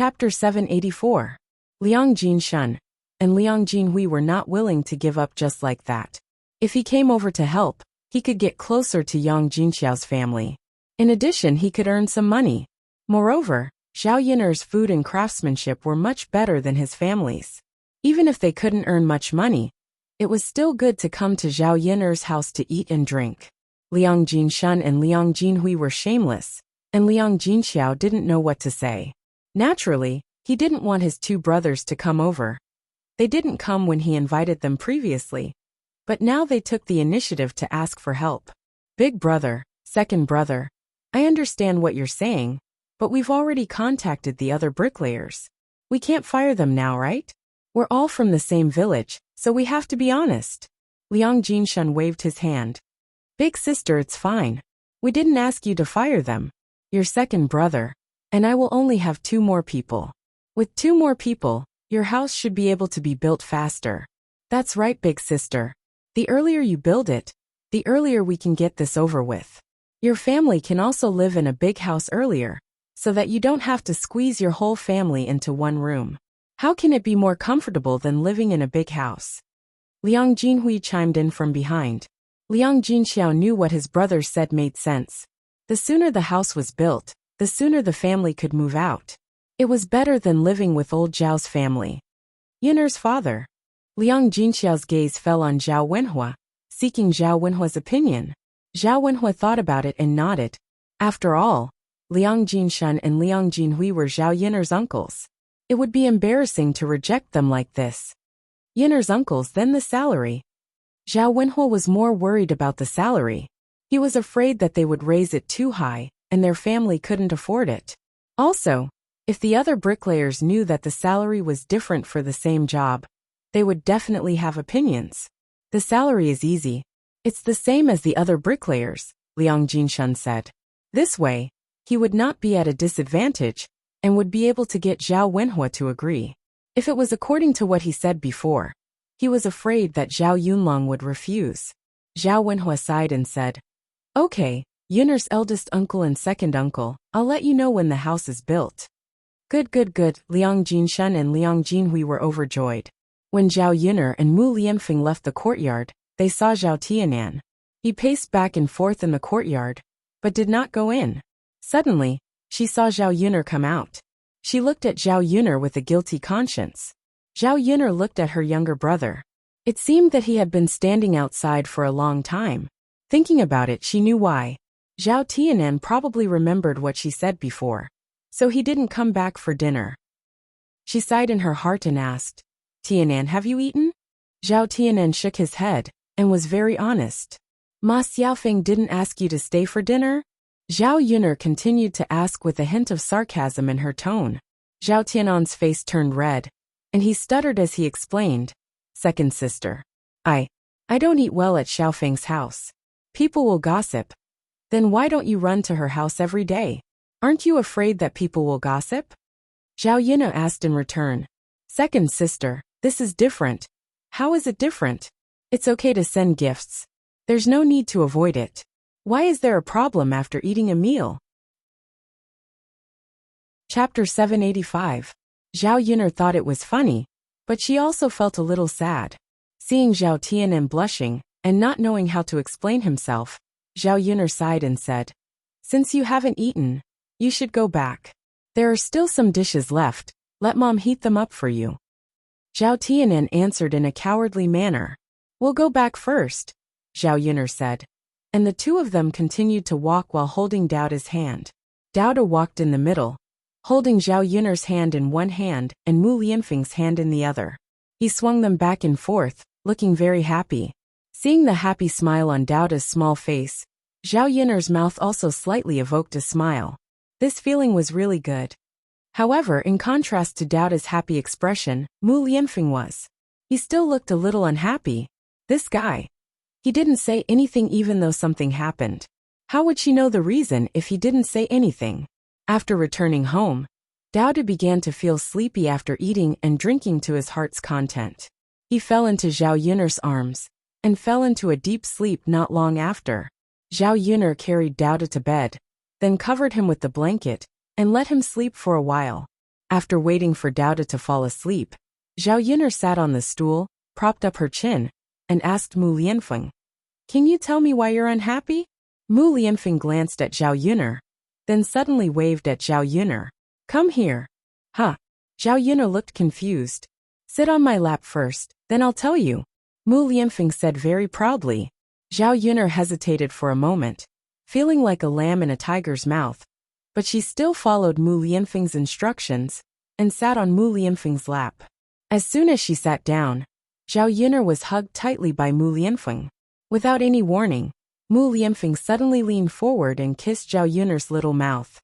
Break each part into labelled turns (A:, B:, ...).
A: Chapter 784. Liang Jinshun and Liang Jinhui were not willing to give up just like that. If he came over to help, he could get closer to Yang Jinxiao's family. In addition, he could earn some money. Moreover, Zhao Yiner's food and craftsmanship were much better than his family's. Even if they couldn't earn much money, it was still good to come to Zhao Yiner's house to eat and drink. Liang Jinshun and Liang Jinhui were shameless, and Liang Jinxiao didn't know what to say. Naturally, he didn't want his two brothers to come over. They didn't come when he invited them previously, but now they took the initiative to ask for help. Big brother, second brother, I understand what you're saying, but we've already contacted the other bricklayers. We can't fire them now, right? We're all from the same village, so we have to be honest. Liang Jinshun waved his hand. Big sister, it's fine. We didn't ask you to fire them. Your second brother, and I will only have 2 more people. With 2 more people, your house should be able to be built faster. That's right, big sister. The earlier you build it, the earlier we can get this over with. Your family can also live in a big house earlier, so that you don't have to squeeze your whole family into one room. How can it be more comfortable than living in a big house? Liang Jinhui chimed in from behind. Liang Jinxiao knew what his brother said made sense. The sooner the house was built, the sooner the family could move out. It was better than living with old Zhao's family. Yiner's father. Liang Jinxiao's gaze fell on Zhao Wenhua, seeking Zhao Wenhua's opinion. Zhao Wenhua thought about it and nodded. After all, Liang Jinshun and Liang Jinhui were Zhao Yiner's uncles. It would be embarrassing to reject them like this. Yiner's uncles, then the salary. Zhao Wenhua was more worried about the salary. He was afraid that they would raise it too high, and their family couldn't afford it. Also, if the other bricklayers knew that the salary was different for the same job, they would definitely have opinions. The salary is easy. It's the same as the other bricklayers, Liang Jinshun said. This way, he would not be at a disadvantage, and would be able to get Zhao Wenhua to agree. If it was according to what he said before, he was afraid that Zhao Yunlong would refuse. Zhao Wenhua sighed and said, Okay, Yiner's eldest uncle and second uncle, I'll let you know when the house is built. Good. Liang Jinshun and Liang Jinhui were overjoyed. When Zhao Yiner and Mu Lianfeng left the courtyard, they saw Zhao Tianan. He paced back and forth in the courtyard, but did not go in. Suddenly, she saw Zhao Yiner come out. She looked at Zhao Yiner with a guilty conscience. Zhao Yiner looked at her younger brother. It seemed that he had been standing outside for a long time. Thinking about it, she knew why. Zhao Tianan probably remembered what she said before, so he didn't come back for dinner. She sighed in her heart and asked, Tianan, have you eaten? Zhao Tianan shook his head, and was very honest. Ma Xiaofeng didn't ask you to stay for dinner? Zhao Yiner continued to ask with a hint of sarcasm in her tone. Zhao Tianan's face turned red, and he stuttered as he explained, Second sister. I don't eat well at Xiaofeng's house. People will gossip. Then why don't you run to her house every day? Aren't you afraid that people will gossip? Zhao Yiner asked in return. Second sister, this is different. How is it different? It's okay to send gifts. There's no need to avoid it. Why is there a problem after eating a meal? Chapter 785. Zhao Yiner thought it was funny, but she also felt a little sad. Seeing Zhao Tianan blushing, and not knowing how to explain himself, Zhao Yiner sighed and said, Since you haven't eaten, you should go back. There are still some dishes left, let mom heat them up for you. Zhao Tianan answered in a cowardly manner. We'll go back first, Zhao Yiner said. And the two of them continued to walk while holding Daoda's hand. Daoda walked in the middle, holding Zhao Yiner's hand in one hand and Mu Lianfeng's hand in the other. He swung them back and forth, looking very happy. Seeing the happy smile on Daoda's small face, Zhao Yiner's mouth also slightly evoked a smile. This feeling was really good. However, in contrast to Daoda's happy expression, Mu Lianfeng was. He still looked a little unhappy. This guy. He didn't say anything even though something happened. How would she know the reason if he didn't say anything? After returning home, Daoda began to feel sleepy after eating and drinking to his heart's content. He fell into Zhao Yiner's arms, and fell into a deep sleep not long after. Zhao Yiner carried Daoda to bed, then covered him with the blanket, and let him sleep for a while. After waiting for Douda to fall asleep, Zhao Yuner sat on the stool, propped up her chin, and asked Mu Lianfeng, "Can you tell me why you're unhappy?" Mu Lianfeng glanced at Zhao Yuner, then suddenly waved at Zhao Yuner. "Come here." Huh. Zhao Yuner looked confused. "Sit on my lap first, then I'll tell you," Mu Lianfeng said very proudly. Zhao Yuner hesitated for a moment, feeling like a lamb in a tiger's mouth, but she still followed Mu Lianfeng's instructions and sat on Mu Lianfeng's lap. As soon as she sat down, Zhao Yuner was hugged tightly by Mu Lianfeng. Without any warning, Mu Lianfeng suddenly leaned forward and kissed Zhao Yuner's little mouth.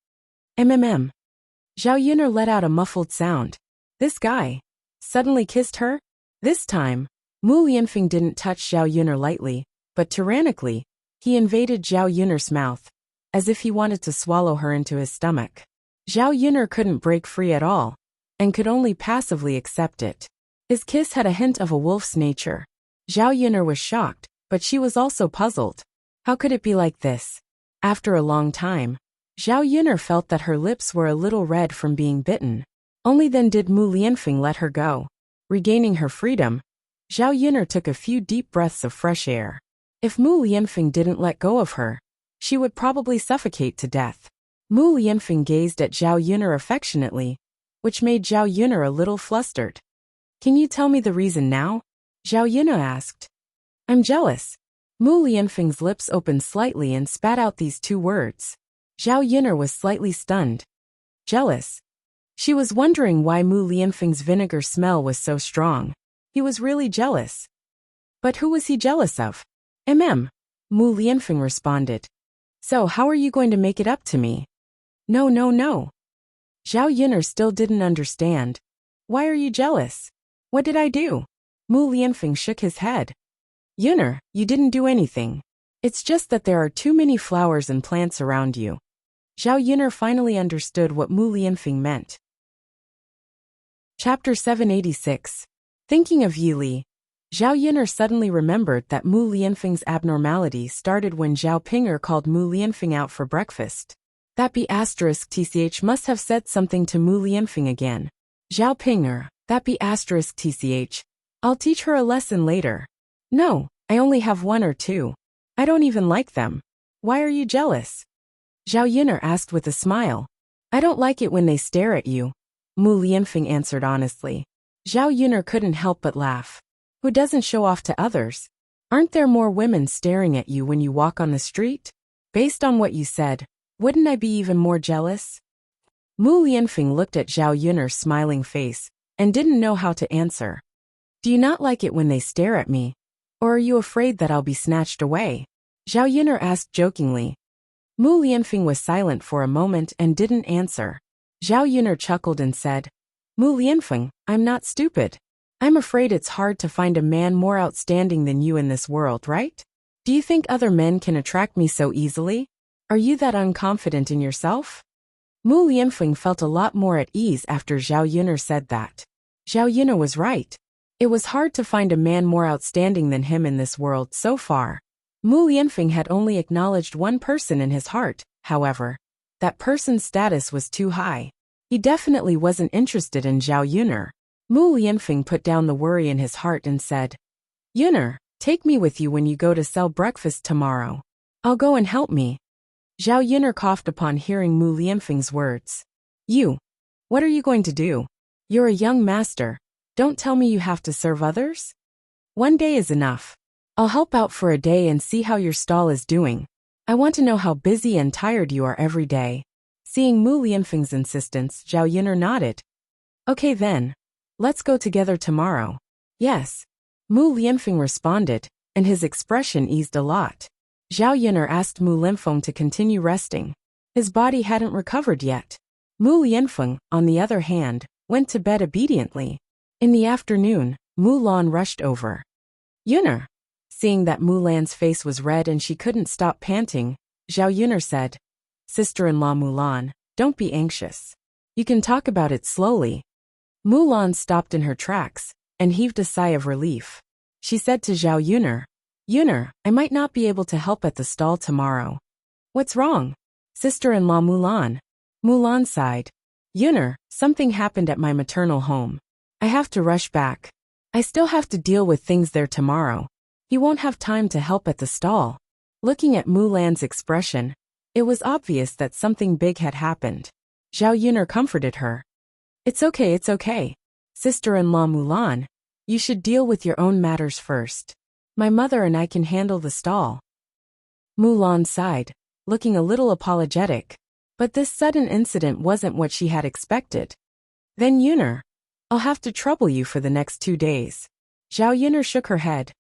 A: Zhao Yuner let out a muffled sound. This guy suddenly kissed her? This time, Mu Lianfeng didn't touch Zhao Yuner lightly, but tyrannically, he invaded Zhao Yuner's mouth, as if he wanted to swallow her into his stomach. Zhao Yuner couldn't break free at all, and could only passively accept it. His kiss had a hint of a wolf's nature. Zhao Yuner was shocked, but she was also puzzled. How could it be like this? After a long time, Zhao Yuner felt that her lips were a little red from being bitten. Only then did Mu Lianfeng let her go. Regaining her freedom, Zhao Yuner took a few deep breaths of fresh air. If Mu Lianfeng didn't let go of her, she would probably suffocate to death. Mu Lianfeng gazed at Zhao Yuner affectionately, which made Zhao Yuner a little flustered. "Can you tell me the reason now?" Zhao Yuner asked. "I'm jealous." Mu Lianfeng's lips opened slightly and spat out these two words. Zhao Yuner was slightly stunned. Jealous? She was wondering why Mu Lianfeng's vinegar smell was so strong. He was really jealous. But who was he jealous of? Mu Lianfeng responded. "So how are you going to make it up to me?" No. Zhao Yuner still didn't understand. "Why are you jealous? What did I do?" Mu Lianfeng shook his head. "Yuner, you didn't do anything. It's just that there are too many flowers and plants around you." Zhao Yuner finally understood what Mu Lianfeng meant. Chapter 786. Thinking of Yili, Zhao Yuner suddenly remembered that Mu Lianfeng's abnormality started when Zhao Pinger called Mu Lianfeng out for breakfast. That B***TCH must have said something to Mu Lianfeng again. Zhao Pinger, that B***TCH. I'll teach her a lesson later. No, I only have one or two. I don't even like them. Why are you jealous? Zhao Yuner asked with a smile. I don't like it when they stare at you, Mu Lianfeng answered honestly. Zhao Yuner couldn't help but laugh. Who doesn't show off to others? Aren't there more women staring at you when you walk on the street? Based on what you said, wouldn't I be even more jealous? Mu Lianfeng looked at Zhao Yuner's smiling face and didn't know how to answer. Do you not like it when they stare at me? Or are you afraid that I'll be snatched away? Zhao Yuner asked jokingly. Mu Lianfeng was silent for a moment and didn't answer. Zhao Yuner chuckled and said, Mu Lianfeng, I'm not stupid. I'm afraid it's hard to find a man more outstanding than you in this world, right? Do you think other men can attract me so easily? Are you that unconfident in yourself? Mu Lianfeng felt a lot more at ease after Zhao Yuner said that. Zhao Yuner was right. It was hard to find a man more outstanding than him in this world so far. Mu Lianfeng had only acknowledged one person in his heart, however. That person's status was too high. He definitely wasn't interested in Zhao Yuner. Mu Lianfeng put down the worry in his heart and said, Yuner, take me with you when you go to sell breakfast tomorrow. I'll go and help me. Zhao Yuner coughed upon hearing Mu Lianfeng's words. You. What are you going to do? You're a young master. Don't tell me you have to serve others? One day is enough. I'll help out for a day and see how your stall is doing. I want to know how busy and tired you are every day. Seeing Mu Lianfeng's insistence, Zhao Yuner nodded. Okay then. Let's go together tomorrow. Yes. Mu Lianfeng responded, and his expression eased a lot. Zhao Yuner asked Mu Lianfeng to continue resting. His body hadn't recovered yet. Mu Lianfeng, on the other hand, went to bed obediently. In the afternoon, Mu Lan rushed over. Yuner. Seeing that Mu Lan's face was red and she couldn't stop panting, Zhao Yuner said, Sister-in-law Mu Lan, don't be anxious. You can talk about it slowly. Mu Lan stopped in her tracks and heaved a sigh of relief. She said to Zhao Yuner, Yuner, I might not be able to help at the stall tomorrow. What's wrong? Sister-in-law Mu Lan. Mu Lan sighed. Yuner, something happened at my maternal home. I have to rush back. I still have to deal with things there tomorrow. He won't have time to help at the stall. Looking at Mulan's expression, it was obvious that something big had happened. Zhao Yuner comforted her. It's okay. Sister-in-law Mulan, you should deal with your own matters first. My mother and I can handle the stall. Mulan sighed, looking a little apologetic. But this sudden incident wasn't what she had expected. Then Yuner, I'll have to trouble you for the next 2 days. Zhao Yuner shook her head.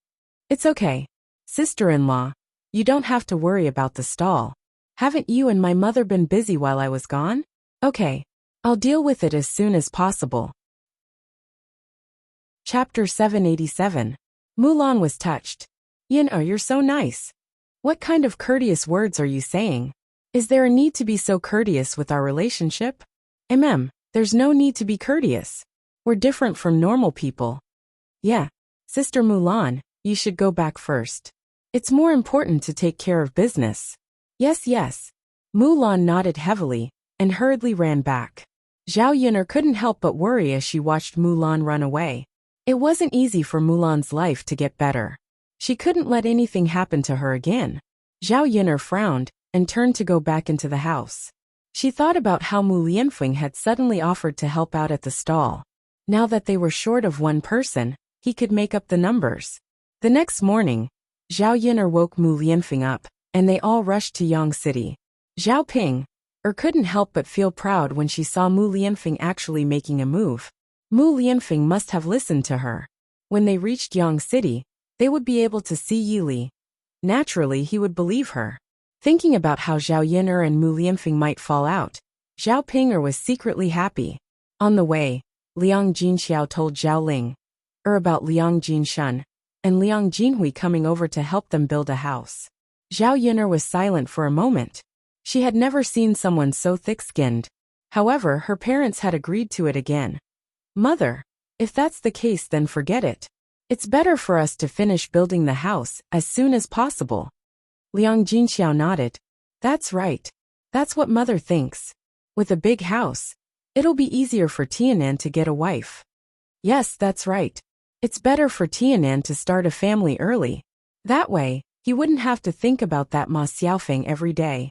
A: It's okay. Sister-in-law, you don't have to worry about the stall. Haven't you and my mother been busy while I was gone? Okay. I'll deal with it as soon as possible. Chapter 787. Mulan was touched. Yuner, you're so nice. What kind of courteous words are you saying? Is there a need to be so courteous with our relationship? There's no need to be courteous. We're different from normal people. Yeah. Sister Mulan, you should go back first. It's more important to take care of business. Yes. Mulan nodded heavily and hurriedly ran back. Zhao Yuner couldn't help but worry as she watched Mulan run away. It wasn't easy for Mulan's life to get better. She couldn't let anything happen to her again. Zhao Yuner frowned and turned to go back into the house. She thought about how Mu Lianfeng had suddenly offered to help out at the stall. Now that they were short of one person, he could make up the numbers. The next morning, Zhao Yuner woke Mu Lianfeng up, and they all rushed to Yang City. Zhao Ping couldn't help but feel proud when she saw Mu Lianfeng actually making a move. Mu Lianfeng must have listened to her. When they reached Yang City, they would be able to see Yi Li. Naturally, he would believe her. Thinking about how Zhao Yuner and Mu Lianfeng might fall out, Zhao Ping was secretly happy. On the way, Liang Jinxiao told Zhao Ling about Liang Jinshan and Liang Jinhui coming over to help them build a house. Zhao Yuner was silent for a moment. She had never seen someone so thick-skinned. However, her parents had agreed to it again. Mother, if that's the case, then forget it. It's better for us to finish building the house as soon as possible. Liang Jinxiao nodded. That's right. That's what Mother thinks. With a big house, it'll be easier for Tianan to get a wife. Yes, that's right. It's better for Tianan to start a family early. That way, he wouldn't have to think about that Ma Xiaofeng every day.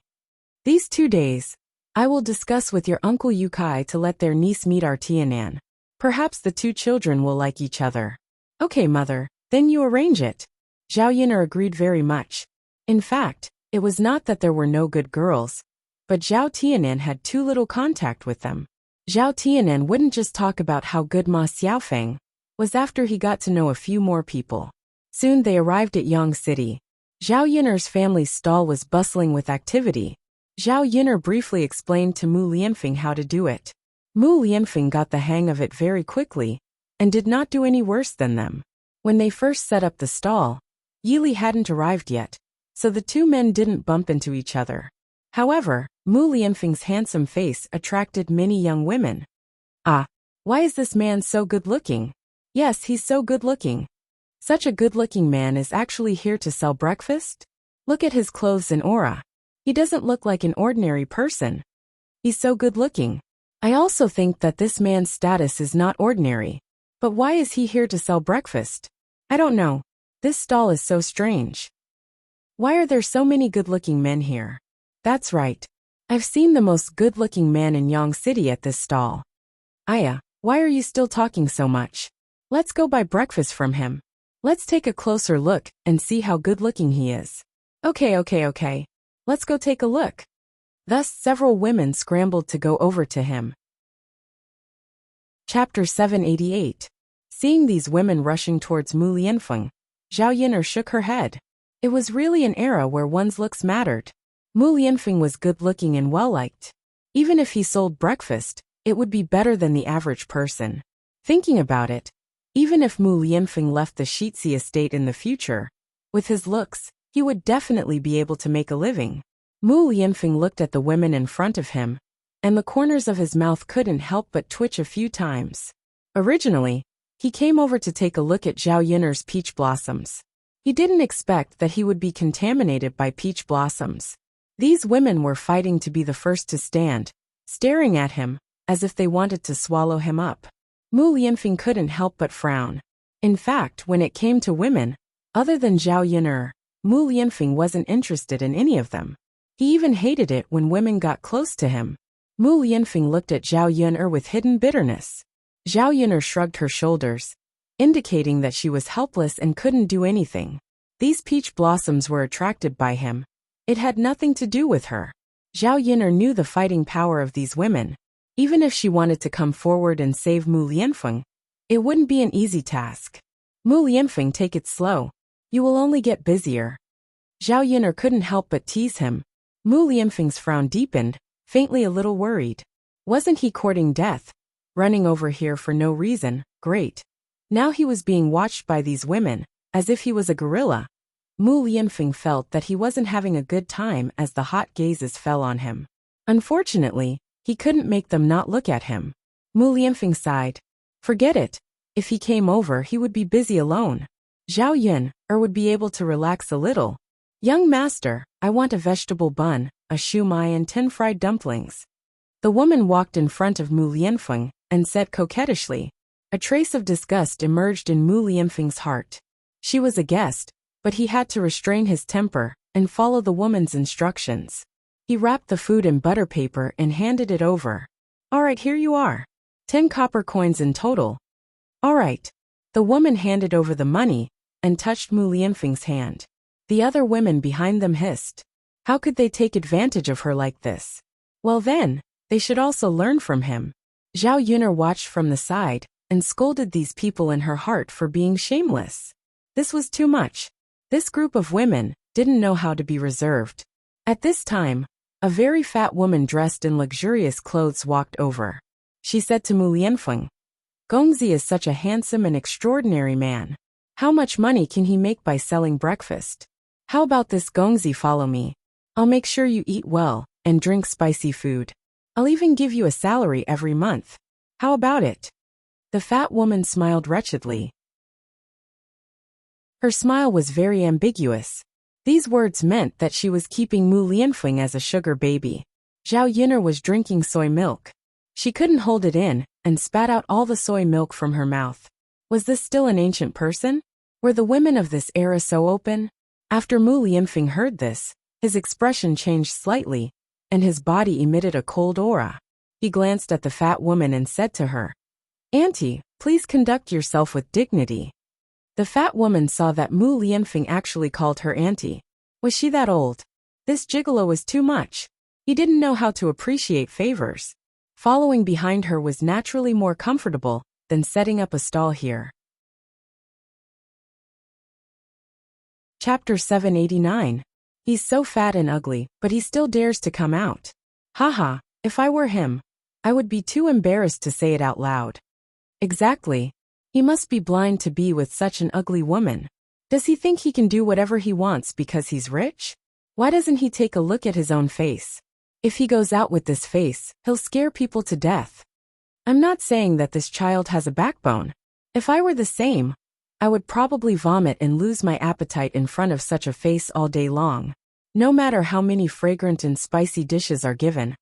A: These 2 days, I will discuss with your uncle Yu Kai to let their niece meet our Tianan. Perhaps the 2 children will like each other. Okay, Mother, then you arrange it. Zhao Yuner agreed very much. In fact, it was not that there were no good girls, but Zhao Tianan had too little contact with them. Zhao Tianan wouldn't just talk about how good Ma Xiaofeng was after he got to know a few more people. Soon they arrived at Yang City. Zhao Yuner's family's stall was bustling with activity. Zhao Yuner briefly explained to Mu Lianfeng how to do it. Mu Lianfeng got the hang of it very quickly, and did not do any worse than them. When they first set up the stall, Yi Li hadn't arrived yet, so the 2 men didn't bump into each other. However, Mu Lianfeng's handsome face attracted many young women. Ah, why is this man so good-looking? Yes, he's so good-looking. Such a good-looking man is actually here to sell breakfast? Look at his clothes and aura. He doesn't look like an ordinary person. He's so good-looking. I also think that this man's status is not ordinary. But why is he here to sell breakfast? I don't know. This stall is so strange. Why are there so many good-looking men here? That's right. I've seen the most good-looking man in Yang City at this stall. Aya, why are you still talking so much? Let's go buy breakfast from him. Let's take a closer look and see how good-looking he is. Okay. Let's go take a look. Thus, several women scrambled to go over to him. Chapter 788. Seeing these women rushing towards Mu Lianfeng, Zhao Yuner shook her head. It was really an era where one's looks mattered. Mu Lianfeng was good-looking and well-liked. Even if he sold breakfast, it would be better than the average person. Thinking about it, even if Mu Lianfeng left the Shitzi estate in the future, with his looks, he would definitely be able to make a living. Mu Lianfeng looked at the women in front of him, and the corners of his mouth couldn't help but twitch a few times. Originally, he came over to take a look at Zhao Yuner's peach blossoms. He didn't expect that he would be contaminated by peach blossoms. These women were fighting to be the first to stand, staring at him, as if they wanted to swallow him up. Mu Lianfeng couldn't help but frown. In fact, when it came to women, other than Zhao Yun'er, Mu Lianfeng wasn't interested in any of them. He even hated it when women got close to him. Mu Lianfeng looked at Zhao Yun'er with hidden bitterness. Zhao Yun'er shrugged her shoulders, indicating that she was helpless and couldn't do anything. These peach blossoms were attracted by him. It had nothing to do with her. Zhao Yun'er knew the fighting power of these women. Even if she wanted to come forward and save Mu Lianfeng, it wouldn't be an easy task. Mu Lianfeng, take it slow. You will only get busier. Zhao Yun'er couldn't help but tease him. Mu Lianfeng's frown deepened, faintly a little worried. Wasn't he courting death? Running over here for no reason, great. Now he was being watched by these women, as if he was a gorilla. Mu Lianfeng felt that he wasn't having a good time as the hot gazes fell on him. Unfortunately, he couldn't make them not look at him. Mu Lianfeng sighed. Forget it. If he came over, he would be busy alone. Zhao Yun'er would be able to relax a little. Young master, I want a vegetable bun, a shumai and 10 fried dumplings. The woman walked in front of Mu Lianfeng and said coquettishly. A trace of disgust emerged in Mu Lianfeng's heart. She was a guest, but he had to restrain his temper and follow the woman's instructions. He wrapped the food in butter paper and handed it over. All right, here you are. 10 copper coins in total. All right. The woman handed over the money and touched Mu Lianfeng's hand. The other women behind them hissed. How could they take advantage of her like this? Well then, they should also learn from him. Zhao Yun'er watched from the side and scolded these people in her heart for being shameless. This was too much. This group of women didn't know how to be reserved. At this time, a very fat woman dressed in luxurious clothes walked over. She said to Mu Lianfeng, Gongzi is such a handsome and extraordinary man. How much money can he make by selling breakfast? How about this, Gongzi, follow me. I'll make sure you eat well and drink spicy food. I'll even give you a salary every month. How about it? The fat woman smiled wretchedly. Her smile was very ambiguous. These words meant that she was keeping Mu Lianfeng as a sugar baby. Zhao Yun'er was drinking soy milk. She couldn't hold it in and spat out all the soy milk from her mouth. Was this still an ancient person? Were the women of this era so open? After Mu Lianfeng heard this, his expression changed slightly, and his body emitted a cold aura. He glanced at the fat woman and said to her, Auntie, please conduct yourself with dignity. The fat woman saw that Mu Lianfeng actually called her auntie. Was she that old? This gigolo was too much. He didn't know how to appreciate favors. Following behind her was naturally more comfortable than setting up a stall here. Chapter 789. He's so fat and ugly, but he still dares to come out. Haha, if I were him, I would be too embarrassed to say it out loud. Exactly. He must be blind to be with such an ugly woman. Does he think he can do whatever he wants because he's rich? Why doesn't he take a look at his own face? If he goes out with this face, he'll scare people to death. I'm not saying that this child has a backbone. If I were the same, I would probably vomit and lose my appetite in front of such a face all day long. No matter how many fragrant and spicy dishes are given,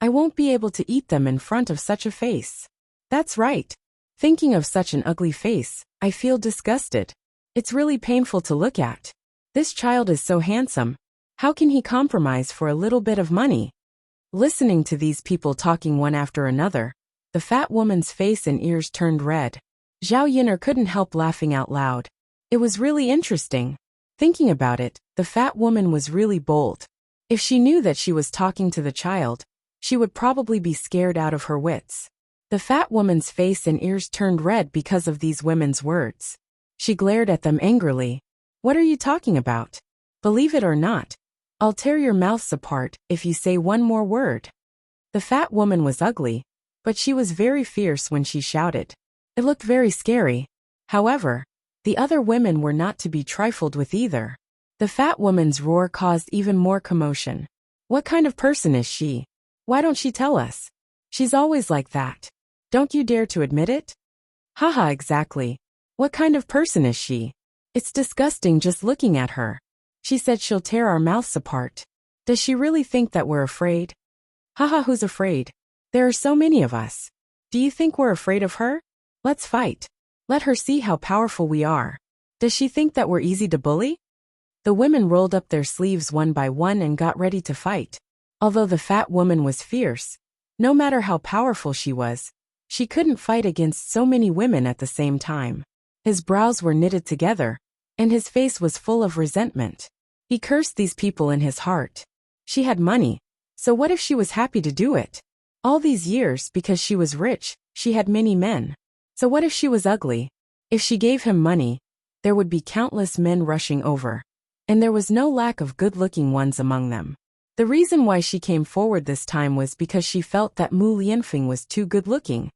A: I won't be able to eat them in front of such a face. That's right. Thinking of such an ugly face, I feel disgusted. It's really painful to look at. This child is so handsome. How can he compromise for a little bit of money? Listening to these people talking one after another, the fat woman's face and ears turned red. Zhao Yun'er couldn't help laughing out loud. It was really interesting. Thinking about it, the fat woman was really bold. If she knew that she was talking to the child, she would probably be scared out of her wits. The fat woman's face and ears turned red because of these women's words. She glared at them angrily. What are you talking about? Believe it or not, I'll tear your mouths apart if you say one more word. The fat woman was ugly, but she was very fierce when she shouted. It looked very scary. However, the other women were not to be trifled with either. The fat woman's roar caused even more commotion. What kind of person is she? Why don't she tell us? She's always like that. Don't you dare to admit it? Haha, exactly. What kind of person is she? It's disgusting just looking at her. She said she'll tear our mouths apart. Does she really think that we're afraid? Haha, who's afraid? There are so many of us. Do you think we're afraid of her? Let's fight. Let her see how powerful we are. Does she think that we're easy to bully? The women rolled up their sleeves one by one and got ready to fight. Although the fat woman was fierce, no matter how powerful she was, she couldn't fight against so many women at the same time. His brows were knitted together, and his face was full of resentment. He cursed these people in his heart. She had money, so what if she was happy to do it? All these years, because she was rich, she had many men. So what if she was ugly? If she gave him money, there would be countless men rushing over. And there was no lack of good-looking ones among them. The reason why she came forward this time was because she felt that Mu Lianfeng was too good-looking.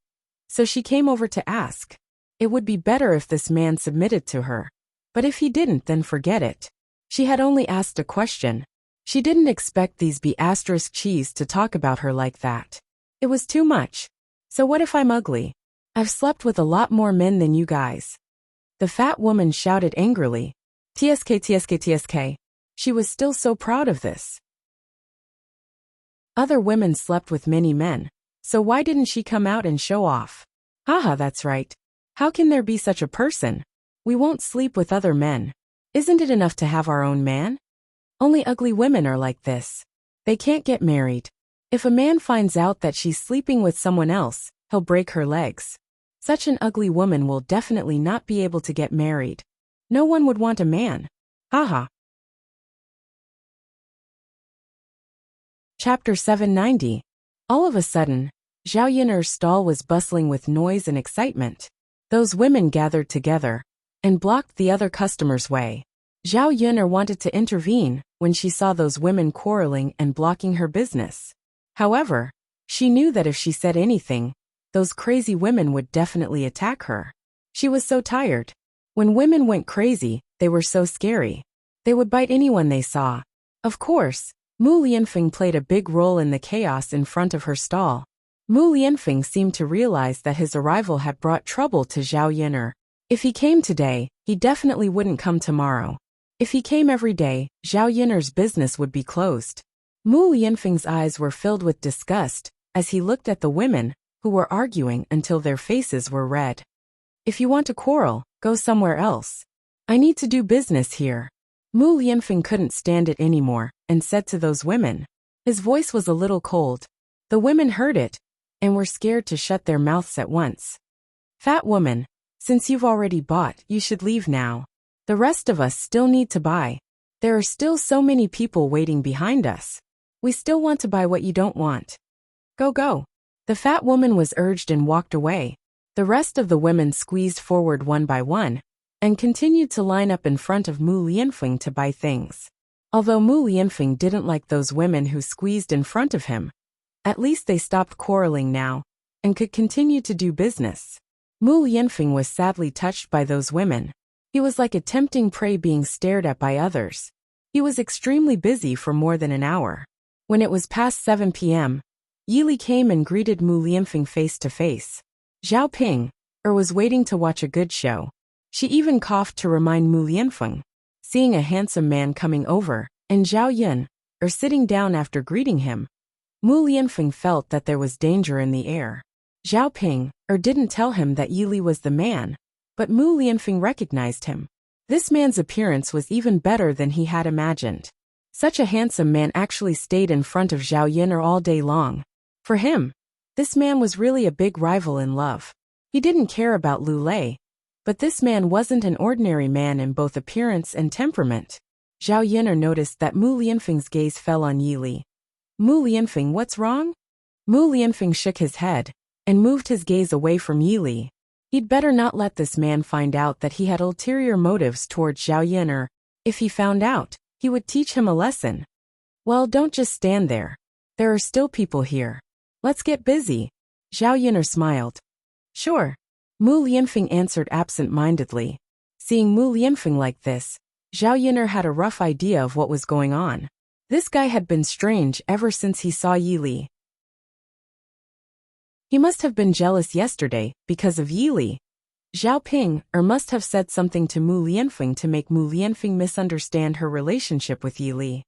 A: So she came over to ask. It would be better if this man submitted to her. But if he didn't, then forget it. She had only asked a question. She didn't expect these cheese to talk about her like that. It was too much. So what if I'm ugly? I've slept with a lot more men than you guys. The fat woman shouted angrily. TSK, TSK, TSK. She was still so proud of this. Other women slept with many men, so why didn't she come out and show off? Haha, that's right. How can there be such a person? We won't sleep with other men. Isn't it enough to have our own man? Only ugly women are like this. They can't get married. If a man finds out that she's sleeping with someone else, he'll break her legs. Such an ugly woman will definitely not be able to get married. No one would want a man. Haha. Chapter 790. All of a sudden, Zhao Yin'er's stall was bustling with noise and excitement. Those women gathered together and blocked the other customers' way. Zhao Yin'er wanted to intervene when she saw those women quarreling and blocking her business. However, she knew that if she said anything, those crazy women would definitely attack her. She was so tired. When women went crazy, they were so scary. They would bite anyone they saw. Of course, Mu Lianfeng played a big role in the chaos in front of her stall. Mu Lianfeng seemed to realize that his arrival had brought trouble to Zhao Yin'er. If he came today, he definitely wouldn't come tomorrow. If he came every day, Zhao Yin'er's business would be closed. Mu Lianfeng's eyes were filled with disgust as he looked at the women, who were arguing until their faces were red. If you want to quarrel, go somewhere else. I need to do business here. Mu Lianfeng couldn't stand it anymore and said to those women. His voice was a little cold. The women heard it and were scared to shut their mouths at once. Fat woman, since you've already bought, you should leave now. The rest of us still need to buy. There are still so many people waiting behind us. We still want to buy what you don't want. Go, go. The fat woman was urged and walked away. The rest of the women squeezed forward one by one and continued to line up in front of Mu Lianfeng to buy things. Although Mu Lianfeng didn't like those women who squeezed in front of him, at least they stopped quarreling now and could continue to do business. Mu Lianfeng was sadly touched by those women. He was like a tempting prey being stared at by others. He was extremely busy for more than an hour. When it was past 7 p.m., Yili came and greeted Mu Lianfeng face to face. Zhao Ping was waiting to watch a good show. She even coughed to remind Mu Lianfeng. Seeing a handsome man coming over, and Zhao Yun sitting down after greeting him, Mu Lianfeng felt that there was danger in the air. Zhao Ping didn't tell him that Yili was the man, but Mu Lianfeng recognized him. This man's appearance was even better than he had imagined. Such a handsome man actually stayed in front of Zhao Yin'er all day long. For him, this man was really a big rival in love. He didn't care about Lu Lei, but this man wasn't an ordinary man in both appearance and temperament. Zhao Yin'er noticed that Mu Lianfeng's gaze fell on Yili. Mu Lianfeng, what's wrong? Mu Lianfeng shook his head and moved his gaze away from Yili. He'd better not let this man find out that he had ulterior motives towards Zhao Yin'er. If he found out, he would teach him a lesson. Well, don't just stand there. There are still people here. Let's get busy. Zhao Yin'er smiled. Sure. Mu Lianfeng answered absent-mindedly. Seeing Mu Lianfeng like this, Zhao Yin'er had a rough idea of what was going on. This guy had been strange ever since he saw Yili. He must have been jealous yesterday because of Yili. Zhao Ping must have said something to Mu Lianfeng to make Mu Lianfeng misunderstand her relationship with Yili.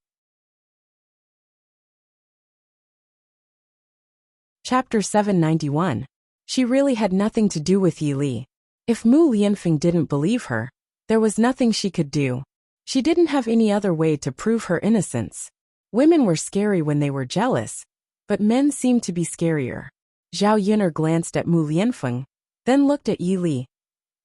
A: Chapter 791. She really had nothing to do with Yi Li. If Mu Lianfeng didn't believe her, there was nothing she could do. She didn't have any other way to prove her innocence. Women were scary when they were jealous, but men seemed to be scarier. Zhao Yuner glanced at Mu Lianfeng, then looked at Yi Li.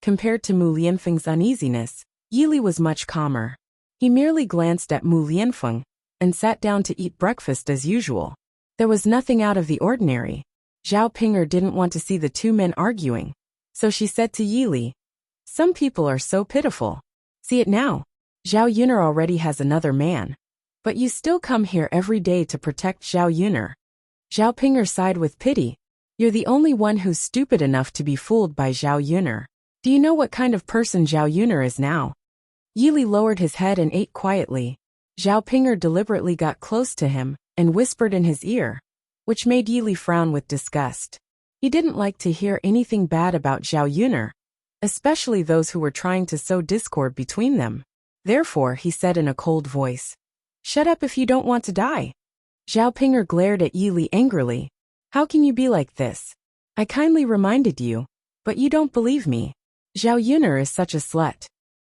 A: Compared to Mu Lianfeng's uneasiness, Yi Li was much calmer. He merely glanced at Mu Lianfeng and sat down to eat breakfast as usual. There was nothing out of the ordinary. Zhao Ping'er didn't want to see the two men arguing, so she said to Yi Li, "Some people are so pitiful. See it now. Zhao Yuner already has another man. But you still come here every day to protect Zhao Yuner." Zhao Ping'er sighed with pity. "You're the only one who's stupid enough to be fooled by Zhao Yuner. Do you know what kind of person Zhao Yuner is now?" Yi Li lowered his head and ate quietly. Zhao Ping'er deliberately got close to him and whispered in his ear, which made Yi Li frown with disgust. He didn't like to hear anything bad about Zhao Yuner, especially those who were trying to sow discord between them. Therefore, he said in a cold voice, "Shut up if you don't want to die." Zhao Ping'er glared at Yi Li angrily. "How can you be like this? I kindly reminded you, but you don't believe me. Zhao Yuner is such a slut."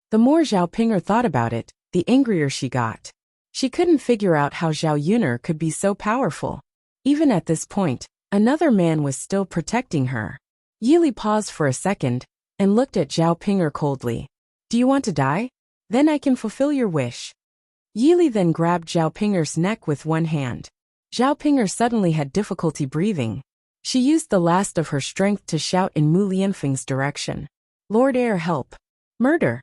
A: The more Zhao Ping'er thought about it, the angrier she got. She couldn't figure out how Zhao Yuner could be so powerful. Even at this point, another man was still protecting her. Yi Li paused for a second and looked at Zhao Ping'er coldly. "Do you want to die? Then I can fulfill your wish." Yi Li then grabbed Zhao Ping'er's neck with one hand. Zhao Ping'er suddenly had difficulty breathing. She used the last of her strength to shout in Mu Lianfeng's direction, "Lord Heir, help! Murder!"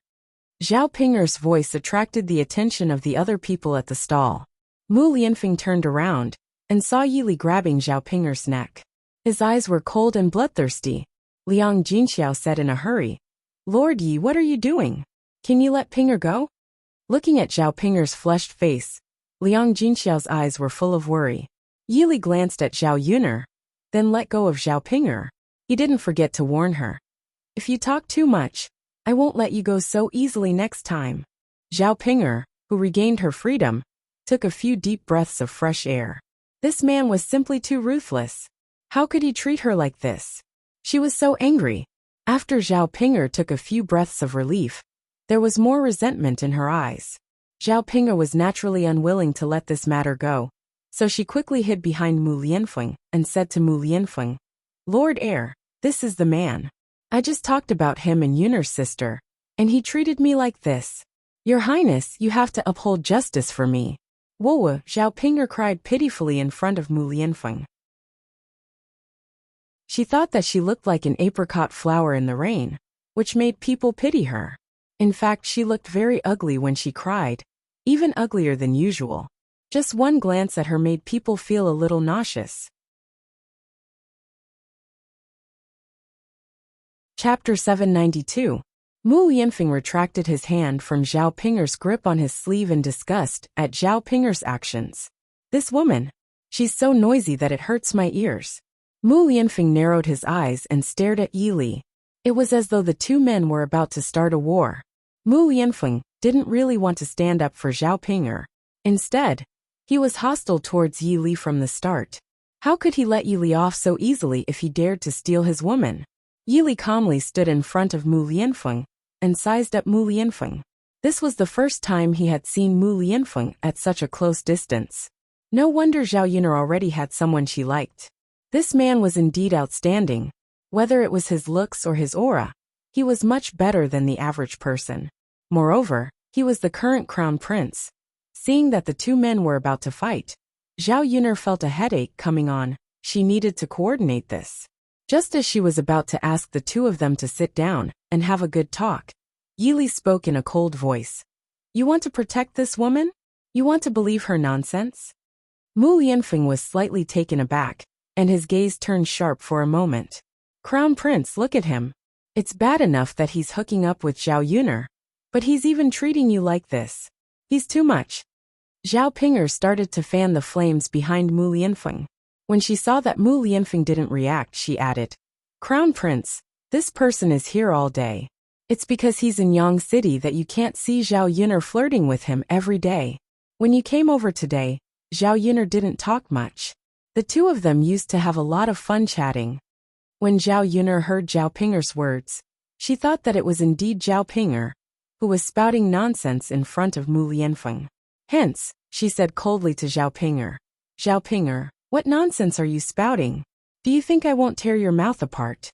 A: Zhao Ping'er's voice attracted the attention of the other people at the stall. Mu Lianfeng turned around and saw Yi Li grabbing Zhao Ping'er's neck. His eyes were cold and bloodthirsty. Liang Jinxiao said in a hurry, "Lord Yi, what are you doing? Can you let Ping'er go?" Looking at Zhao Ping'er's flushed face, Liang Jinxiao's eyes were full of worry. Yi Li glanced at Zhao Yuner, then let go of Zhao Ping'er. He didn't forget to warn her. "If you talk too much, I won't let you go so easily next time." Zhao Ping'er, who regained her freedom, took a few deep breaths of fresh air. This man was simply too ruthless. How could he treat her like this? She was so angry. After Zhao Ping'er took a few breaths of relief, there was more resentment in her eyes. Zhao Ping'er was naturally unwilling to let this matter go, so she quickly hid behind Mu Lianfeng and said to Mu Lianfeng, "Lord Heir, this is the man. I just talked about him and Yuner's sister, and he treated me like this. Your Highness, you have to uphold justice for me." "Wowo," Zhao Ping'er cried pitifully in front of Mu Lianfeng. She thought that she looked like an apricot flower in the rain, which made people pity her. In fact, she looked very ugly when she cried, even uglier than usual. Just one glance at her made people feel a little nauseous. Chapter 792. Mu Lianfeng retracted his hand from Zhao Ping'er's grip on his sleeve in disgust at Zhao Ping'er's actions. "This woman. She's so noisy that it hurts my ears." Mu Lianfeng narrowed his eyes and stared at Yi Li. It was as though the two men were about to start a war. Mu Lianfeng didn't really want to stand up for Zhao Ping'er. Instead, he was hostile towards Yi Li from the start. How could he let Yi Li off so easily if he dared to steal his woman? Yi Li calmly stood in front of Mu Lianfeng and sized up Mu Lianfeng. This was the first time he had seen Mu Lianfeng at such a close distance. No wonder Zhao Yuner already had someone she liked. This man was indeed outstanding. Whether it was his looks or his aura, he was much better than the average person. Moreover, he was the current crown prince. Seeing that the two men were about to fight, Zhao Yuner felt a headache coming on. She needed to coordinate this. Just as she was about to ask the two of them to sit down and have a good talk, Yi Li spoke in a cold voice. "You want to protect this woman? You want to believe her nonsense?" Mu Lianfeng was slightly taken aback, and his gaze turned sharp for a moment. "Crown Prince, look at him. It's bad enough that he's hooking up with Zhao Yuner, but he's even treating you like this. He's too much." Zhao Ping'er started to fan the flames behind Mu Lianfeng. When she saw that Mu Lianfeng didn't react, she added, "Crown Prince, this person is here all day. It's because he's in Yang City that you can't see Zhao Yuner flirting with him every day. When you came over today, Zhao Yuner didn't talk much. The two of them used to have a lot of fun chatting. When Zhao Yuner heard Zhao Pinger's words, she thought that it was indeed Zhao Pinger, who was spouting nonsense in front of Mu Lianfeng. Hence, she said coldly to Zhao Pinger, "Zhao Pinger, what nonsense are you spouting? Do you think I won't tear your mouth apart?"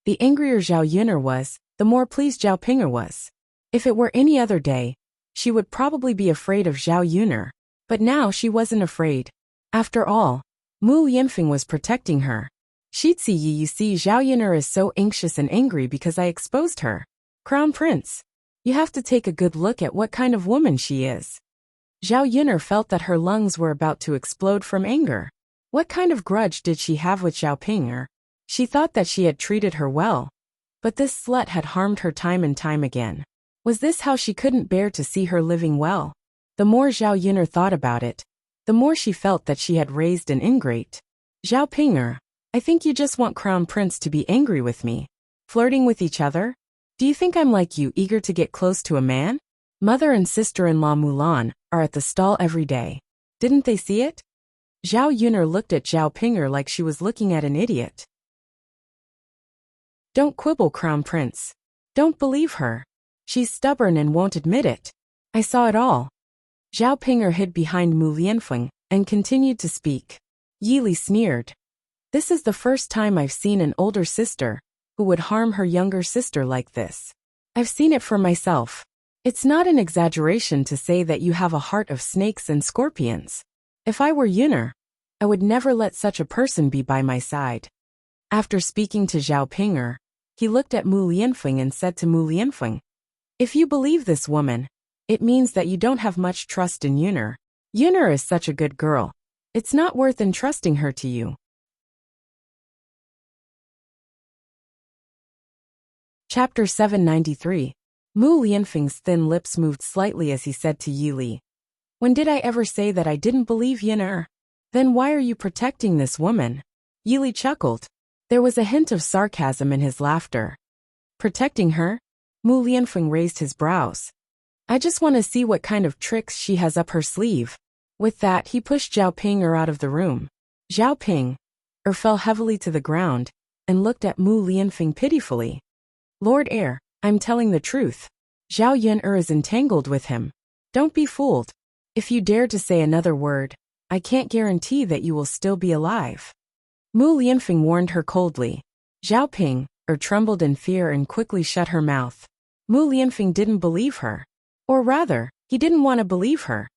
A: The angrier Zhao Yuner was, the more pleased Zhao Pinger was. If it were any other day, she would probably be afraid of Zhao Yuner, but now she wasn't afraid. After all, Mu Lianfeng was protecting her. "Shitzi Yi, you see, Zhao Yuner is so anxious and angry because I exposed her. Crown Prince, you have to take a good look at what kind of woman she is." Zhao Yuner felt that her lungs were about to explode from anger. What kind of grudge did she have with Zhao Pinger? She thought that she had treated her well, but this slut had harmed her time and time again. Was this how she couldn't bear to see her living well? The more Zhao Yuner thought about it, the more she felt that she had raised an ingrate. "Zhao Pinger, I think you just want Crown Prince to be angry with me. Flirting with each other? Do you think I'm like you, eager to get close to a man? Mother and sister-in-law Mulan are at the stall every day. Didn't they see it?" Zhao Yuner looked at Zhao Pinger like she was looking at an idiot. "Don't quibble, Crown Prince. Don't believe her. She's stubborn and won't admit it. I saw it all." Zhao Pinger hid behind Mu Lianfeng and continued to speak. Yi Li sneered. "This is the first time I've seen an older sister who would harm her younger sister like this. I've seen it for myself. It's not an exaggeration to say that you have a heart of snakes and scorpions. If I were Yuner, I would never let such a person be by my side." After speaking to Zhao Pinger, he looked at Mu Lianfeng and said to Mu Lianfeng, "If you believe this woman, it means that you don't have much trust in Yuner. Yuner is such a good girl. It's not worth entrusting her to you." Chapter 793. Mu Lianfeng's thin lips moved slightly as he said to Yi Li, "When did I ever say that I didn't believe Yuner? Then why are you protecting this woman?" Yi Li chuckled. There was a hint of sarcasm in his laughter. "Protecting her?" Mu Lianfeng raised his brows. "I just want to see what kind of tricks she has up her sleeve." With that, he pushed Zhao Pinger out of the room. Zhao Pinger fell heavily to the ground and looked at Mu Lianfeng pitifully. "Lord Heir, I'm telling the truth. Zhao Yuner is entangled with him. Don't be fooled. If you dare to say another word, I can't guarantee that you will still be alive." Mu Lianfeng warned her coldly. Zhao Pinger trembled in fear and quickly shut her mouth. Mu Lianfeng didn't believe her. Or rather, he didn't want to believe her.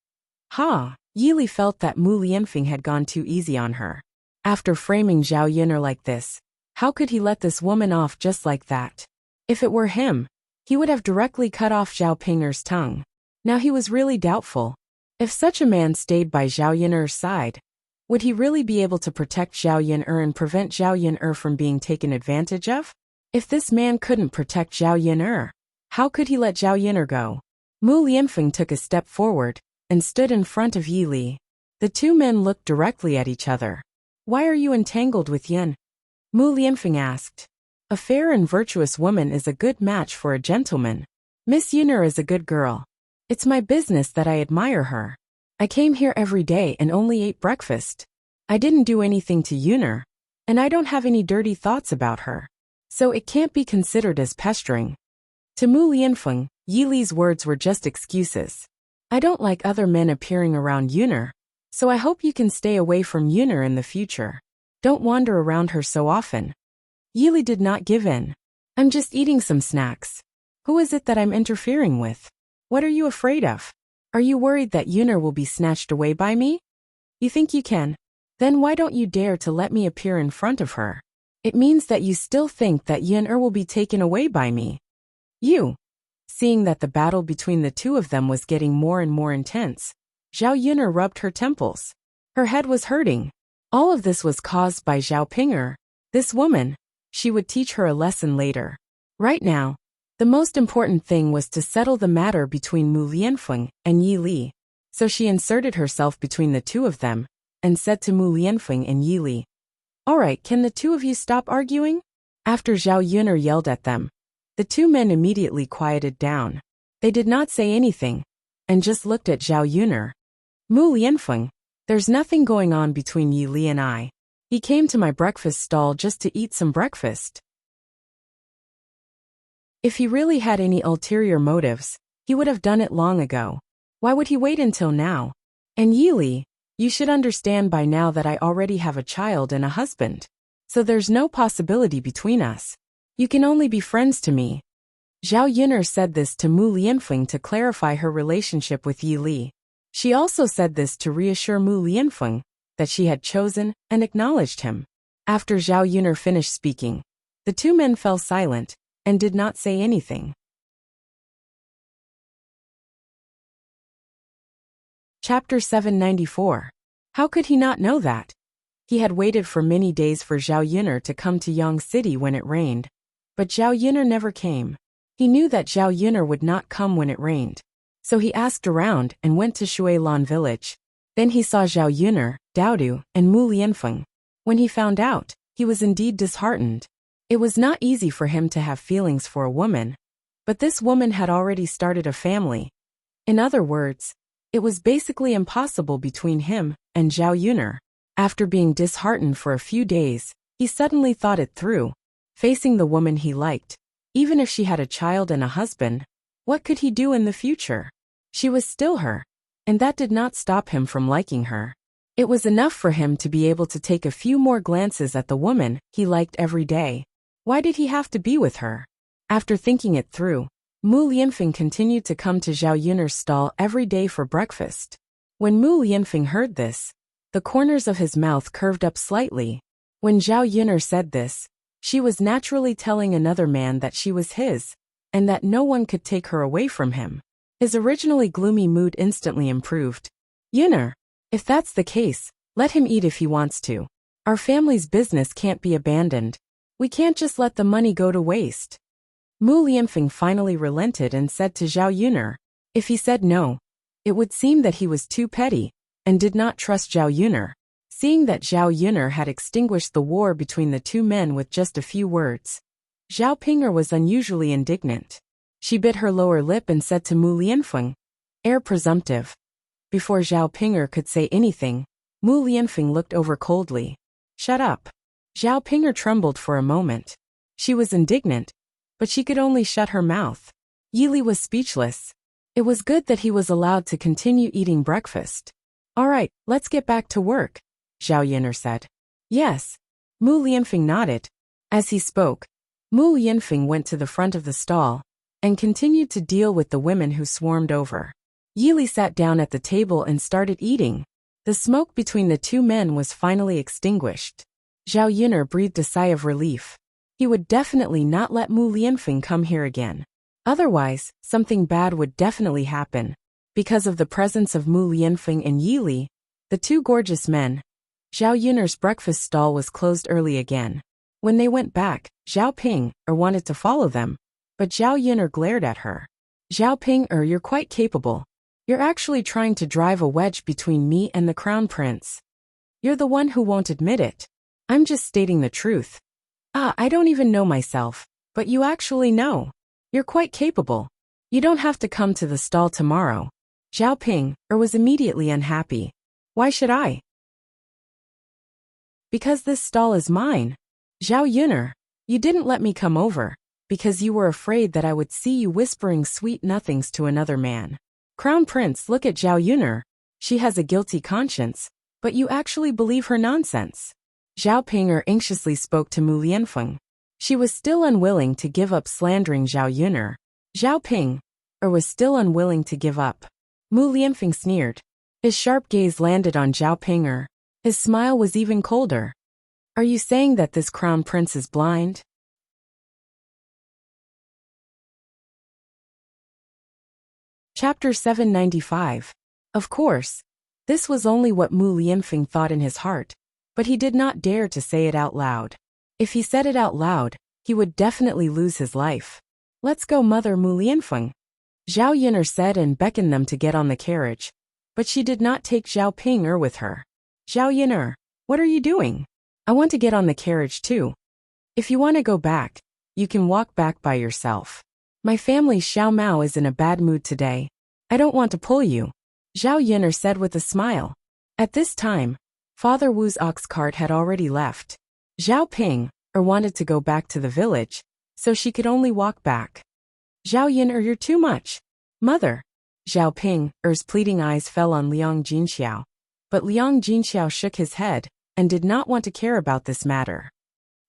A: Yi Li felt that Mu Lianfeng had gone too easy on her. After framing Zhao Yuner like this, how could he let this woman off just like that? If it were him, he would have directly cut off Zhao Pinger's tongue. Now he was really doubtful. If such a man stayed by Zhao Yuner's side, would he really be able to protect Zhao Yuner and prevent Zhao Yuner from being taken advantage of? If this man couldn't protect Zhao Yuner, how could he let Zhao Yuner go? Mu Lianfeng took a step forward and stood in front of Yi Li. The two men looked directly at each other. "Why are you entangled with Yun?" Mu Lianfeng asked. "A fair and virtuous woman is a good match for a gentleman. Miss Yuner is a good girl. It's my business that I admire her. I came here every day and only ate breakfast. I didn't do anything to Yuner, and I don't have any dirty thoughts about her. So it can't be considered as pestering." To Mu Lianfeng, Yi Li's words were just excuses. "I don't like other men appearing around Yuner, so I hope you can stay away from Yuner in the future. Don't wander around her so often." Yi Li did not give in. "I'm just eating some snacks. Who is it that I'm interfering with? What are you afraid of? Are you worried that Yuner will be snatched away by me? You think you can? Then why don't you dare to let me appear in front of her? It means that you still think that Yuner will be taken away by me." Seeing that the battle between the two of them was getting more and more intense, Zhao Yuner rubbed her temples. Her head was hurting. All of this was caused by Zhao Pinger. This woman, she would teach her a lesson later. Right now, the most important thing was to settle the matter between Mu Lianfeng and Yi Li. So she inserted herself between the two of them and said to Mu Lianfeng and Yi Li, "All right, can the two of you stop arguing?" After Zhao Yuner yelled at them, the two men immediately quieted down. They did not say anything and just looked at Zhao Yuner. Mu Lianfeng, There's nothing going on between Yi Li and I. He came to my breakfast stall just to eat some breakfast. If he really had any ulterior motives, he would have done it long ago. Why would he wait until now? And Yi Li, you should understand by now that I already have a child and a husband. So there's no possibility between us. You can only be friends to me. Zhao Yun'er said this to Mu Lianfeng to clarify her relationship with Yi Li. She also said this to reassure Mu Lianfeng that she had chosen and acknowledged him. After Zhao Yun'er finished speaking, the two men fell silent and did not say anything. Chapter 794. How could he not know that? He had waited for many days for Zhao Yun'er to come to Yang City when it rained. But Zhao Yun'er never came. He knew that Zhao Yun'er would not come when it rained. So he asked around and went to Shuilan village. Then he saw Zhao Yun'er, Daodu, and Mu Lianfeng. When he found out, he was indeed disheartened. It was not easy for him to have feelings for a woman. But this woman had already started a family. In other words, it was basically impossible between him and Zhao Yun'er. After being disheartened for a few days, he suddenly thought it through. Facing the woman he liked, even if she had a child and a husband, what could he do in the future? She was still her, and that did not stop him from liking her. It was enough for him to be able to take a few more glances at the woman he liked every day. Why did he have to be with her? After thinking it through, Mu Lianfeng continued to come to Zhao Yun'er's stall every day for breakfast. When Mu Lianfeng heard this, the corners of his mouth curved up slightly. When Zhao Yun'er said this, she was naturally telling another man that she was his, and that no one could take her away from him. His originally gloomy mood instantly improved. Yun'er, if that's the case, let him eat if he wants to. Our family's business can't be abandoned. We can't just let the money go to waste. Mu Lianfeng finally relented and said to Zhao Yun'er, if he said no, it would seem that he was too petty, and did not trust Zhao Yun'er. Seeing that Zhao Yun'er had extinguished the war between the two men with just a few words, Zhao Ping'er was unusually indignant. She bit her lower lip and said to Mu Lianfeng, "Air presumptive." Before Zhao Ping'er could say anything, Mu Lianfeng looked over coldly. "Shut up." Zhao Ping'er trembled for a moment. She was indignant, but she could only shut her mouth. Yi Li was speechless. It was good that he was allowed to continue eating breakfast. "All right, let's get back to work," Zhao Yun'er said. "Yes." Mu Lianfeng nodded. As he spoke, Mu Lianfeng went to the front of the stall and continued to deal with the women who swarmed over. Yi Li sat down at the table and started eating. The smoke between the two men was finally extinguished. Zhao Yun'er breathed a sigh of relief. He would definitely not let Mu Lianfeng come here again. Otherwise, something bad would definitely happen. Because of the presence of Mu Lianfeng and Yi Li, the two gorgeous men, Zhao Yun'er's breakfast stall was closed early again. When they went back, Zhao Ping'er wanted to follow them, but Zhao Yun'er glared at her. "Zhao Ping'er, you're quite capable. You're actually trying to drive a wedge between me and the crown prince. You're the one who won't admit it. I'm just stating the truth." I don't even know myself, but you actually know. You're quite capable. You don't have to come to the stall tomorrow. Zhao Ping'er was immediately unhappy. "Why should I?" "Because this stall is mine." "Zhao Yun'er, you didn't let me come over, because you were afraid that I would see you whispering sweet nothings to another man. Crown Prince, look at Zhao Yun'er. She has a guilty conscience, but you actually believe her nonsense." Zhao Ping'er anxiously spoke to Mu Lianfeng. She was still unwilling to give up slandering Zhao Yun'er. Zhao Ping'er was still unwilling to give up. Mu Lianfeng sneered. His sharp gaze landed on Zhao Ping'er. His smile was even colder. "Are you saying that this crown prince is blind?" Chapter 795. Of course, this was only what Mu Lianfeng thought in his heart, but he did not dare to say it out loud. If he said it out loud, he would definitely lose his life. "Let's go, Mother Mu Lianfeng," Zhao Yun'er said and beckoned them to get on the carriage, but she did not take Zhao Ping'er with her. "Zhao Yun'er, what are you doing? I want to get on the carriage too. If you want to go back, you can walk back by yourself. My family Xiao Mao is in a bad mood today. I don't want to pull you," Zhao Yun'er said with a smile. At this time, Father Wu's ox cart had already left. Zhao Ping wanted to go back to the village, so she could only walk back. Zhao Yin you're too much. Mother. Zhao Ping's pleading eyes fell on Liang Jinxiao, but Liang Jinxiao shook his head and did not want to care about this matter.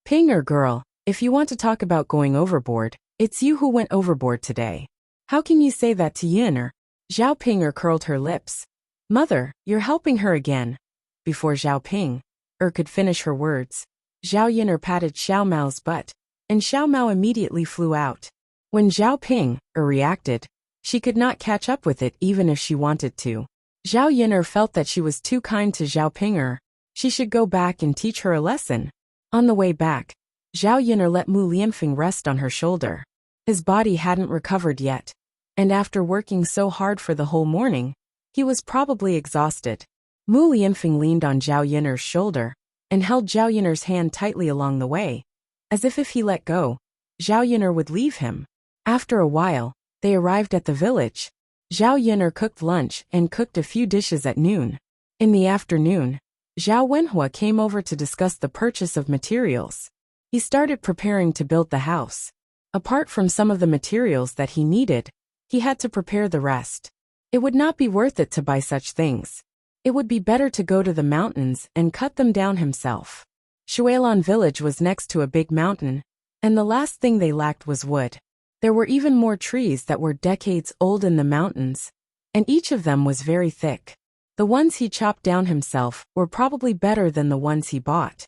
A: Ping girl, if you want to talk about going overboard, it's you who went overboard today. How can you say that to Yin? Zhao Ping curled her lips. Mother, you're helping her again. Before Zhao Ping could finish her words, Zhao Yin patted Xiao Mao's butt, and Xiao Mao immediately flew out. When Zhao Ping reacted, she could not catch up with it even if she wanted to. Zhao Yin felt that she was too kind to Zhao Ping. She should go back and teach her a lesson. On the way back, Zhao Yin let Mu Lianfeng rest on her shoulder. His body hadn't recovered yet, and after working so hard for the whole morning, he was probably exhausted. Mu Lianfeng leaned on Zhao Yin's shoulder and held Zhao Yin's hand tightly along the way, as if he let go, Zhao Yin would leave him. After a while, they arrived at the village. Zhao Yin cooked lunch and cooked a few dishes at noon. In the afternoon, Zhao Wenhua came over to discuss the purchase of materials. He started preparing to build the house. Apart from some of the materials that he needed, he had to prepare the rest. It would not be worth it to buy such things. It would be better to go to the mountains and cut them down himself. Shuilan village was next to a big mountain, and the last thing they lacked was wood. There were even more trees that were decades old in the mountains, and each of them was very thick. The ones he chopped down himself were probably better than the ones he bought.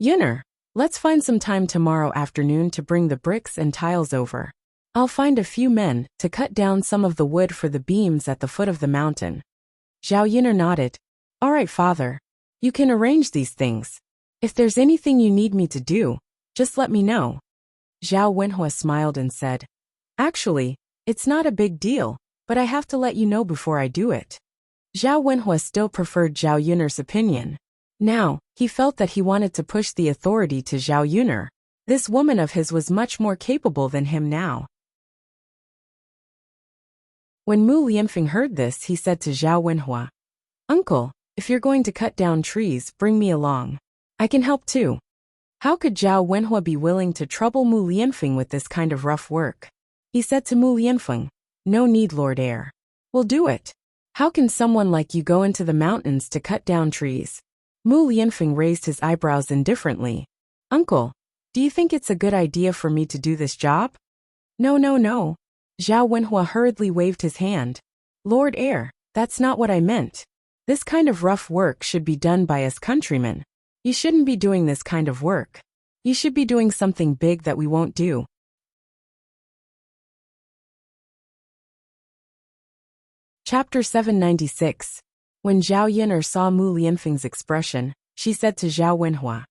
A: Yinner, let's find some time tomorrow afternoon to bring the bricks and tiles over. I'll find a few men to cut down some of the wood for the beams at the foot of the mountain. Zhao Yinner nodded. All right, father. You can arrange these things. If there's anything you need me to do, just let me know. Zhao Wenhua smiled and said, Actually, it's not a big deal, but I have to let you know before I do it. Zhao Wenhua still preferred Zhao Yinner's opinion. Now, he felt that he wanted to push the authority to Zhao Yinner. This woman of his was much more capable than him now. When Mu Lianfeng heard this, he said to Zhao Wenhua, Uncle, if you're going to cut down trees, bring me along. I can help too. How could Zhao Wenhua be willing to trouble Mu Lianfeng with this kind of rough work? He said to Mu Lianfeng, No need, Lord Heir. We'll do it. How can someone like you go into the mountains to cut down trees? Mu Lianfeng raised his eyebrows indifferently. Uncle, do you think it's a good idea for me to do this job? No. Zhao Wenhua hurriedly waved his hand. Lord Heir, that's not what I meant. This kind of rough work should be done by us countrymen. You shouldn't be doing this kind of work. You should be doing something big that we won't do. Chapter 796. When Zhao Yinner saw Mu Lianfeng's expression, she said to Zhao Wenhua,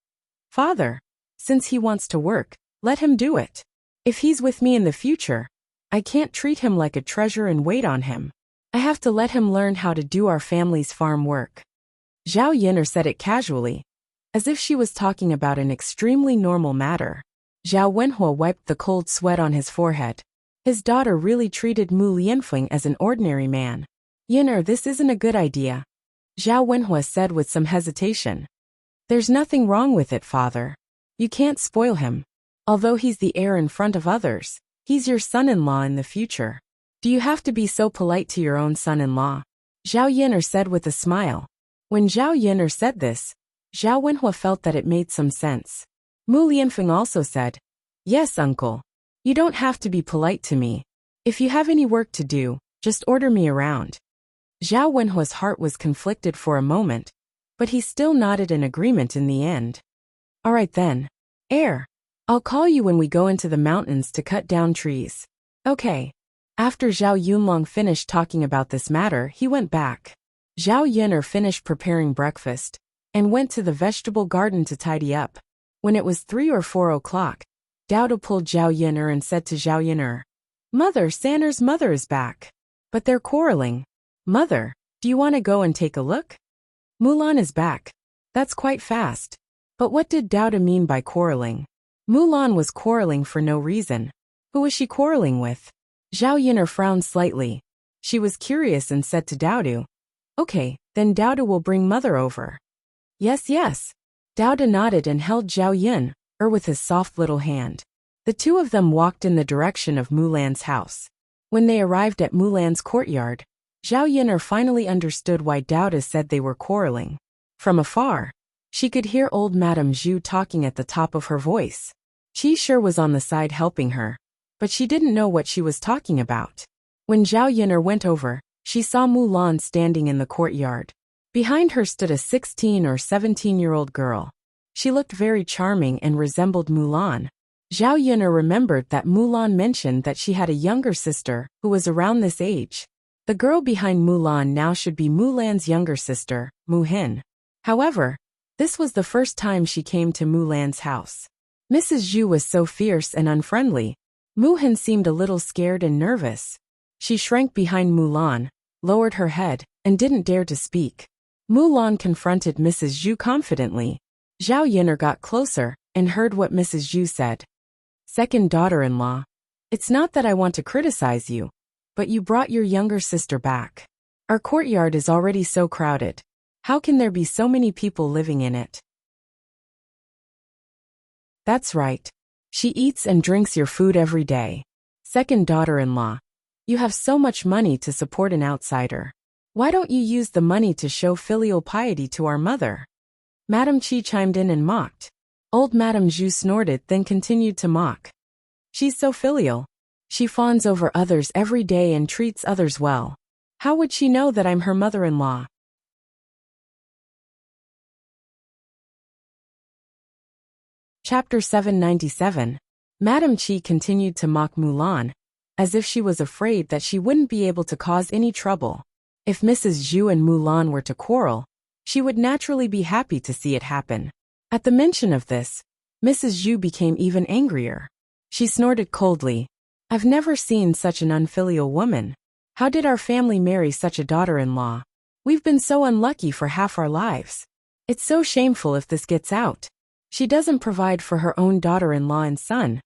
A: Father, since he wants to work, let him do it. If he's with me in the future, I can't treat him like a treasure and wait on him. I have to let him learn how to do our family's farm work. Zhao Yinner said it casually, as if she was talking about an extremely normal matter. Zhao Wenhua wiped the cold sweat on his forehead. His daughter really treated Mu Lianfeng as an ordinary man. Yinner, this isn't a good idea. Zhao Wenhua said with some hesitation. There's nothing wrong with it, father. You can't spoil him. Although he's the heir in front of others, he's your son-in-law in the future. Do you have to be so polite to your own son-in-law? Zhao Yinner said with a smile. When Zhao Yinner said this, Zhao Wenhua felt that it made some sense. Mu Lianfeng also said, Yes, uncle. You don't have to be polite to me. If you have any work to do, just order me around. Zhao Wenhua's heart was conflicted for a moment, but he still nodded in agreement in the end. All right then. Heir, I'll call you when we go into the mountains to cut down trees. Okay. After Zhao Yunlong finished talking about this matter, he went back. Zhao Yinner finished preparing breakfast and went to the vegetable garden to tidy up. When it was 3 or 4 o'clock, Dowda pulled Zhao Yinner and said to Zhao Yinner, Mother, Sanner's mother is back. But they're quarreling. Mother, do you want to go and take a look? Mulan is back. That's quite fast. But what did Dowda mean by quarreling? Mulan was quarreling for no reason. Who was she quarreling with? Zhao Yinner frowned slightly. She was curious and said to Dowdu, Okay, Then Dowda will bring mother over. Yes, yes. Dowda nodded and held Zhao Yun with his soft little hand. The two of them walked in the direction of Mulan's house. When they arrived at Mulan's courtyard, Zhao Yun finally understood why Dowda said they were quarreling. From afar, she could hear old Madame Zhu talking at the top of her voice. She sure was on the side helping her, but she didn't know what she was talking about. When Zhao Yun went over, she saw Mulan standing in the courtyard. Behind her stood a 16 or 17-year-old girl. She looked very charming and resembled Mulan. Zhao Yun remembered that Mulan mentioned that she had a younger sister who was around this age. The girl behind Mulan now should be Mulan's younger sister, Mu Hin. However, this was the first time she came to Mulan's house. Mrs. Zhu was so fierce and unfriendly. Mu Hin seemed a little scared and nervous. She shrank behind Mulan, lowered her head, and didn't dare to speak. Mulan confronted Mrs. Zhu confidently. Zhao Yun got closer and heard what Mrs. Zhu said. Second daughter-in-law, it's not that I want to criticize you, but you brought your younger sister back. Our courtyard is already so crowded. How can there be so many people living in it? That's right. She eats and drinks your food every day. Second daughter-in-law, you have so much money to support an outsider. Why don't you use the money to show filial piety to our mother? Madame Qi chimed in and mocked. Old Madame Zhu snorted, then continued to mock. She's so filial. She fawns over others every day and treats others well. How would she know that I'm her mother-in-law? Chapter 797. Madame Qi continued to mock Mulan, as if she was afraid that she wouldn't be able to cause any trouble. If Mrs. Zhu and Mulan were to quarrel, she would naturally be happy to see it happen. At the mention of this, Mrs. Zhu became even angrier. She snorted coldly. I've never seen such an unfilial woman. How did our family marry such a daughter-in-law? We've been so unlucky for half our lives. It's so shameful if this gets out. She doesn't provide for her own daughter-in-law and son.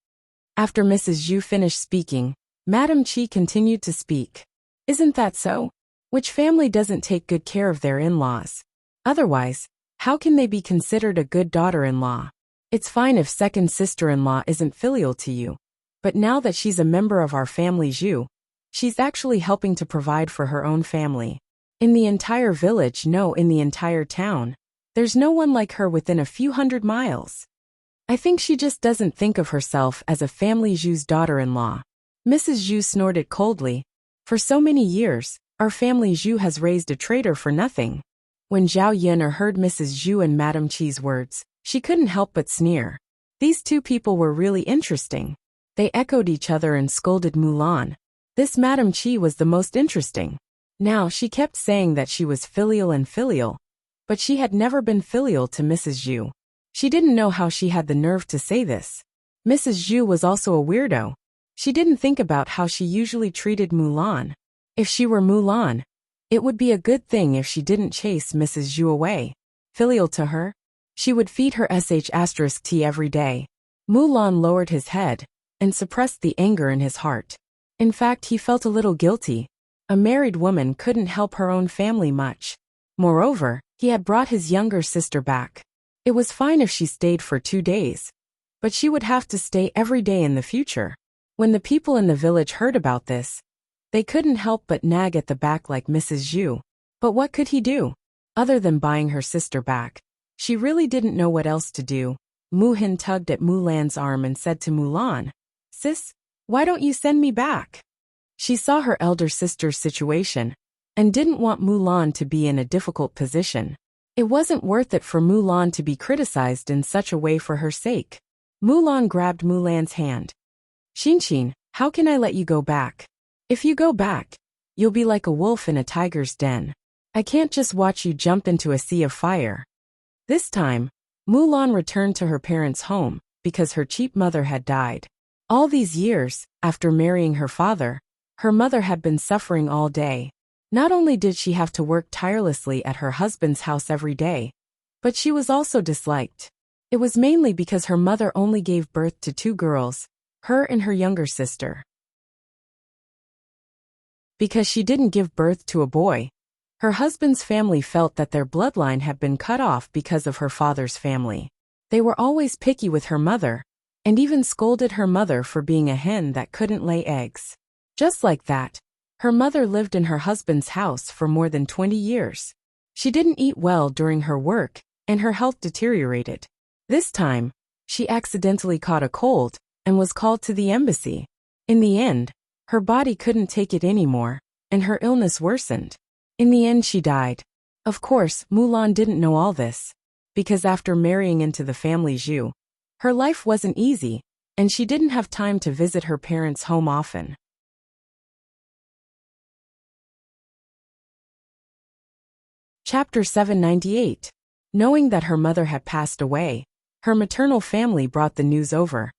A: After Mrs. Zhu finished speaking, Madame Qi continued to speak. Isn't that so? Which family doesn't take good care of their in-laws? Otherwise, how can they be considered a good daughter-in-law? It's fine if second sister-in-law isn't filial to you, but now that she's a member of our family Zhu, she's actually helping to provide for her own family. In the entire village, no, in the entire town, there's no one like her within a few hundred miles. I think she just doesn't think of herself as a family Zhu's daughter-in-law. Mrs. Zhu snorted coldly. For so many years, our family Zhu has raised a traitor for nothing. When Zhao Yun heard Mrs. Zhu and Madame Qi's words, she couldn't help but sneer. These two people were really interesting. They echoed each other and scolded Mulan. This Madame Qi was the most interesting. Now she kept saying that she was filial and filial, but she had never been filial to Mrs. Zhu. She didn't know how she had the nerve to say this. Mrs. Zhu was also a weirdo. She didn't think about how she usually treated Mulan. If she were Mulan, it would be a good thing if she didn't chase Mrs. Zhu away. Filial to her, she would feed her tea every day. Mulan lowered his head and suppressed the anger in his heart. In fact, he felt a little guilty. A married woman couldn't help her own family much. Moreover, he had brought his younger sister back. It was fine if she stayed for 2 days, but she would have to stay every day in the future. When the people in the village heard about this, they couldn't help but nag at the back like Mrs. Zhu. But what could he do? Other than buying her sister back, she really didn't know what else to do. Mu Hin tugged at Mulan's arm and said to Mulan, Sis, why don't you send me back? She saw her elder sister's situation and didn't want Mulan to be in a difficult position. It wasn't worth it for Mulan to be criticized in such a way for her sake. Mulan grabbed Mulan's hand. Xin, how can I let you go back? If you go back, you'll be like a wolf in a tiger's den. I can't just watch you jump into a sea of fire. This time, Mulan returned to her parents' home because her cheap mother had died. All these years, after marrying her father, her mother had been suffering all day. Not only did she have to work tirelessly at her husband's house every day, but she was also disliked. It was mainly because her mother only gave birth to 2 girls, her and her younger sister. Because she didn't give birth to a boy, Her husband's family felt that their bloodline had been cut off because of her father's family. They were always picky with her mother, and even scolded her mother for being a hen that couldn't lay eggs. Just like that, her mother lived in her husband's house for more than 20 years. She didn't eat well during her work, and her health deteriorated. This time, she accidentally caught a cold and was called to the embassy. In the end, her body couldn't take it anymore, and her illness worsened. In the end, she died. Of course, Mulan didn't know all this, because after marrying into the family Zhu, her life wasn't easy, and she didn't have time to visit her parents' home often. Chapter 798. Knowing that her mother had passed away, her maternal family brought the news over,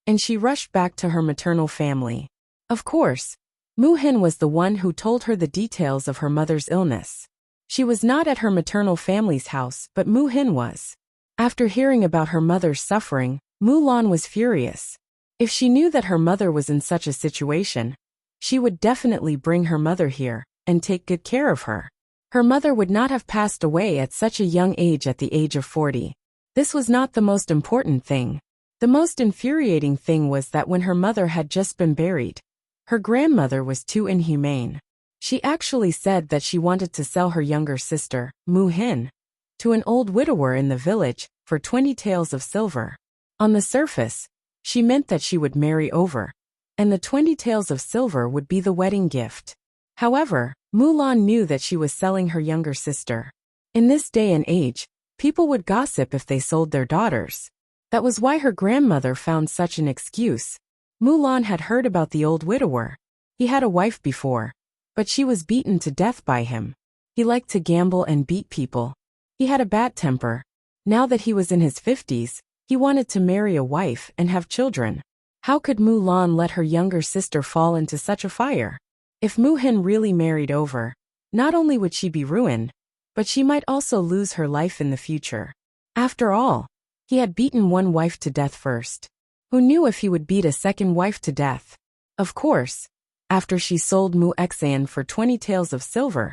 A: and she rushed back to her maternal family. Of course, Mu Hin was the one who told her the details of her mother's illness. She was not at her maternal family's house, but Mu Hin was. After hearing about her mother's suffering, Mulan was furious. If she knew that her mother was in such a situation, she would definitely bring her mother here and take good care of her. Her mother would not have passed away at such a young age at the age of 40. This was not the most important thing. The most infuriating thing was that when her mother had just been buried, her grandmother was too inhumane. She actually said that she wanted to sell her younger sister, Mu Hin, to an old widower in the village for 20 taels of silver. On the surface, she meant that she would marry over, and the 20 taels of silver would be the wedding gift. However, Mulan knew that she was selling her younger sister. In this day and age, people would gossip if they sold their daughters. That was why her grandmother found such an excuse. Mulan had heard about the old widower. He had a wife before, but she was beaten to death by him. He liked to gamble and beat people. He had a bad temper. Now that he was in his 50s, he wanted to marry a wife and have children. How could Mulan let her younger sister fall into such a fire? If Mu Hin really married over, not only would she be ruined, but she might also lose her life in the future. After all, he had beaten one wife to death first. Who knew if he would beat a second wife to death? Of course, after she sold Mu Xan for 20 taels of silver,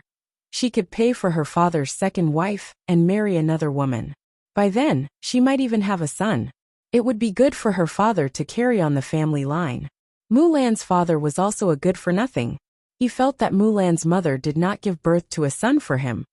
A: she could pay for her father's second wife and marry another woman. By then, she might even have a son. It would be good for her father to carry on the family line. Mulan's father was also a good-for-nothing. He felt that Mulan's mother did not give birth to a son for him,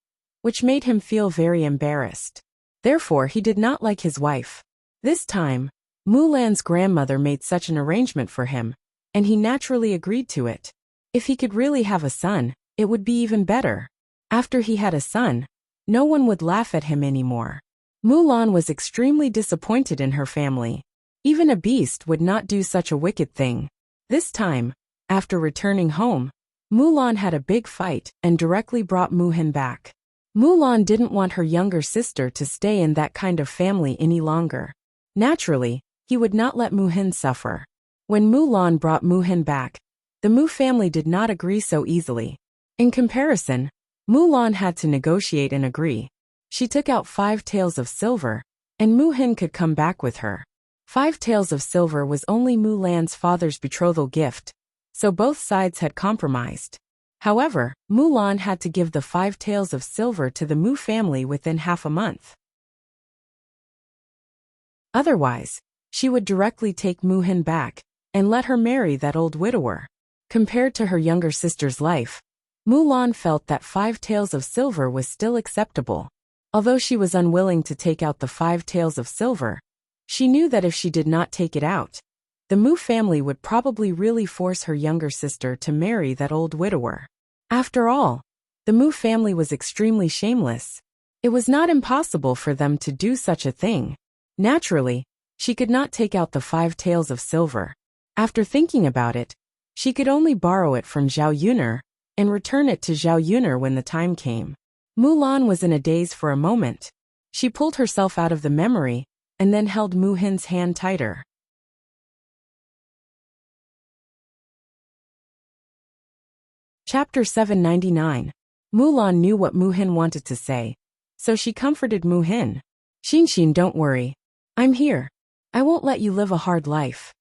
A: which made him feel very embarrassed. Therefore, he did not like his wife. This time, Mulan's grandmother made such an arrangement for him, and he naturally agreed to it. If he could really have a son, it would be even better. After he had a son, no one would laugh at him anymore. Mulan was extremely disappointed in her family. Even a beast would not do such a wicked thing. This time, after returning home, Mulan had a big fight and directly brought Mu Hin back. Mulan didn't want her younger sister to stay in that kind of family any longer. Naturally, he would not let Mu Hin suffer. When Mulan brought Mu Hin back, the Mu family did not agree so easily. In comparison, Mulan had to negotiate and agree. She took out 5 taels of silver, and Mu Hin could come back with her. 5 taels of silver was only Mulan's father's betrothal gift, so both sides had compromised. However, Mulan had to give the 5 taels of silver to the Mu family within half a month. Otherwise, she would directly take Mu Hin back and let her marry that old widower. Compared to her younger sister's life, Mulan felt that 5 taels of silver was still acceptable. Although she was unwilling to take out the 5 taels of silver, she knew that if she did not take it out, the Mu family would probably really force her younger sister to marry that old widower. After all, the Mu family was extremely shameless. It was not impossible for them to do such a thing. Naturally, she could not take out the 5 taels of silver. After thinking about it, she could only borrow it from Zhao Yuner and return it to Zhao Yuner when the time came. Mulan was in a daze for a moment. She pulled herself out of the memory and then held Mu Hin's hand tighter. Chapter 799. Mulan knew what Mu Hin wanted to say, so she comforted Mu Hin. Xin, don't worry. I'm here. I won't let you live a hard life.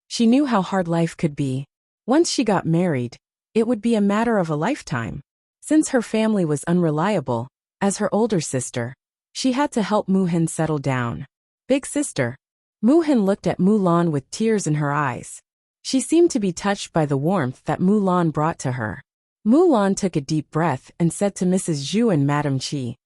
A: She knew how hard life could be. Once she got married, it would be a matter of a lifetime. Since her family was unreliable, as her older sister, she had to help Mu-hin settle down. Big sister. Mu-hin looked at Mulan with tears in her eyes. She seemed to be touched by the warmth that Mulan brought to her. Mulan took a deep breath and said to Mrs. Zhu and Madame Qi,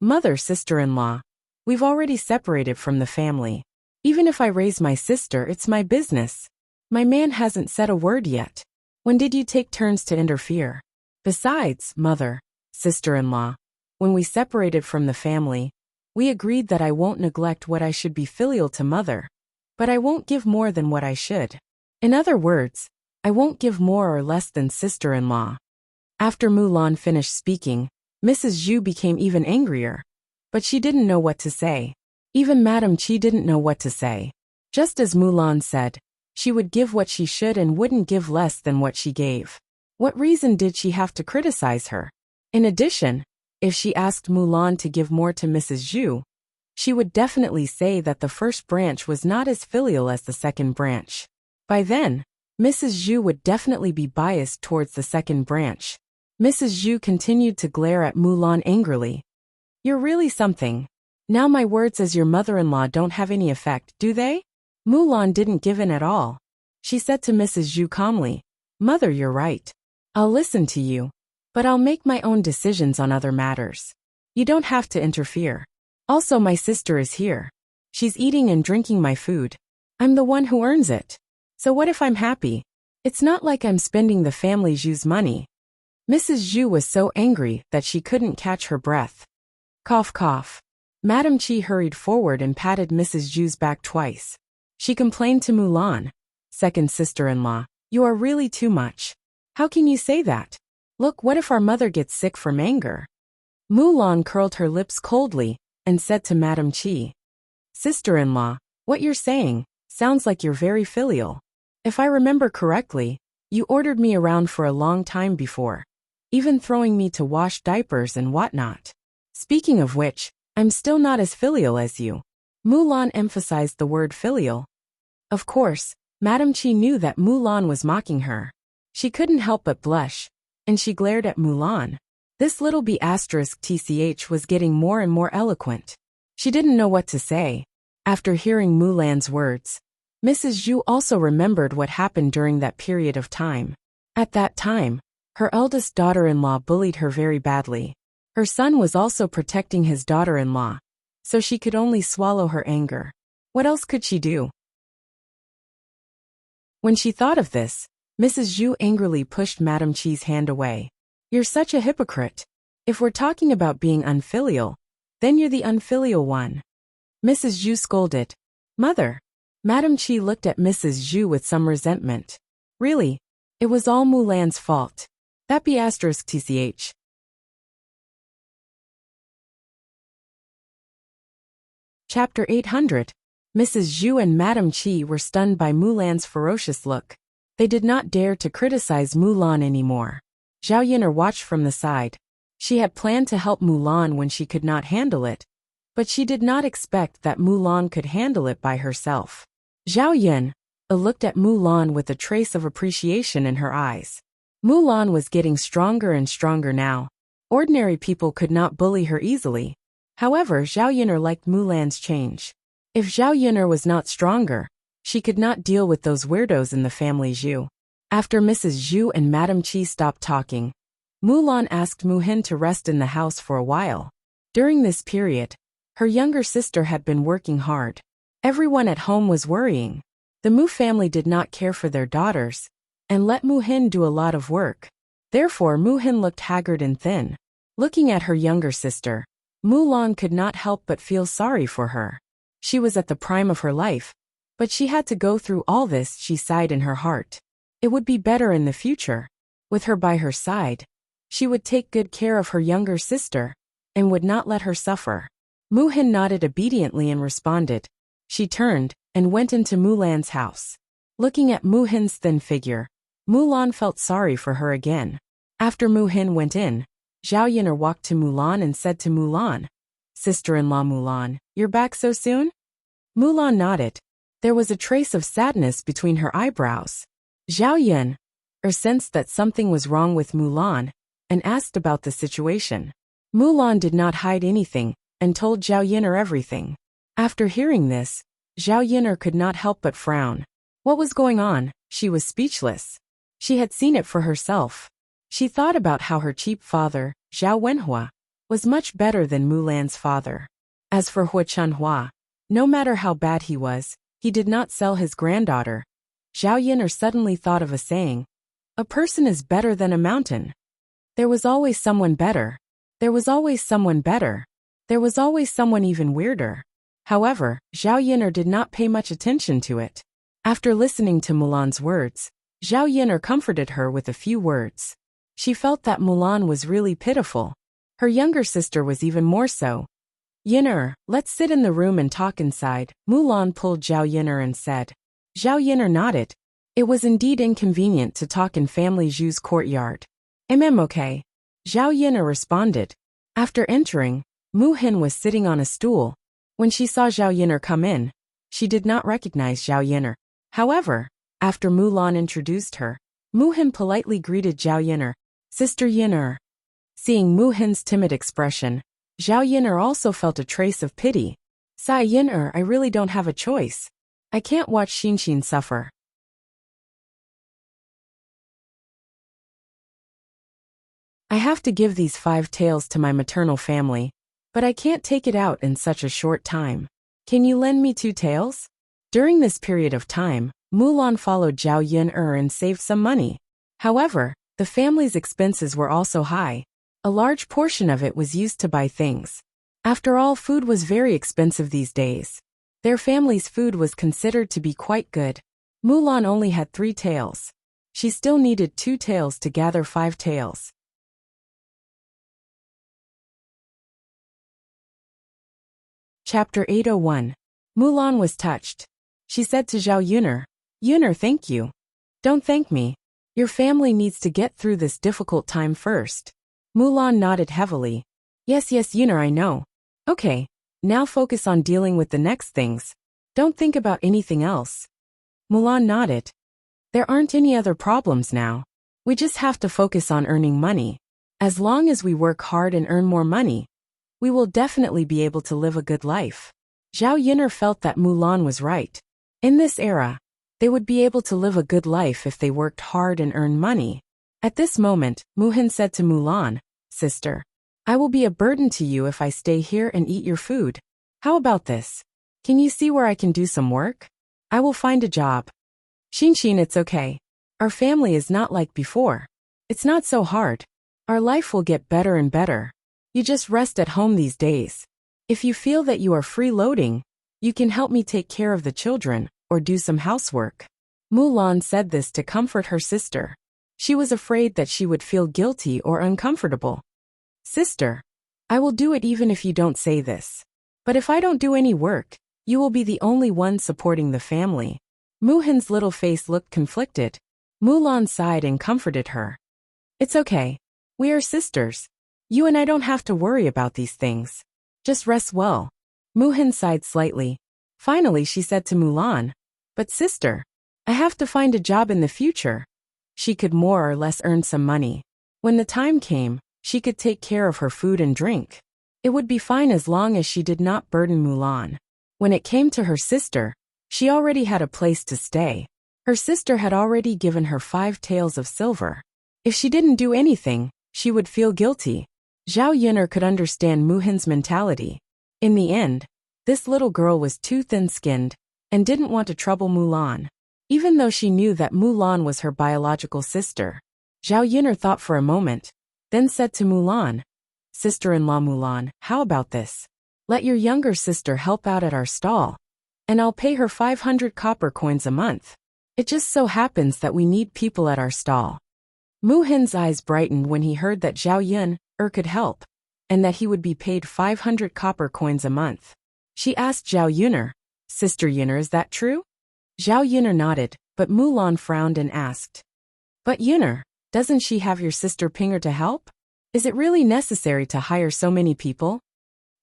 A: "Mother, sister-in-law, we've already separated from the family. Even if I raise my sister, it's my business. My man hasn't said a word yet. When did you take turns to interfere? Besides, mother, sister-in-law, when we separated from the family, we agreed that I won't neglect what I should be filial to mother, but I won't give more than what I should. In other words, I won't give more or less than sister-in-law." After Mulan finished speaking, Mrs. Zhu became even angrier, but she didn't know what to say. Even Madame Qi didn't know what to say. Just as Mulan said, she would give what she should and wouldn't give less than what she gave. What reason did she have to criticize her? In addition, if she asked Mulan to give more to Mrs. Zhu, she would definitely say that the first branch was not as filial as the second branch. By then, Mrs. Zhu would definitely be biased towards the second branch. Mrs. Zhu continued to glare at Mulan angrily. "You're really something. Now my words as your mother-in-law don't have any effect, do they?" Mulan didn't give in at all. She said to Mrs. Zhu calmly, "Mother, you're right. I'll listen to you, but I'll make my own decisions on other matters. You don't have to interfere. Also, my sister is here. She's eating and drinking my food. I'm the one who earns it. So what if I'm happy? It's not like I'm spending the family Zhu's money." Mrs. Zhu was so angry that she couldn't catch her breath. Cough, cough. Madame Qi hurried forward and patted Mrs. Zhu's back twice. She complained to Mulan, "Second sister-in-law, you are really too much. How can you say that? Look, what if our mother gets sick from anger?" Mulan curled her lips coldly and said to Madame Qi, "Sister-in-law, what you're saying sounds like you're very filial. If I remember correctly, you ordered me around for a long time before, even throwing me to wash diapers and whatnot. Speaking of which, I'm still not as filial as you." Mulan emphasized the word filial. Of course, Madame Qi knew that Mulan was mocking her. She couldn't help but blush, and she glared at Mulan. This little B***tch was getting more and more eloquent. She didn't know what to say. After hearing Mulan's words, Mrs. Zhu also remembered what happened during that period of time. At that time, her eldest daughter-in-law bullied her very badly. Her son was also protecting his daughter-in-law, so she could only swallow her anger. What else could she do? When she thought of this, Mrs. Zhu angrily pushed Madame Qi's hand away. "You're such a hypocrite. If we're talking about being unfilial, then you're the unfilial one." Mrs. Zhu scolded. "Mother." Madame Qi looked at Mrs. Zhu with some resentment. "Really? It was all Mulan's fault. That be***tch. Chapter 800. Mrs. Zhu and Madame Qi were stunned by Mulan's ferocious look. They did not dare to criticize Mulan anymore. Zhao Yinar watched from the side. She had planned to help Mulan when she could not handle it, but she did not expect that Mulan could handle it by herself. Zhao Yin looked at Mulan with a trace of appreciation in her eyes. Mulan was getting stronger and stronger now. Ordinary people could not bully her easily. However, Zhao Yinar liked Mulan's change. If Zhao Yinar was not stronger, she could not deal with those weirdos in the family Zhu. After Mrs. Zhu and Madame Qi stopped talking, Mulan asked Mu-hin to rest in the house for a while. During this period, her younger sister had been working hard. Everyone at home was worrying. The Mu family did not care for their daughters and let Mu-hin do a lot of work. Therefore, Mu-hin looked haggard and thin. Looking at her younger sister, Mulan could not help but feel sorry for her. She was at the prime of her life, but she had to go through all this. She sighed in her heart. It would be better in the future. With her by her side, she would take good care of her younger sister and would not let her suffer. Mu-hin nodded obediently and responded. She turned and went into Mulan's house. Looking at Mu-hin's thin figure, Mulan felt sorry for her again. After Mu-hin went in, Zhao Yinar walked to Mulan and said to Mulan, "Sister-in-law Mulan, you're back so soon?" Mulan nodded. There was a trace of sadness between her eyebrows. Zhao Yin sensed that something was wrong with Mulan and asked about the situation. Mulan did not hide anything, and told Zhao Yin'er everything. After hearing this, Zhao Yin'er could not help but frown. What was going on? She was speechless. She had seen it for herself. She thought about how her cheap father, Zhao Wenhua, was much better than Mulan's father. As for Hua Chunhua, no matter how bad he was, he did not sell his granddaughter. Zhao Yin'er suddenly thought of a saying, "A person is better than a mountain." There was always someone better. There was always someone better. There was always someone even weirder. However, Zhao Yin'er did not pay much attention to it. After listening to Mulan's words, Zhao Yin'er comforted her with a few words. She felt that Mulan was really pitiful. Her younger sister was even more so. "Yin'er, let's sit in the room and talk inside," Mulan pulled Zhao Yin'er and said. Zhao Yin'er nodded. It was indeed inconvenient to talk in family Zhu's courtyard. Okay. Zhao Yin'er responded. After entering, Mu Hin was sitting on a stool. When she saw Zhao Yin'er come in, she did not recognize Zhao Yin'er. However, after Mulan introduced her, Mu Hin politely greeted Zhao Yin'er, "Sister Yin'er." Seeing Mu Hin's timid expression, Zhao Yin'er also felt a trace of pity. "Sai Yin'er, I really don't have a choice. I can't watch Xinxin suffer. I have to give these 5 taels to my maternal family, but I can't take it out in such a short time. Can you lend me 2 taels?" During this period of time, Mulan followed Zhao Yin'er and saved some money. However, the family's expenses were also high. A large portion of it was used to buy things. After all, food was very expensive these days. Their family's food was considered to be quite good. Mulan only had 3 taels. She still needed 2 taels to gather 5 taels. Chapter 801. Mulan was touched. She said to Zhao Yin'er, "Yin'er, thank you." "Don't thank me. Your family needs to get through this difficult time first." Mulan nodded heavily. Yes, Yin'er, I know. Okay, now focus on dealing with the next things. Don't think about anything else." Mulan nodded. "There aren't any other problems now. We just have to focus on earning money. As long as we work hard and earn more money, we will definitely be able to live a good life." Zhao Yin'er felt that Mulan was right. In this era, they would be able to live a good life if they worked hard and earned money. At this moment, Mu Hin said to Mulan, "Sister, I will be a burden to you if I stay here and eat your food. How about this? Can you see where I can do some work? I will find a job." "Xinxin, it's okay. Our family is not like before. It's not so hard. Our life will get better and better. You just rest at home these days. If you feel that you are freeloading, you can help me take care of the children, or do some housework." Mulan said this to comfort her sister. She was afraid that she would feel guilty or uncomfortable. "Sister, I will do it even if you don't say this. But if I don't do any work, you will be the only one supporting the family." Mu Hin's little face looked conflicted. Mulan sighed and comforted her. "It's okay. We are sisters. You and I don't have to worry about these things. Just rest well." Mu Hin sighed slightly. Finally, she said to Mulan, "But sister, I have to find a job in the future." She could more or less earn some money. When the time came, she could take care of her food and drink. It would be fine as long as she did not burden Mulan. When it came to her sister, she already had a place to stay. Her sister had already given her 5 taels of silver. If she didn't do anything, she would feel guilty. Zhao Yin'er could understand Mu Hin's mentality. In the end, this little girl was too thin-skinned and didn't want to trouble Mulan. Even though she knew that Mulan was her biological sister, Zhao Yin'er thought for a moment, then said to Mulan, "Sister-in-law Mulan, how about this? Let your younger sister help out at our stall, and I'll pay her 500 copper coins a month. It just so happens that we need people at our stall." Mu Hin's eyes brightened when he heard that Zhao Yin'er could help, and that he would be paid 500 copper coins a month. She asked Zhao Yin'er, "Sister Yin'er, is that true?" Zhao Yin'er nodded, but Mulan frowned and asked, "But Yin'er, doesn't she have your sister Pinger to help? Is it really necessary to hire so many people?"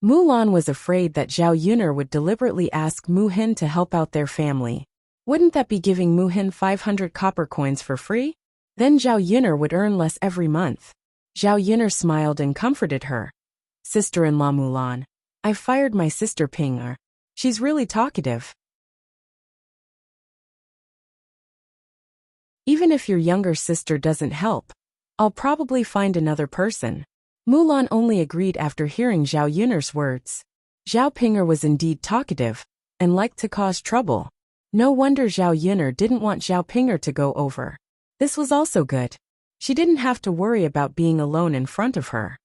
A: Mulan was afraid that Zhao Yin'er would deliberately ask Mu Hin to help out their family. Wouldn't that be giving Mu Hin 500 copper coins for free? Then Zhao Yin'er would earn less every month. Zhao Yun'er smiled and comforted her. Sister-in-law Mulan. I've fired my sister Ping-er. She's really talkative. Even if your younger sister doesn't help, I'll probably find another person. Mulan only agreed after hearing Zhao Yun'er's words. Zhao Ping-er was indeed talkative, and liked to cause trouble. No wonder Zhao Yun'er didn't want Zhao Ping-er to go over. This was also good. She didn't have to worry about being alone in front of her.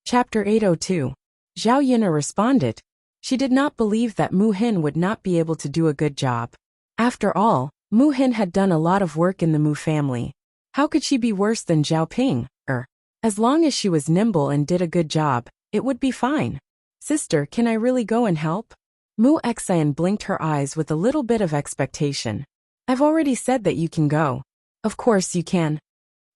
A: Chapter 802. Zhao Yun'er responded. She did not believe that Mu Hin would not be able to do a good job. After all, Mu Hin had done a lot of work in the Mu family. How could she be worse than Zhao Ping-er? As long as she was nimble and did a good job, it would be fine. Sister, can I really go and help? Mu Xian blinked her eyes with a little bit of expectation. I've already said that you can go. Of course you can.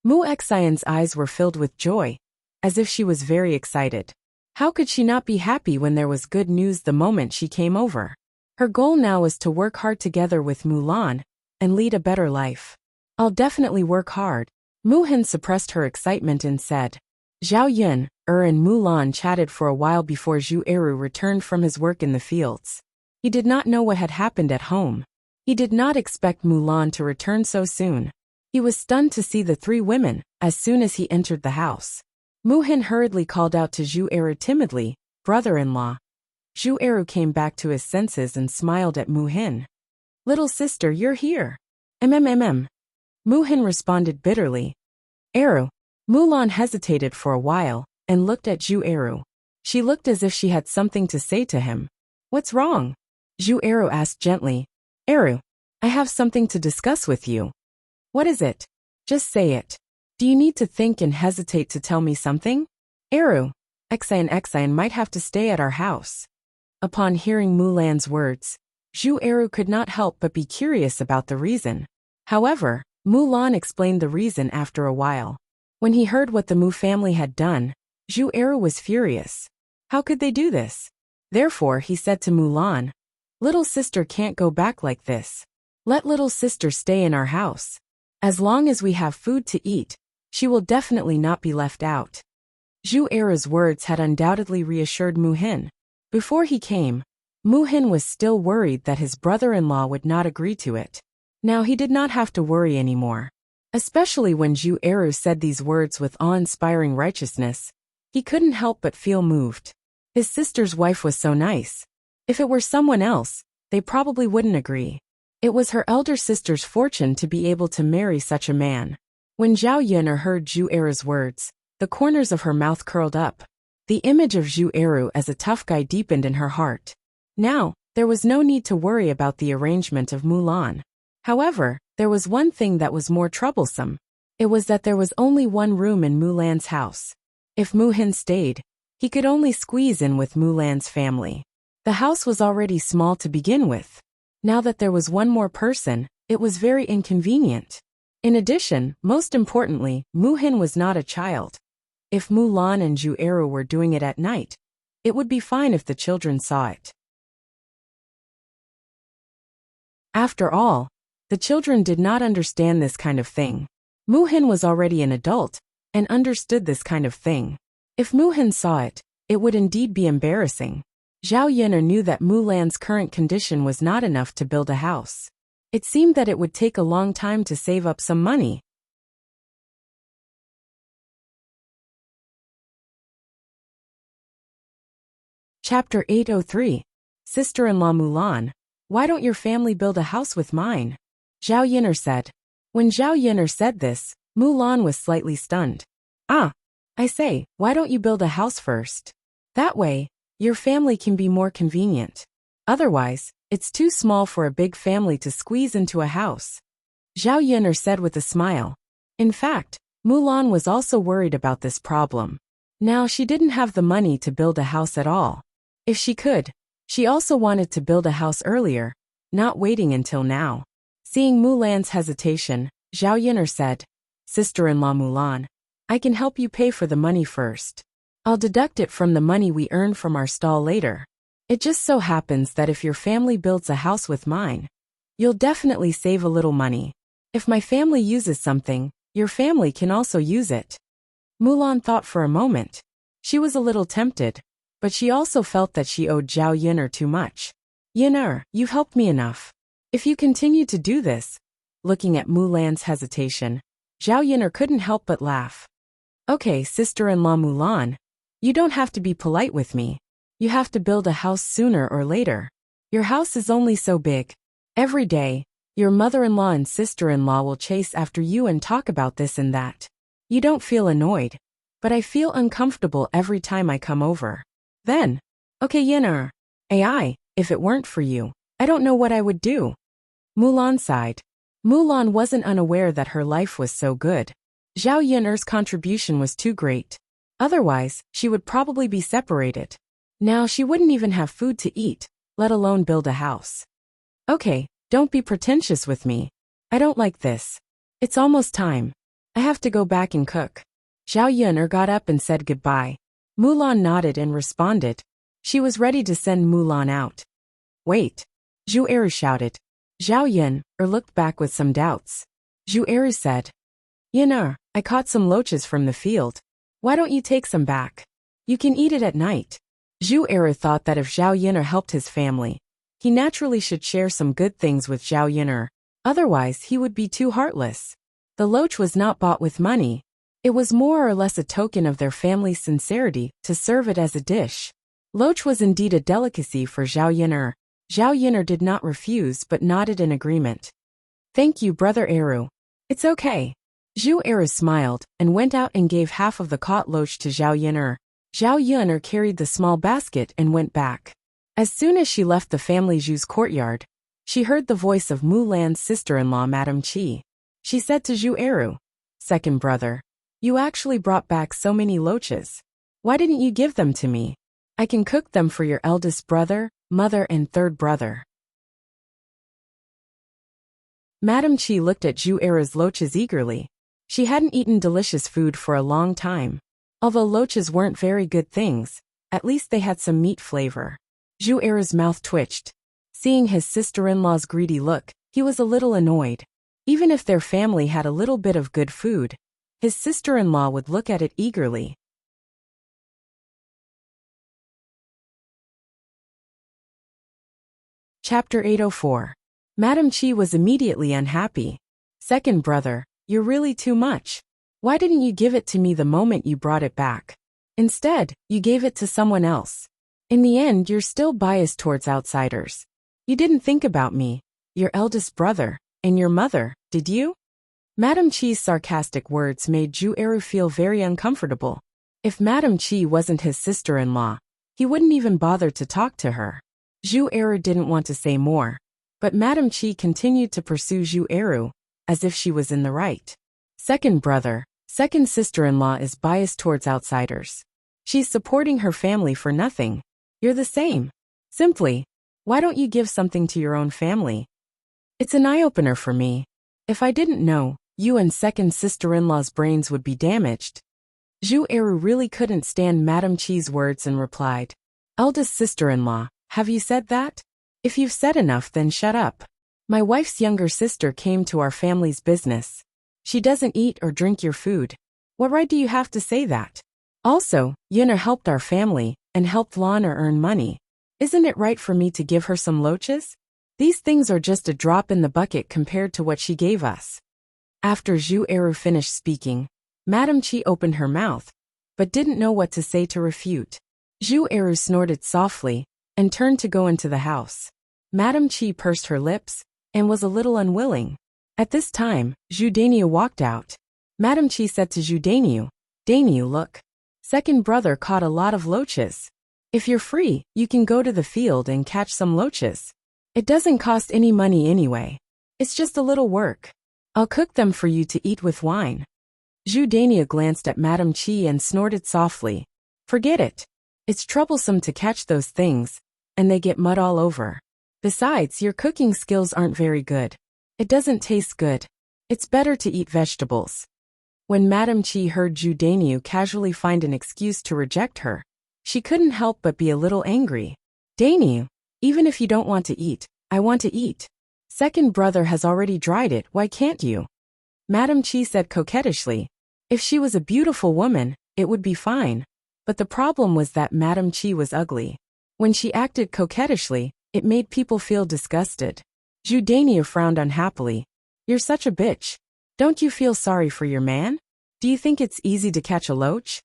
A: Mu Xian's eyes were filled with joy, as if she was very excited. How could she not be happy when there was good news the moment she came over? Her goal now was to work hard together with Mulan and lead a better life. I'll definitely work hard. Mu Hin suppressed her excitement and said. Zhao Yun'er and Mulan chatted for a while before Zhu Eru returned from his work in the fields. He did not know what had happened at home. He did not expect Mulan to return so soon. He was stunned to see the three women as soon as he entered the house. Mu Hin hurriedly called out to Zhu Eru timidly, brother-in-law. Zhu Eru came back to his senses and smiled at Mu Hin. Little sister, you're here. Mu Hin responded bitterly. Eru. Mulan hesitated for a while and looked at Zhu Eru. She looked as if she had something to say to him. What's wrong? Zhu Eru asked gently. Eru, I have something to discuss with you. What is it? Just say it. Do you need to think and hesitate to tell me something? Eru, Xian might have to stay at our house. Upon hearing Mulan's words, Zhu Eru could not help but be curious about the reason. However, Mulan explained the reason after a while. When he heard what the Mu family had done, Zhu Eru was furious. How could they do this? Therefore he said to Mulan, little sister can't go back like this. Let little sister stay in our house. As long as we have food to eat, she will definitely not be left out. Zhu Eru's words had undoubtedly reassured Mu Hin. Before he came, Mu Hin was still worried that his brother-in-law would not agree to it. Now he did not have to worry anymore. Especially when Zhu Eru said these words with awe-inspiring righteousness, he couldn't help but feel moved. His sister's wife was so nice. If it were someone else, they probably wouldn't agree. It was her elder sister's fortune to be able to marry such a man. When Zhao Yun'er heard Zhu Eru's words, the corners of her mouth curled up. The image of Zhu Eru as a tough guy deepened in her heart. Now, there was no need to worry about the arrangement of Mulan. However, there was one thing that was more troublesome. It was that there was only one room in Mulan's house. If Mu Hin stayed, he could only squeeze in with Mulan's family. The house was already small to begin with. Now that there was one more person, it was very inconvenient. In addition, most importantly, Mu Hin was not a child. If Mulan and Zhu Eru were doing it at night, it would be fine if the children saw it. After all, the children did not understand this kind of thing. Mu Hin was already an adult and understood this kind of thing. If Mu Hin saw it, it would indeed be embarrassing. Zhao Yun'er knew that Mulan's current condition was not enough to build a house. It seemed that it would take a long time to save up some money. Chapter 803. Sister-in-law Mulan, why don't your family build a house with mine? Zhao Yun'er said. When Zhao Yun'er said this, Mulan was slightly stunned. Ah, I say, why don't you build a house first? That way, your family can be more convenient. Otherwise, it's too small for a big family to squeeze into a house. Zhao Yun'er said with a smile. In fact, Mulan was also worried about this problem. Now she didn't have the money to build a house at all. If she could, she also wanted to build a house earlier, not waiting until now. Seeing Mulan's hesitation, Zhao Yun'er said, Sister-in-law Mulan, I can help you pay for the money first. I'll deduct it from the money we earn from our stall later. It just so happens that if your family builds a house with mine, You'll definitely save a little money. If my family uses something, your family can also use it. Mulan thought for a moment. She was a little tempted, but she also felt that she owed Zhao Yin'er too much. Yin'er, you've helped me enough. If you continue to do this, looking at Mulan's hesitation, Zhao Yin'er couldn't help but laugh. Okay, sister-in-law Mulan, you don't have to be polite with me. You have to build a house sooner or later. Your house is only so big. Every day, your mother-in-law and sister-in-law will chase after you and talk about this and that. You don't feel annoyed, but I feel uncomfortable every time I come over. Then, okay Yin'er, if it weren't for you, I don't know what I would do. Mulan sighed. Mulan wasn't unaware that her life was so good. Zhao Yin'er's contribution was too great. Otherwise, she would probably be separated. Now she wouldn't even have food to eat, let alone build a house. Okay, don't be pretentious with me. I don't like this. It's almost time. I have to go back and cook. Zhao Yin'er got up and said goodbye. Mulan nodded and responded. She was ready to send Mulan out. Wait. Zhu Eru shouted. Zhao Yin'er looked back with some doubts. Zhu Eru said, Yin'er, I caught some loaches from the field. Why don't you take some back? You can eat it at night. Zhu Eru thought that if Zhao Yin'er helped his family, he naturally should share some good things with Zhao Yin'er, otherwise he would be too heartless. The loach was not bought with money. It was more or less a token of their family's sincerity to serve it as a dish. Loach was indeed a delicacy for Zhao Yin'er. Zhao Yin'er did not refuse but nodded in agreement. Thank you, Brother Eru. It's okay. Zhu Eru smiled and went out and gave half of the caught loach to Zhao Yin'er. Zhao Yin'er carried the small basket and went back. As soon as she left the family Zhu's courtyard, she heard the voice of Mulan's sister-in-law Madame Qi. She said to Zhu Eru, Second brother, you actually brought back so many loaches. Why didn't you give them to me? I can cook them for your eldest brother, mother and third brother. Madame Qi looked at Zhu Eru's loaches eagerly. She hadn't eaten delicious food for a long time. Although loaches weren't very good things, at least they had some meat flavor. Zhu Eru's mouth twitched. Seeing his sister-in-law's greedy look, he was a little annoyed. Even if their family had a little bit of good food, his sister-in-law would look at it eagerly. Chapter 804. Madame Qi was immediately unhappy. Second brother, you're really too much. Why didn't you give it to me the moment you brought it back? Instead, you gave it to someone else. In the end, you're still biased towards outsiders. You didn't think about me, your eldest brother, and your mother, did you? Madame Qi's sarcastic words made Zhu Eru feel very uncomfortable. If Madame Qi wasn't his sister-in-law, he wouldn't even bother to talk to her. Zhu Eru didn't want to say more, but Madame Qi continued to pursue Zhu Eru, as if she was in the right. Second brother, second sister-in-law is biased towards outsiders. She's supporting her family for nothing. You're the same. Simply, why don't you give something to your own family? It's an eye-opener for me. If I didn't know, you and second sister-in-law's brains would be damaged. Zhu Eru really couldn't stand Madame Qi's words and replied, Eldest sister-in-law, have you said that? If you've said enough, then shut up. My wife's younger sister came to our family's business. She doesn't eat or drink your food. What right do you have to say that? Also, Yin'er helped our family and helped Lan'er earn money. Isn't it right for me to give her some loaches? These things are just a drop in the bucket compared to what she gave us. After Zhu Eru finished speaking, Madame Qi opened her mouth, but didn't know what to say to refute. Zhu Eru snorted softly and turned to go into the house. Madame Qi pursed her lips and was a little unwilling. At this time, Zhu Dainiu walked out. Madame Qi said to Zhu Dainiu, Dainiu, look. Second brother caught a lot of loaches. If you're free, you can go to the field and catch some loaches. It doesn't cost any money anyway. It's just a little work. I'll cook them for you to eat with wine. Zhu Dainiu glanced at Madame Qi and snorted softly. Forget it. It's troublesome to catch those things, and they get mud all over. Besides, your cooking skills aren't very good. It doesn't taste good. It's better to eat vegetables. When Madame Qi heard Zhu Dainiu casually find an excuse to reject her, she couldn't help but be a little angry. Dainiu, even if you don't want to eat, I want to eat. Second brother has already dried it, why can't you? Madam Chi said coquettishly. If she was a beautiful woman, it would be fine. But the problem was that Madam Chi was ugly. When she acted coquettishly, it made people feel disgusted. Zhu Daniu frowned unhappily. You're such a bitch. Don't you feel sorry for your man? Do you think it's easy to catch a loach?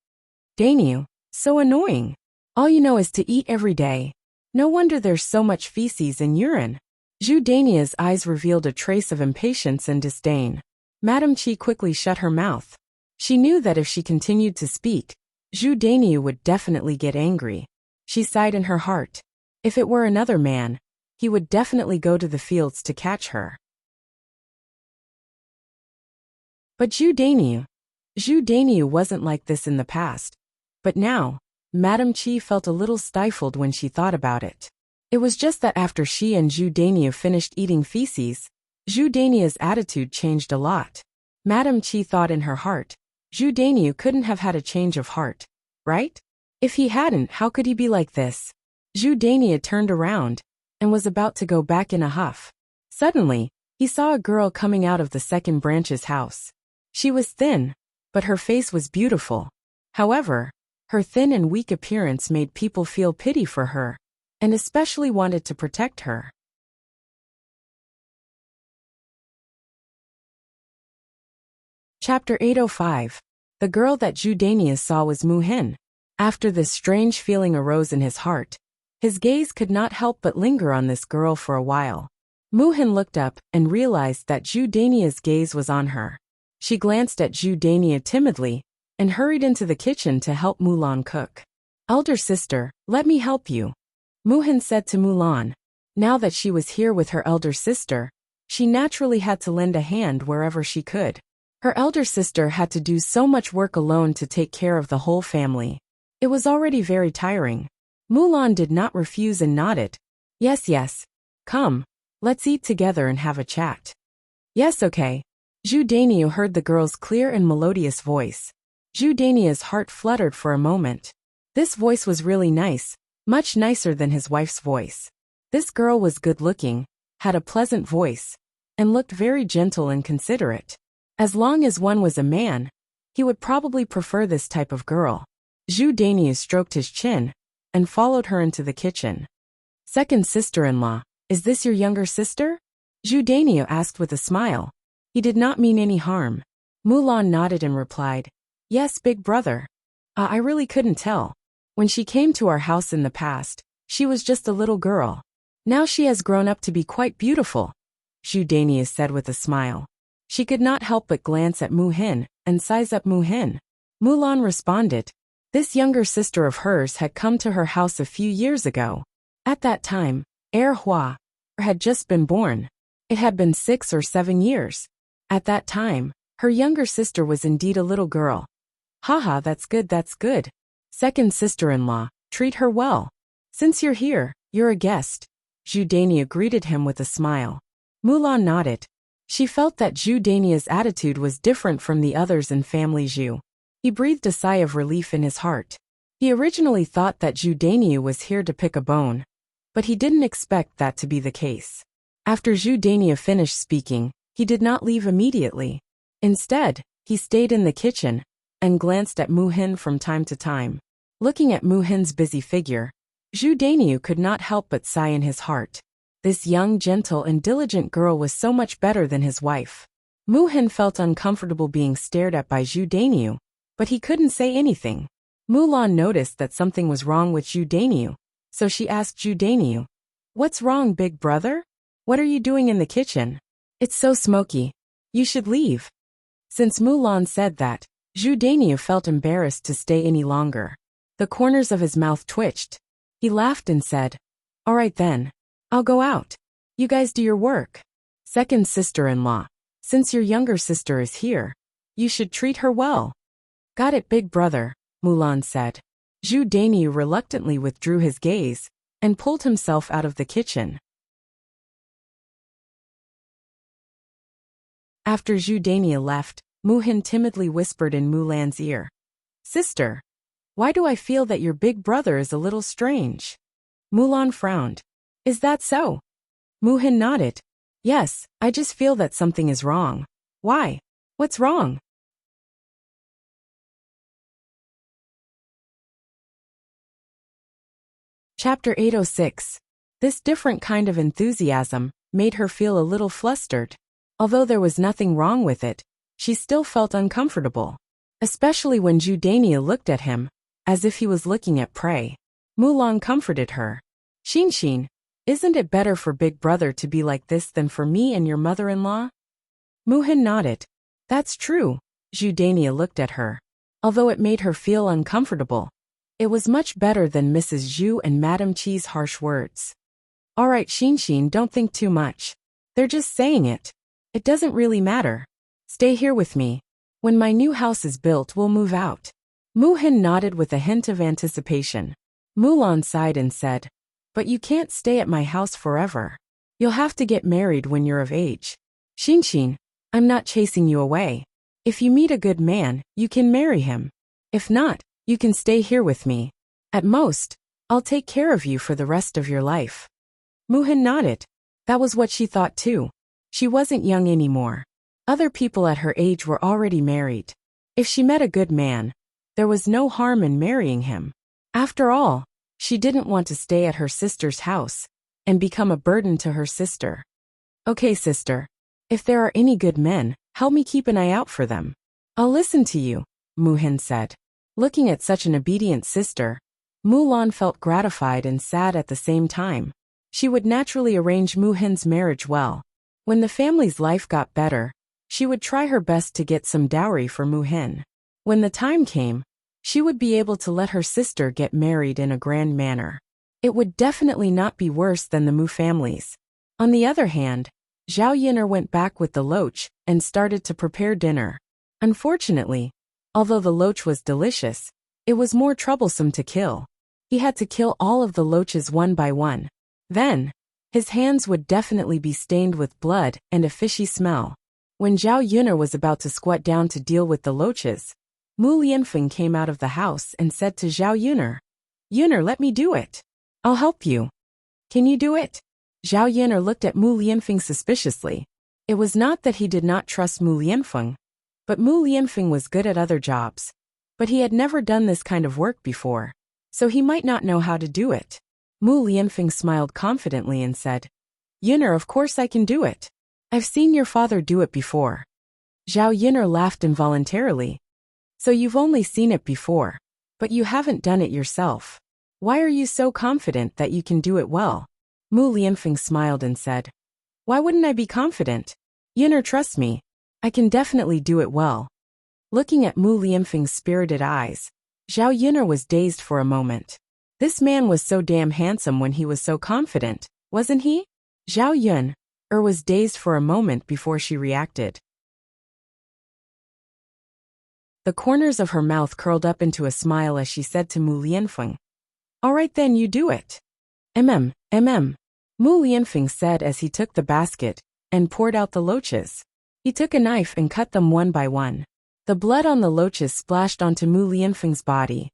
A: Daniu, so annoying. All you know is to eat every day. No wonder there's so much feces and urine. Zhu Daniu's eyes revealed a trace of impatience and disdain. Madam Chi quickly shut her mouth. She knew that if she continued to speak, Zhu Daniu would definitely get angry. She sighed in her heart. If it were another man, he would definitely go to the fields to catch her. But Zhu Daniu wasn't like this in the past. But now, Madam Chi felt a little stifled when she thought about it. It was just that after she and Zhu Daniu finished eating feces, Zhu Daniu's attitude changed a lot. Madam Chi thought in her heart, Zhu Daniu couldn't have had a change of heart, right? If he hadn't, how could he be like this? Zhu Daniu turned around and was about to go back in a huff. Suddenly, he saw a girl coming out of the second branch's house. She was thin, but her face was beautiful. However, her thin and weak appearance made people feel pity for her, and especially wanted to protect her. Chapter 805. The girl that Zhu Daniu saw was Mu Hin. After this strange feeling arose in his heart, his gaze could not help but linger on this girl for a while. Mu Hin looked up and realized that Zhu Daniu's gaze was on her. She glanced at Zhu Daniu timidly and hurried into the kitchen to help Mulan cook. Elder sister, let me help you, Mu Hin said to Mulan. Now that she was here with her elder sister, she naturally had to lend a hand wherever she could. Her elder sister had to do so much work alone to take care of the whole family. It was already very tiring. Mulan did not refuse and nodded. Yes. Come, let's eat together and have a chat. Yes, okay. Zhu Daniu heard the girl's clear and melodious voice. Zhu Daniu's heart fluttered for a moment. This voice was really nice, much nicer than his wife's voice. This girl was good-looking, had a pleasant voice, and looked very gentle and considerate. As long as one was a man, he would probably prefer this type of girl. Zhu Daniu stroked his chin and followed her into the kitchen. Second sister-in-law, is this your younger sister? Zhu Daniu asked with a smile. He did not mean any harm. Mulan nodded and replied, Yes, big brother. I really couldn't tell. When she came to our house in the past, she was just a little girl. Now she has grown up to be quite beautiful, Zhu Daniu said with a smile. She could not help but glance at Mu Hin and size up Mu Hin. Mulan responded. This younger sister of hers had come to her house a few years ago. At that time, Hua had just been born. It had been 6 or 7 years. At that time, her younger sister was indeed a little girl. Haha, that's good. Second sister-in-law, treat her well. Since you're here, you're a guest. Zhu Daniu greeted him with a smile. Mulan nodded. She felt that Zhu Daniu's attitude was different from the others in family Zhu. He breathed a sigh of relief in his heart. He originally thought that Zhu Daniu was here to pick a bone, but he didn't expect that to be the case. After Zhu Daniu finished speaking, he did not leave immediately. Instead, he stayed in the kitchen and glanced at Mu Hin from time to time. Looking at Mu Hin's busy figure, Zhu Daniu could not help but sigh in his heart. This young, gentle, and diligent girl was so much better than his wife. Mu Hin felt uncomfortable being stared at by Zhu Daniu, but he couldn't say anything. Mulan noticed that something was wrong with Zhu Daniu, so she asked Zhu Daniu, What's wrong, big brother? What are you doing in the kitchen? It's so smoky. You should leave. Since Mulan said that, Zhu Daniu felt embarrassed to stay any longer. The corners of his mouth twitched. He laughed and said, All right then. I'll go out. You guys do your work. Second sister-in-law, since your younger sister is here, you should treat her well. Got it, big brother, Mulan said. Zhu Daniu reluctantly withdrew his gaze and pulled himself out of the kitchen. After Zhu Daniu left, Mu Hin timidly whispered in Mulan's ear. Sister, why do I feel that your big brother is a little strange? Mulan frowned. Is that so? Mu Hin nodded. Yes, I just feel that something is wrong. Why? What's wrong? Chapter 806. This different kind of enthusiasm made her feel a little flustered. Although there was nothing wrong with it, she still felt uncomfortable. Especially when Judania looked at him, as if he was looking at prey. Mulan comforted her. Xin, isn't it better for Big Brother to be like this than for me and your mother-in-law? Muhin nodded. That's true. Judania looked at her. Although it made her feel uncomfortable, it was much better than Mrs. Zhu and Madame Chi's harsh words. All right, Xin, don't think too much. They're just saying it. It doesn't really matter. Stay here with me. When my new house is built, we'll move out. Muhin nodded with a hint of anticipation. Mulan sighed and said, But you can't stay at my house forever. You'll have to get married when you're of age. Xin, I'm not chasing you away. If you meet a good man, you can marry him. If not, you can stay here with me. At most, I'll take care of you for the rest of your life. Muhin nodded. That was what she thought too. She wasn't young anymore. Other people at her age were already married. If she met a good man, there was no harm in marrying him. After all, she didn't want to stay at her sister's house and become a burden to her sister. Okay, sister. If there are any good men, help me keep an eye out for them. I'll listen to you, Muhin said. Looking at such an obedient sister, Mulan felt gratified and sad at the same time. She would naturally arrange Muhin's marriage well. When the family's life got better, she would try her best to get some dowry for Muhin. When the time came, she would be able to let her sister get married in a grand manner. It would definitely not be worse than the Mu families. On the other hand, Zhao Yin'er went back with the loach and started to prepare dinner. Unfortunately, although the loach was delicious, it was more troublesome to kill. He had to kill all of the loaches one by one. Then, his hands would definitely be stained with blood and a fishy smell. When Zhao Yun'er was about to squat down to deal with the loaches, Mu Lianfeng came out of the house and said to Zhao Yun'er, Yun'er, let me do it. I'll help you. Can you do it? Zhao Yun'er looked at Mu Lianfeng suspiciously. It was not that he did not trust Mu Lianfeng, but Mu Lianfeng was good at other jobs. But he had never done this kind of work before, so he might not know how to do it. Mu Lianfeng smiled confidently and said, Yun'er, of course I can do it. I've seen your father do it before. Zhao Yun'er laughed involuntarily. So you've only seen it before, but you haven't done it yourself. Why are you so confident that you can do it well? Mu Lianfeng smiled and said, Why wouldn't I be confident? Yun'er, trust me. I can definitely do it well. Looking at Mu Lianfeng's spirited eyes, Zhao Yun'er was dazed for a moment. This man was so damn handsome when he was so confident, wasn't he? Zhao Yun'er was dazed for a moment before she reacted. The corners of her mouth curled up into a smile as she said to Mu Lianfeng, All right then, you do it. Mu Lianfeng said as he took the basket and poured out the loaches. He took a knife and cut them one by one. The blood on the loaches splashed onto Mu Lianfeng's body.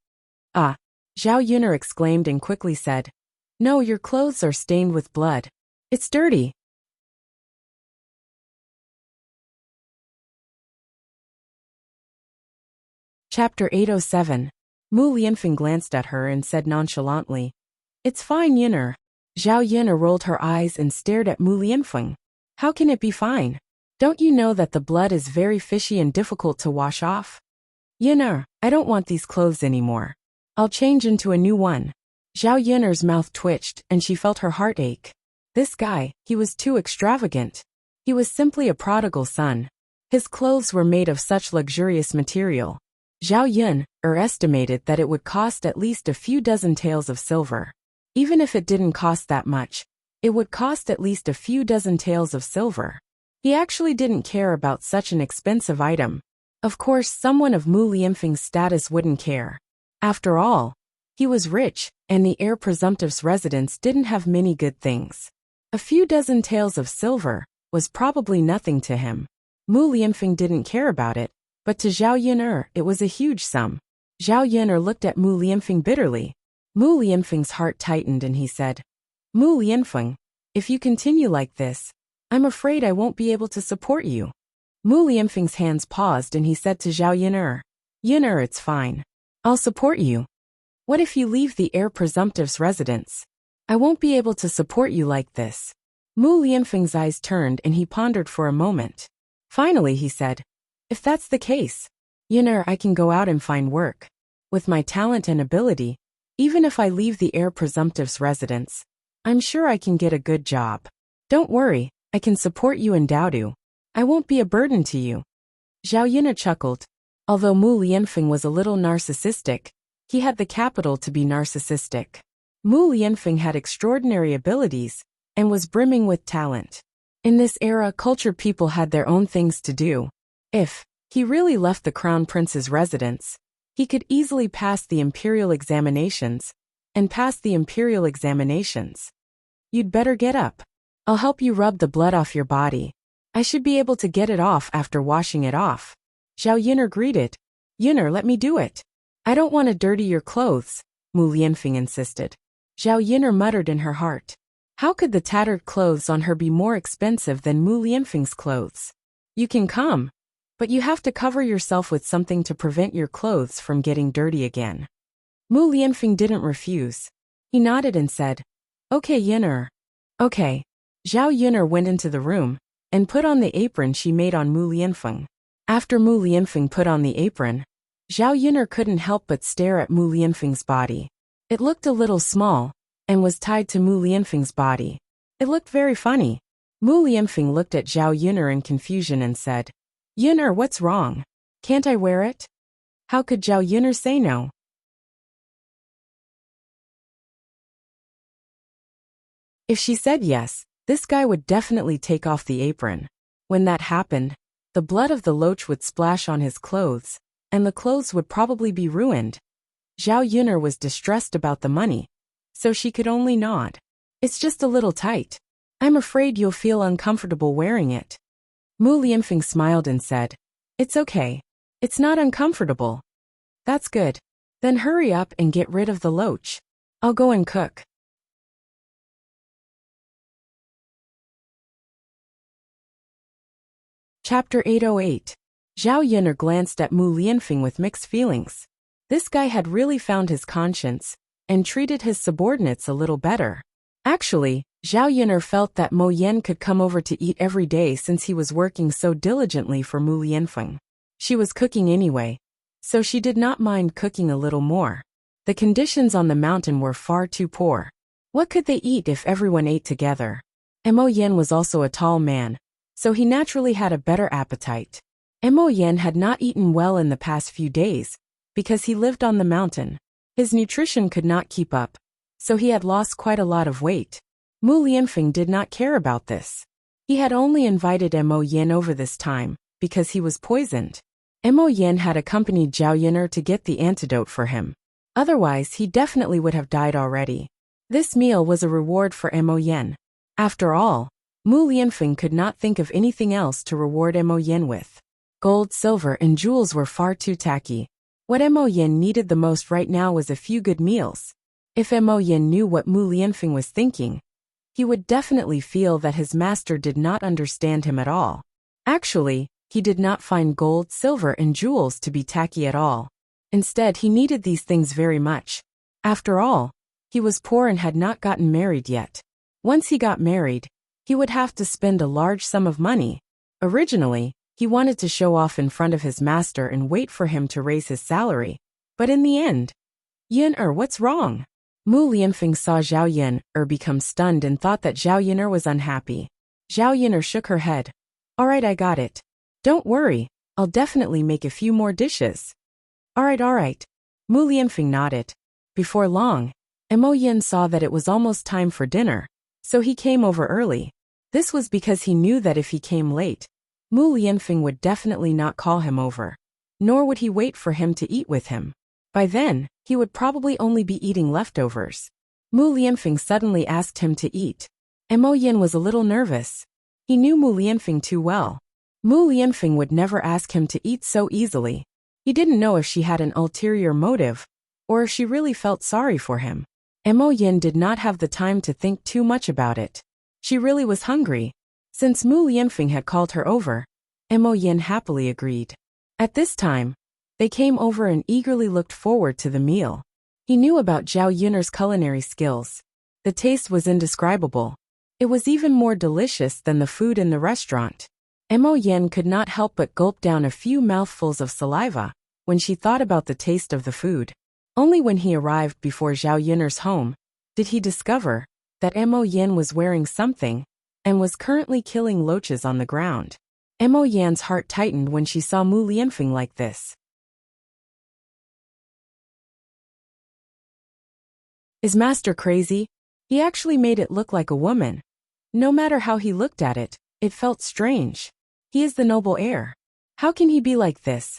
A: Ah! Zhao Yun'er exclaimed and quickly said, No, your clothes are stained with blood. It's dirty. Chapter 807. Mu Lianfeng glanced at her and said nonchalantly, It's fine, Yun'er. Zhao Yun'er rolled her eyes and stared at Mu Lianfeng. How can it be fine? Don't you know that the blood is very fishy and difficult to wash off? Yun'er, I don't want these clothes anymore. I'll change into a new one. Zhao Yun'er's mouth twitched and she felt her heart ache. This guy, he was too extravagant. He was simply a prodigal son. His clothes were made of such luxurious material. Zhao Yun'er estimated that it would cost at least a few dozen taels of silver. Even if it didn't cost that much, it would cost at least a few dozen taels of silver. He actually didn't care about such an expensive item. Of course, someone of Mu Lianfeng's status wouldn't care. After all, he was rich, and the heir presumptive's residence didn't have many good things. A few dozen taels of silver was probably nothing to him. Mu Lianfeng didn't care about it, but to Zhao Yun'er it was a huge sum. Zhao Yun'er looked at Mu Lianfeng bitterly. Mu Lianfeng's heart tightened and he said, Mu Lianfeng, if you continue like this, I'm afraid I won't be able to support you. Mu Lianfeng's hands paused and he said to Zhao Yun'er, Yun'er, it's fine. I'll support you. What if you leave the heir presumptive's residence? I won't be able to support you like this. Mu Lianfeng's eyes turned and he pondered for a moment. Finally he said, if that's the case, Yun'er, I can go out and find work. With my talent and ability, even if I leave the heir presumptive's residence, I'm sure I can get a good job. Don't worry, I can support you in Daodu. I won't be a burden to you. Zhao Yun'er chuckled. Although Mu Lianfeng was a little narcissistic, he had the capital to be narcissistic. Mu Lianfeng had extraordinary abilities and was brimming with talent. In this era, cultured people had their own things to do. If he really left the crown prince's residence, he could easily pass the imperial examinations, and pass the imperial examinations. You'd better get up. I'll help you rub the blood off your body. I should be able to get it off after washing it off. Zhao Yun'er greeted. Yun'er, let me do it. I don't want to dirty your clothes, Mu Lianfeng insisted. Zhao Yun'er muttered in her heart. How could the tattered clothes on her be more expensive than Mu Lianfeng's clothes? You can come, but you have to cover yourself with something to prevent your clothes from getting dirty again. Mu Lianfeng didn't refuse. He nodded and said, Okay, Yun'er. Okay. Zhao Yun'er went into the room and put on the apron she made on Mu Lianfeng. After Mu Lianfeng put on the apron, Zhao Yun'er couldn't help but stare at Mu Lianfeng's body. It looked a little small and was tied to Mu Lianfeng's body. It looked very funny. Mu Lianfeng looked at Zhao Yun'er in confusion and said, Yun'er, what's wrong? Can't I wear it? How could Zhao Yun'er say no? If she said yes, this guy would definitely take off the apron. When that happened, the blood of the loach would splash on his clothes, and the clothes would probably be ruined. Zhao Yun'er was distressed about the money, so she could only nod. It's just a little tight. I'm afraid you'll feel uncomfortable wearing it. Mu Lianfeng smiled and said, It's okay. It's not uncomfortable. That's good. Then hurry up and get rid of the loach. I'll go and cook. Chapter 808. Zhao Yun'er glanced at Mu Lianfeng with mixed feelings. This guy had really found his conscience and treated his subordinates a little better. Actually, Zhao Yun'er felt that Mo Yan could come over to eat every day since he was working so diligently for Mu Lianfeng. She was cooking anyway, so she did not mind cooking a little more. The conditions on the mountain were far too poor. What could they eat if everyone ate together? And Mo Yan was also a tall man, so he naturally had a better appetite. And Mo Yan had not eaten well in the past few days, because he lived on the mountain. His nutrition could not keep up, so he had lost quite a lot of weight. Mu Lianfeng did not care about this. He had only invited Mo Yan over this time, because he was poisoned. Mo Yan had accompanied Zhao Yun'er to get the antidote for him. Otherwise, he definitely would have died already. This meal was a reward for Mo Yan. After all, Mu Lianfeng could not think of anything else to reward Mo Yan with. Gold, silver, and jewels were far too tacky. What Mo Yan needed the most right now was a few good meals. If Mo Yan knew what Mu Lianfeng was thinking, he would definitely feel that his master did not understand him at all. Actually, he did not find gold, silver, and jewels to be tacky at all. Instead, he needed these things very much. After all, he was poor and had not gotten married yet. Once he got married, he would have to spend a large sum of money. Originally, he wanted to show off in front of his master and wait for him to raise his salary. But in the end, Yun'er, what's wrong? Mu Lianfeng saw Zhao Yun'er become stunned and thought that Zhao Yun'er was unhappy. Zhao Yun'er shook her head. All right, I got it. Don't worry, I'll definitely make a few more dishes. All right. Mu Lianfeng nodded. Before long, Mo Yan saw that it was almost time for dinner, so he came over early. This was because he knew that if he came late, Mu Lianfeng would definitely not call him over, nor would he wait for him to eat with him. By then, he would probably only be eating leftovers. Mu Lianfeng suddenly asked him to eat. Mo Yan was a little nervous. He knew Mu Lianfeng too well. Mu Lianfeng would never ask him to eat so easily. He didn't know if she had an ulterior motive, or if she really felt sorry for him. Mo Yan did not have the time to think too much about it. She really was hungry, Since Mu Lianfeng had called her over, Mo Yin happily agreed. At this time, they came over and eagerly looked forward to the meal. He knew about Zhao Yun'er's culinary skills. The taste was indescribable. It was even more delicious than the food in the restaurant. Mo Yin could not help but gulp down a few mouthfuls of saliva when she thought about the taste of the food. Only when he arrived before Zhao Yun'er's home did he discover that Mo Yin was wearing something and was currently killing loaches on the ground. Mo Yan's heart tightened when she saw Mu Lianfeng like this. Is Master crazy? He actually made it look like a woman. No matter how he looked at it, it felt strange. He is the noble heir. How can he be like this?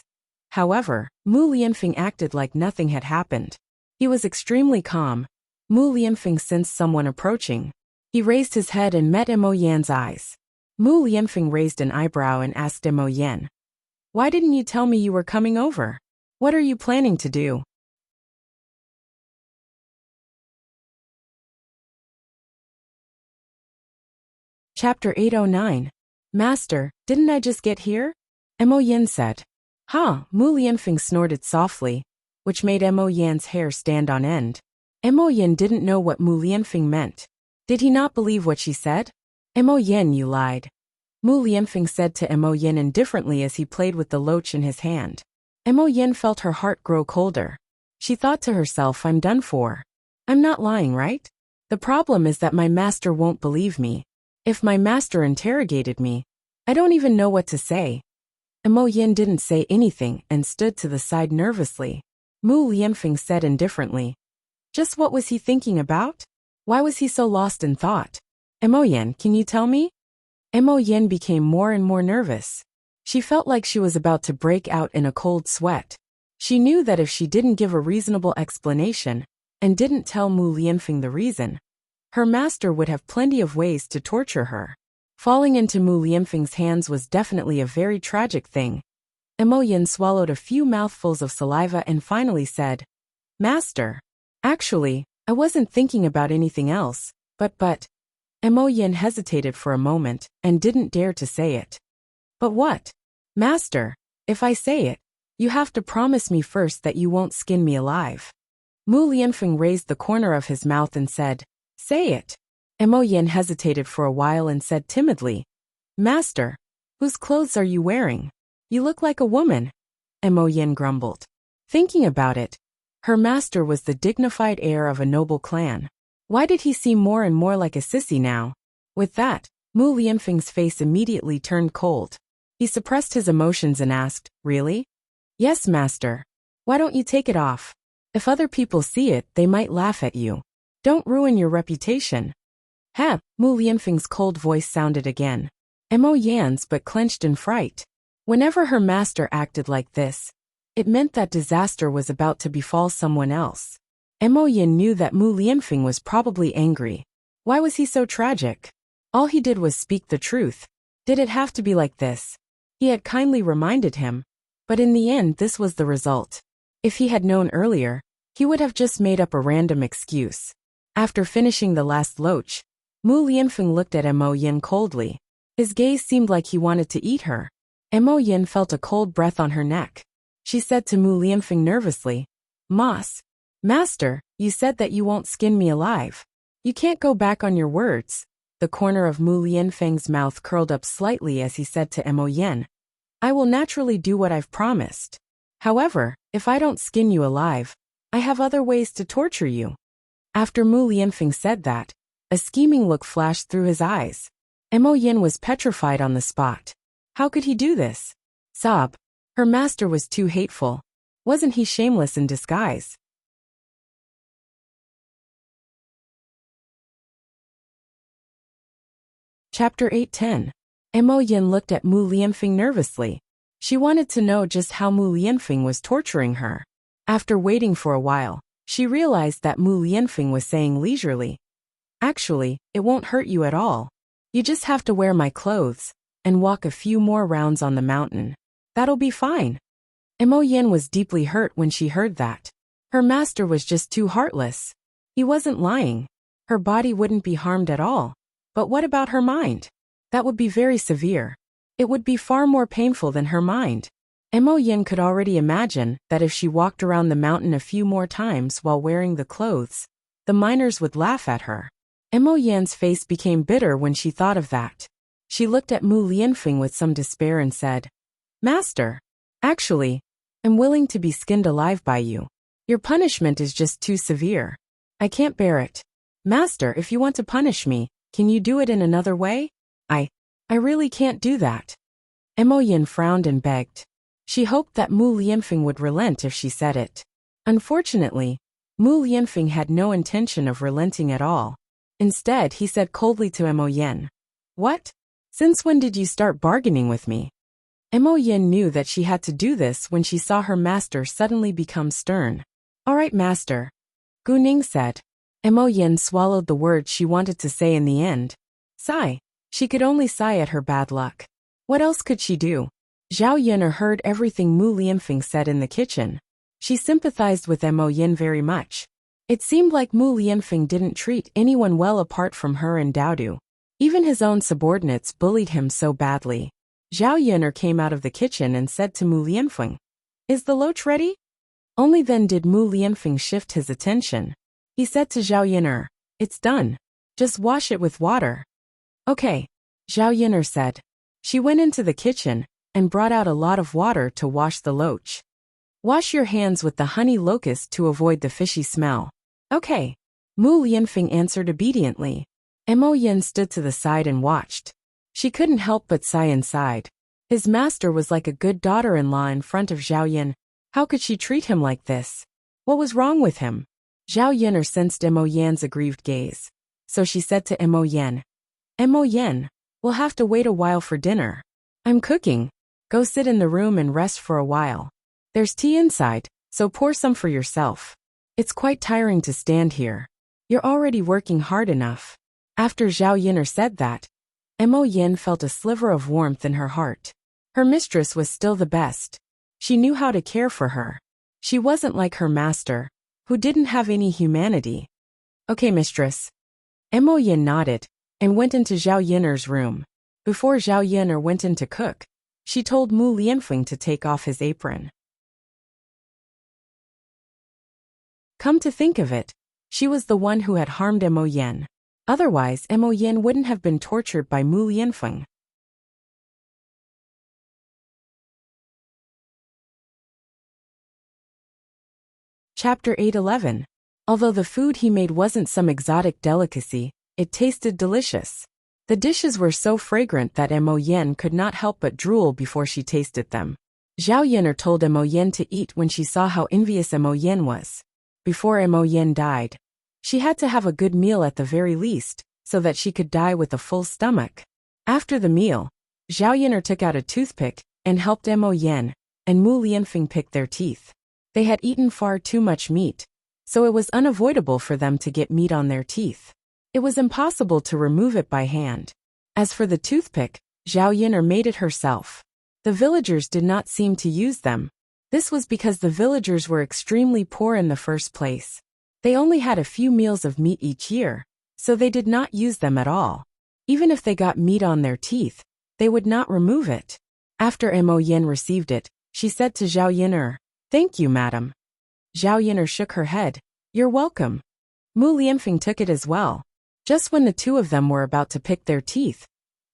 A: However, Mu Lianfeng acted like nothing had happened. He was extremely calm. Mu Lianfeng sensed someone approaching. He raised his head and met Mo Yan's eyes. Mu Lianfeng raised an eyebrow and asked Mo Yan, "Why didn't you tell me you were coming over? What are you planning to do?" Chapter 809. Master, didn't I just get here? Mo Yan said. Huh, Mu Lianfeng snorted softly, which made Mo Yan's hair stand on end. Mo Yan didn't know what Mu Lianfeng meant. Did he not believe what she said? Mo Yan, you lied. Mu Lianfeng said to Mo Yan indifferently as he played with the loach in his hand. Mo Yan felt her heart grow colder. She thought to herself, I'm done for. I'm not lying, right? The problem is that my master won't believe me. If my master interrogated me, I don't even know what to say. Mo Yan didn't say anything and stood to the side nervously. Mu Lianfeng said indifferently. Just what was he thinking about? Why was he so lost in thought? Mo Yan, can you tell me? Mo Yan became more and more nervous. She felt like she was about to break out in a cold sweat. She knew that if she didn't give a reasonable explanation and didn't tell Mu Lianfeng the reason, her master would have plenty of ways to torture her. Falling into Mu Lianfeng's hands was definitely a very tragic thing. Mo Yan swallowed a few mouthfuls of saliva and finally said, Master. Actually, I wasn't thinking about anything else, but. Mo Yan hesitated for a moment and didn't dare to say it. But what? Master, if I say it, you have to promise me first that you won't skin me alive. Mu Lianfeng raised the corner of his mouth and said, Say it. Mo Yan hesitated for a while and said timidly, Master, whose clothes are you wearing? You look like a woman. Mo Yan grumbled. Thinking about it, her master was the dignified heir of a noble clan. Why did he seem more and more like a sissy now? With that, Mu Lianfeng's face immediately turned cold. He suppressed his emotions and asked, Really? Yes, master. Why don't you take it off? If other people see it, they might laugh at you. Don't ruin your reputation. Mu Lianfeng's cold voice sounded again. Mo Yan's but clenched in fright. Whenever her master acted like this, it meant that disaster was about to befall someone else. Mo Yan knew that Mu Lianfeng was probably angry. Why was he so tragic? All he did was speak the truth. Did it have to be like this? He had kindly reminded him, but in the end this was the result. If he had known earlier, he would have just made up a random excuse. After finishing the last loach, Mu Lianfeng looked at Mo Yan coldly. His gaze seemed like he wanted to eat her. Mo Yan felt a cold breath on her neck. She said to Mu Lianfeng nervously, Master, you said that you won't skin me alive. You can't go back on your words. The corner of Mu Lianfeng's mouth curled up slightly as he said to Mo Yan, I will naturally do what I've promised. However, if I don't skin you alive, I have other ways to torture you. After Mu Lianfeng said that, a scheming look flashed through his eyes. Mo Yan was petrified on the spot. How could he do this? Sob. Her master was too hateful. Wasn't he shameless in disguise? Chapter 810. Mo Yan looked at Mu Lianfeng nervously. She wanted to know just how Mu Lianfeng was torturing her. After waiting for a while, she realized that Mu Lianfeng was saying leisurely, Actually, it won't hurt you at all. You just have to wear my clothes and walk a few more rounds on the mountain. That'll be fine. Mo Yan was deeply hurt when she heard that. Her master was just too heartless. He wasn't lying. Her body wouldn't be harmed at all. But what about her mind? That would be very severe. It would be far more painful than her mind. Mo Yin could already imagine that if she walked around the mountain a few more times while wearing the clothes, the miners would laugh at her. Mo Yan's face became bitter when she thought of that. She looked at Mu Lianfeng with some despair and said, Master, actually, I'm willing to be skinned alive by you. Your punishment is just too severe. I can't bear it. Master, if you want to punish me, can you do it in another way? I really can't do that. Mo Yin frowned and begged. She hoped that Mu Lianfeng would relent if she said it. Unfortunately, Mu Lianfeng had no intention of relenting at all. Instead, he said coldly to Mo Yin, What? Since when did you start bargaining with me? Mo Yin knew that she had to do this when she saw her master suddenly become stern. All right, master, Gu Ning said. Mo Yin swallowed the words she wanted to say in the end. Sigh. She could only sigh at her bad luck. What else could she do? Zhao Yun'er heard everything Mu Lianfeng said in the kitchen. She sympathized with Mo Yin very much. It seemed like Mu Lianfeng didn't treat anyone well apart from her and Daodu. Even his own subordinates bullied him so badly. Zhao Yun'er came out of the kitchen and said to Mu Lianfeng, Is the loach ready? Only then did Mu Lianfeng shift his attention. He said to Zhao Yun'er, It's done. Just wash it with water. Okay, Zhao Yun'er said. She went into the kitchen and brought out a lot of water to wash the loach. Wash your hands with the honey locust to avoid the fishy smell. Okay. Mu Lianfeng answered obediently. Mo Yin stood to the side and watched. She couldn't help but sigh inside. His master was like a good daughter-in-law in front of Zhao Yin. How could she treat him like this? What was wrong with him? Zhao Yun'er sensed Mo Yan's aggrieved gaze. So she said to Mo Yin, Mo Yin, we'll have to wait a while for dinner. I'm cooking. Go sit in the room and rest for a while. There's tea inside, so pour some for yourself. It's quite tiring to stand here. You're already working hard enough. After Zhao Yun'er said that, Mo Yin felt a sliver of warmth in her heart. Her mistress was still the best. She knew how to care for her. She wasn't like her master, who didn't have any humanity. Okay, mistress. Mo Yin nodded and went into Zhao Yun'er's room. Before Zhao Yun'er went in to cook, she told Mu Lianfeng to take off his apron. Come to think of it, she was the one who had harmed Mo Yin. Otherwise, Mo Yin wouldn't have been tortured by Mu Lianfeng. Chapter 8:11. Although the food he made wasn't some exotic delicacy, it tasted delicious. The dishes were so fragrant that Mo Yin could not help but drool before she tasted them. Zhao Yun'er told Mo Yin to eat when she saw how envious Mo Yin was. Before Mo Yin died, she had to have a good meal at the very least, so that she could die with a full stomach. After the meal, Zhao Yun'er took out a toothpick and helped Mo Yin and Mu Lianfeng pick their teeth. They had eaten far too much meat, so it was unavoidable for them to get meat on their teeth. It was impossible to remove it by hand. As for the toothpick, Zhao Yun'er made it herself. The villagers did not seem to use them. This was because the villagers were extremely poor in the first place. They only had a few meals of meat each year, so they did not use them at all. Even if they got meat on their teeth, they would not remove it. After Mo Yin received it, she said to Zhao Yun'er, Thank you, madam. Zhao Yun'er shook her head. You're welcome. Mu Lianfeng took it as well. Just when the two of them were about to pick their teeth,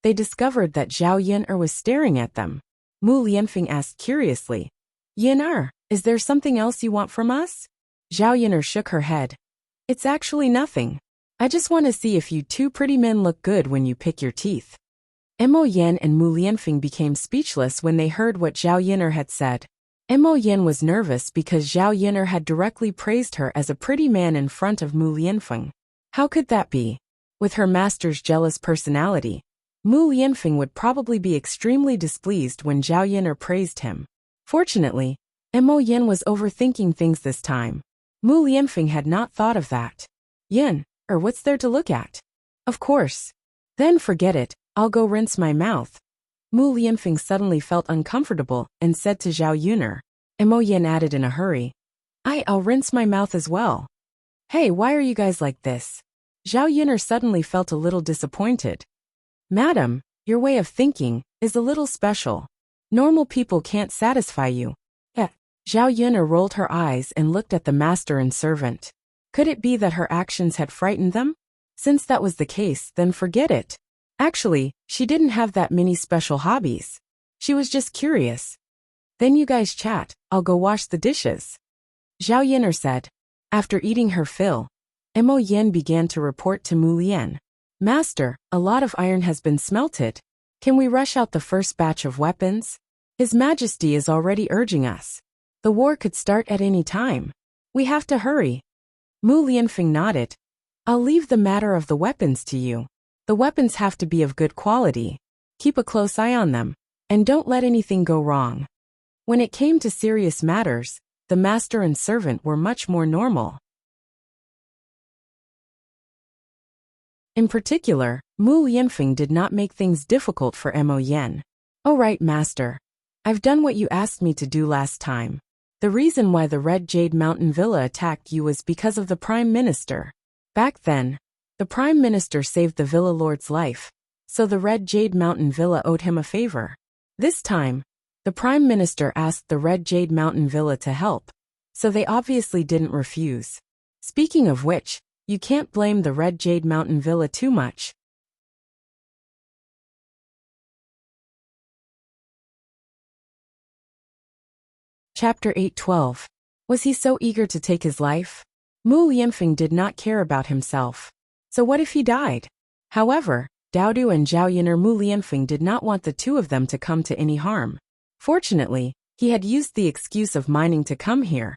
A: they discovered that Zhao Yun'er was staring at them. Mu Lianfeng asked curiously, Yun'er, is there something else you want from us? Zhao Yun'er shook her head. It's actually nothing. I just want to see if you two pretty men look good when you pick your teeth. Mo Yin and Mu Lianfeng became speechless when they heard what Zhao Yun'er had said. Mo Yin was nervous because Zhao Yun'er had directly praised her as a pretty man in front of Mu Lianfeng. How could that be? With her master's jealous personality, Mu Lianfeng would probably be extremely displeased when Zhao Yun'er praised him. Fortunately, Mo Yin was overthinking things this time. Mu Lianfeng had not thought of that. Yin, or what's there to look at? Of course. Then forget it, I'll go rinse my mouth. Mu Lianfeng suddenly felt uncomfortable and said to Zhao Yun'er. Mo Yin added in a hurry. I'll rinse my mouth as well. Hey, why are you guys like this? Zhao Yun'er suddenly felt a little disappointed. Madam, Your way of thinking is a little special. Normal people can't satisfy you. Zhao Yun'er rolled her eyes and looked at the master and servant. Could it be that her actions had frightened them? Since that was the case, then forget it. Actually, she didn't have that many special hobbies. She was just curious. Then you guys chat, I'll go wash the dishes. Zhao Yun'er said. After eating her fill, Mo Yin began to report to Mu Lian. Master, a lot of iron has been smelted. Can we rush out the first batch of weapons? His Majesty is already urging us. The war could start at any time. We have to hurry. Mu Lianfeng nodded. I'll leave the matter of the weapons to you. The weapons have to be of good quality. Keep a close eye on them, and don't let anything go wrong. When it came to serious matters, the master and servant were much more normal. In particular, Mu Lianfeng did not make things difficult for Mo Yen. All right, master. I've done what you asked me to do last time. The reason why the Red Jade Mountain Villa attacked you was because of the Prime Minister. Back then, the Prime Minister saved the Villa Lord's life, so the Red Jade Mountain Villa owed him a favor. This time, the Prime Minister asked the Red Jade Mountain Villa to help, so they obviously didn't refuse. Speaking of which, you can't blame the Red Jade Mountain Villa too much. Chapter 8:12. Was he so eager to take his life? Mu Lianfeng did not care about himself. So what if he died? However, Daodu and Zhao Yun'er Mu Lianfeng did not want the two of them to come to any harm. Fortunately, he had used the excuse of mining to come here.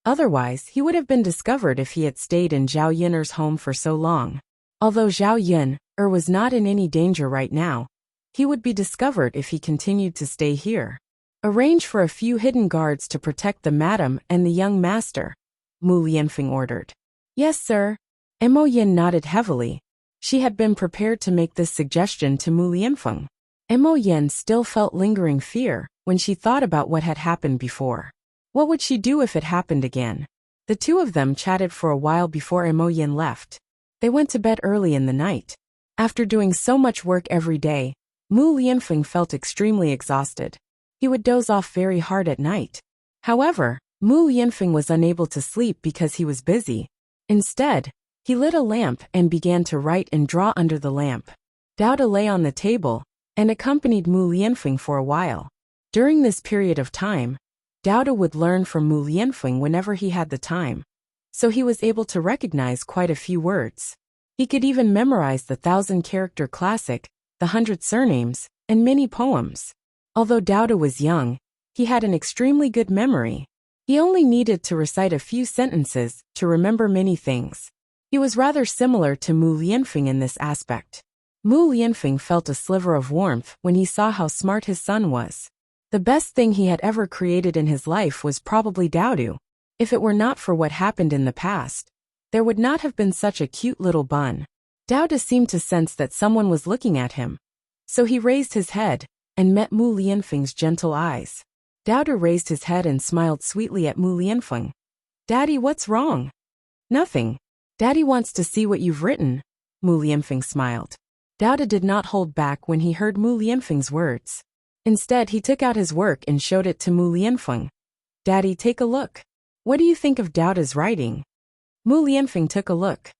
A: Otherwise, he would have been discovered if he had stayed in Zhao Yun'er's home for so long. Although Zhao Yun'er was not in any danger right now, he would be discovered if he continued to stay here. Arrange for a few hidden guards to protect the madam and the young master, Mu Lianfeng ordered. Yes, sir. Mo Yin nodded heavily. She had been prepared to make this suggestion to Mu Lianfeng. Mo Yin still felt lingering fear when she thought about what had happened before. What would she do if it happened again? The two of them chatted for a while before Mo Yin left. They went to bed early in the night. After doing so much work every day, Mu Lianfeng felt extremely exhausted. He would doze off very hard at night. However, Mu Lianfeng was unable to sleep because he was busy. Instead, he lit a lamp and began to write and draw under the lamp. Daoda lay on the table and accompanied Mu Lianfeng for a while. During this period of time, Daoda would learn from Mu Lianfeng whenever he had the time, so he was able to recognize quite a few words. He could even memorize the 1,000-character classic, the 100 surnames, and many poems. Although Daoda was young, he had an extremely good memory. He only needed to recite a few sentences to remember many things. He was rather similar to Mu Lianfeng in this aspect. Mu Lianfeng felt a sliver of warmth when he saw how smart his son was. The best thing he had ever created in his life was probably Daodu. If it were not for what happened in the past, there would not have been such a cute little bun. Daoda seemed to sense that someone was looking at him, so he raised his head and met Mu Lianfeng's gentle eyes. Daoda raised his head and smiled sweetly at Mu Lianfeng. Daddy, what's wrong? Nothing. Daddy wants to see what you've written. Mu Lianfeng smiled. Daoda did not hold back when he heard Mu Lianfeng's words. Instead, he took out his work and showed it to Mu Lianfeng. Daddy, take a look. What do you think of Daoda's writing? Mu Lianfeng took a look.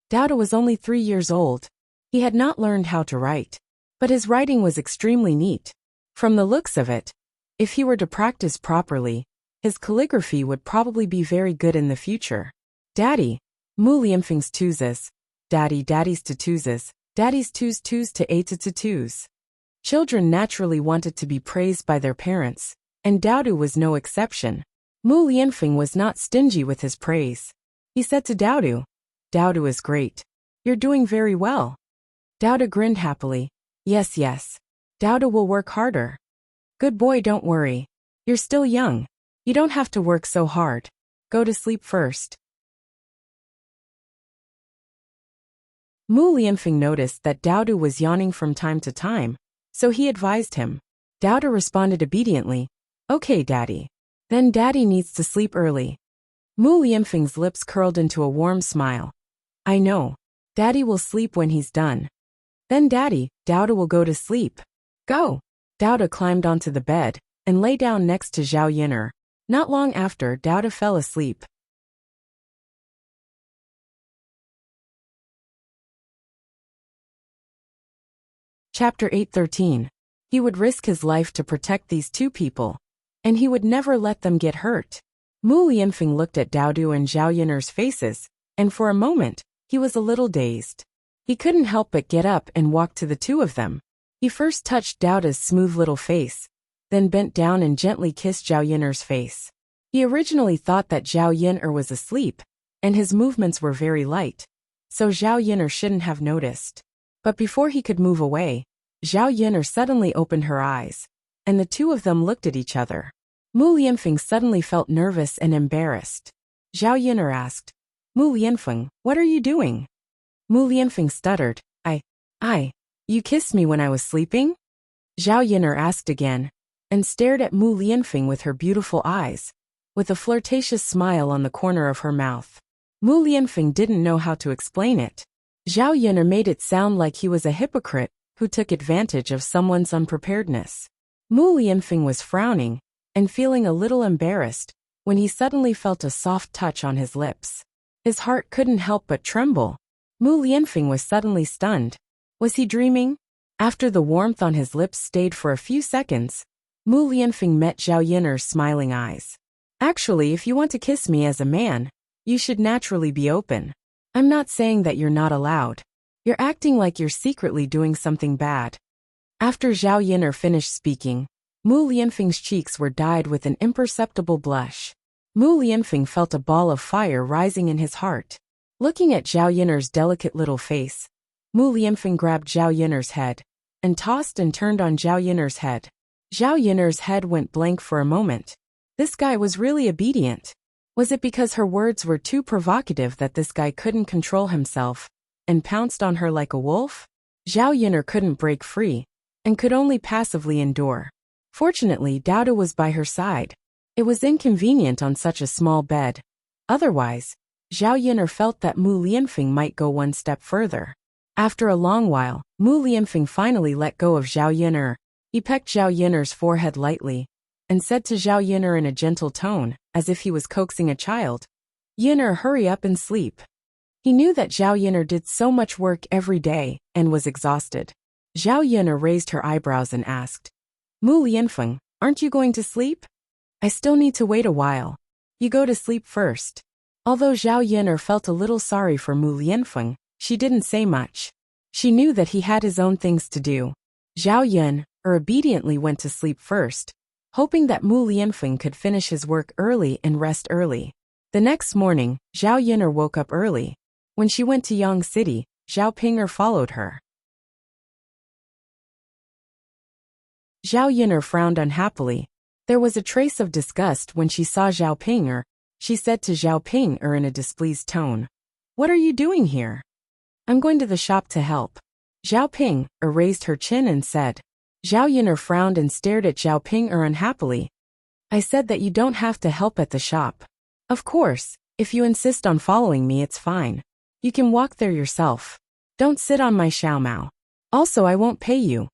A: Daoda was only 3 years old. He had not learned how to write, but his writing was extremely neat. From the looks of it, if he were to practice properly, his calligraphy would probably be very good in the future. Daddy, Mu Lianfeng's twos. Daddy's to twos. Daddy's twos to eight to twos. Children naturally wanted to be praised by their parents, and Daodu was no exception. Mu Lianfeng was not stingy with his praise. He said to Daodu, Daodu is great. You're doing very well. Daodu grinned happily. Yes. Daodu will work harder. Good boy, don't worry. You're still young. You don't have to work so hard. Go to sleep first. Mu Lianfeng noticed that Daodu was yawning from time to time, so he advised him. Daodu responded obediently. Okay, Daddy. Then Daddy needs to sleep early. Mu Lianfeng's lips curled into a warm smile. I know. Daddy will sleep when he's done. Then Daddy, Douda will go to sleep. Go. Douda climbed onto the bed and lay down next to Zhao Yin'er. Not long after, Douda fell asleep. Chapter 8:13. He would risk his life to protect these two people, and he would never let them get hurt. Mu Lianfeng looked at Doudu and Zhao Yin'er's faces, and for a moment, he was a little dazed. He couldn't help but get up and walk to the two of them. He first touched Douda's smooth little face, then bent down and gently kissed Zhao Yin'er's face. He originally thought that Zhao Yin'er was asleep, and his movements were very light, so Zhao Yin'er shouldn't have noticed. But before he could move away, Zhao Yin'er suddenly opened her eyes, and the two of them looked at each other. Mu Lianfeng suddenly felt nervous and embarrassed. Zhao Yin'er asked, Mu Lianfeng, what are you doing? Mu Lianfeng stuttered, You kissed me when I was sleeping? Zhao Yin'er asked again, and stared at Mu Lianfeng with her beautiful eyes, with a flirtatious smile on the corner of her mouth. Mu Lianfeng didn't know how to explain it. Zhao Yin'er made it sound like he was a hypocrite who took advantage of someone's unpreparedness. Mu Lianfeng was frowning and feeling a little embarrassed when he suddenly felt a soft touch on his lips. His heart couldn't help but tremble. Mu Lianfeng was suddenly stunned. Was he dreaming? After the warmth on his lips stayed for a few seconds, Mu Lianfeng met Zhao Yin'er's smiling eyes. Actually, if you want to kiss me as a man, you should naturally be open. I'm not saying that you're not allowed. You're acting like you're secretly doing something bad. After Zhao Yin'er finished speaking, Mu Lianfeng's cheeks were dyed with an imperceptible blush. Mu Lianfeng felt a ball of fire rising in his heart. Looking at Zhao Yin'er's delicate little face, Mu Lianfeng grabbed Zhao Yin'er's head and tossed and turned on Zhao Yin'er's head. Zhao Yin'er's head went blank for a moment. This guy was really obedient. Was it because her words were too provocative that this guy couldn't control himself and pounced on her like a wolf? Zhao Yin'er couldn't break free and could only passively endure. Fortunately, Douda was by her side. It was inconvenient on such a small bed. Otherwise, Zhao Yin'er felt that Mu Lianfeng might go one step further. After a long while, Mu Lianfeng finally let go of Zhao Yin'er. He pecked Zhao Yin'er's forehead lightly and said to Zhao Yin'er in a gentle tone, as if he was coaxing a child, Yin'er, hurry up and sleep. He knew that Zhao Yin'er did so much work every day and was exhausted. Zhao Yin'er raised her eyebrows and asked, Mu Lianfeng, aren't you going to sleep? I still need to wait a while. You go to sleep first. Although Zhao Yin'er felt a little sorry for Mu Lianfeng, she didn't say much. She knew that he had his own things to do. Zhao Yin'er obediently went to sleep first, hoping that Mu Lianfeng could finish his work early and rest early. The next morning, Zhao Yin'er woke up early. When she went to Yang City, Zhao Ping'er followed her. Zhao Yin'er frowned unhappily. There was a trace of disgust when she saw Zhao Ping'er. She said to Zhao Ping'er in a displeased tone, What are you doing here? I'm going to the shop to help. Zhao Ping'er raised her chin and said. Zhao Yin'er frowned and stared at Zhao Ping'er unhappily. I said that you don't have to help at the shop. Of course, if you insist on following me, it's fine. You can walk there yourself. Don't sit on my xiaomao. Also, I won't pay you.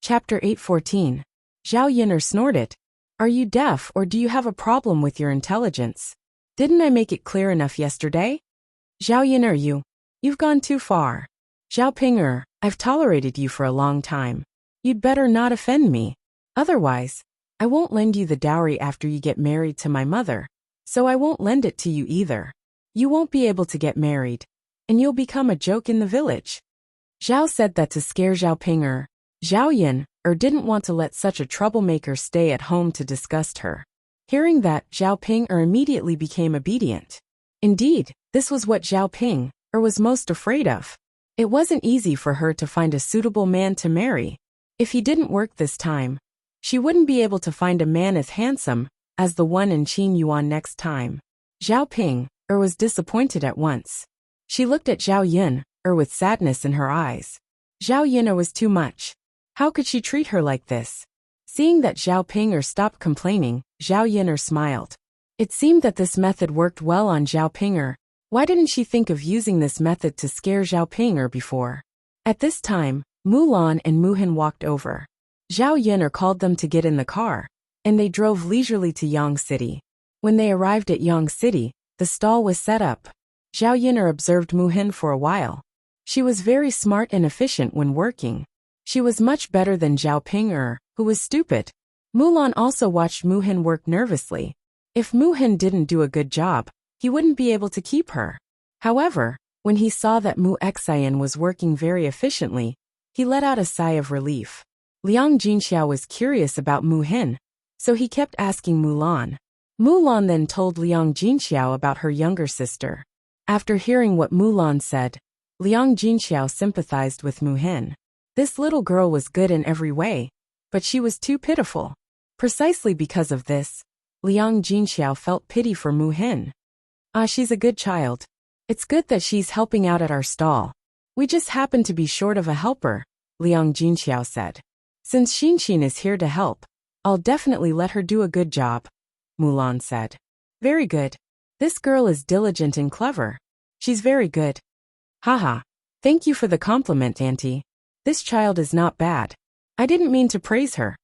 A: Chapter 8:14. Zhao Yin'er snorted. Are you deaf or do you have a problem with your intelligence? Didn't I make it clear enough yesterday? Zhao Yin'er, you've gone too far. Zhao Ping'er, I've tolerated you for a long time. You'd better not offend me. Otherwise, I won't lend you the dowry after you get married to my mother, so I won't lend it to you either. You won't be able to get married, and you'll become a joke in the village. Zhao said that to scare Zhao Ping'er. Zhao Yin'er didn't want to let such a troublemaker stay at home to disgust her. Hearing that, Zhao Ping'er immediately became obedient. Indeed, this was what Zhao Ping'er was most afraid of. It wasn't easy for her to find a suitable man to marry. If he didn't work this time, she wouldn't be able to find a man as handsome as the one in Qin Yuan next time. Zhao Ping'er was disappointed at once. She looked at Zhao Yin'er with sadness in her eyes. Zhao Yin'er was too much. How could she treat her like this? Seeing that Zhao Ping'er stopped complaining, Zhao Yin'er smiled. It seemed that this method worked well on Zhao Ping'er. Why didn't she think of using this method to scare Zhao Ping'er before? At this time, Mulan and Muhin walked over. Zhao Yin'er called them to get in the car, and they drove leisurely to Yang City. When they arrived at Yang City, the stall was set up. Zhao Yin'er observed Muhin for a while. She was very smart and efficient when working. She was much better than Zhao Ping'er, who was stupid. Mulan also watched Muhin work nervously. If Muhin didn't do a good job, he wouldn't be able to keep her. However, when he saw that Mu Xian was working very efficiently, he let out a sigh of relief. Liang Jinxiao was curious about Muhin, so he kept asking Mulan. Mulan then told Liang Jinxiao about her younger sister. After hearing what Mulan said, Liang Jinxiao sympathized with Muhin. This little girl was good in every way, but she was too pitiful. Precisely because of this, Liang Jinxiao felt pity for Muhin. She's a good child. It's good that she's helping out at our stall. We just happen to be short of a helper, Liang Jinxiao said. Since Xinxin is here to help, I'll definitely let her do a good job, Mulan said. Very good. This girl is diligent and clever. She's very good. Haha. Thank you for the compliment, Auntie. This child is not bad. I didn't mean to praise her,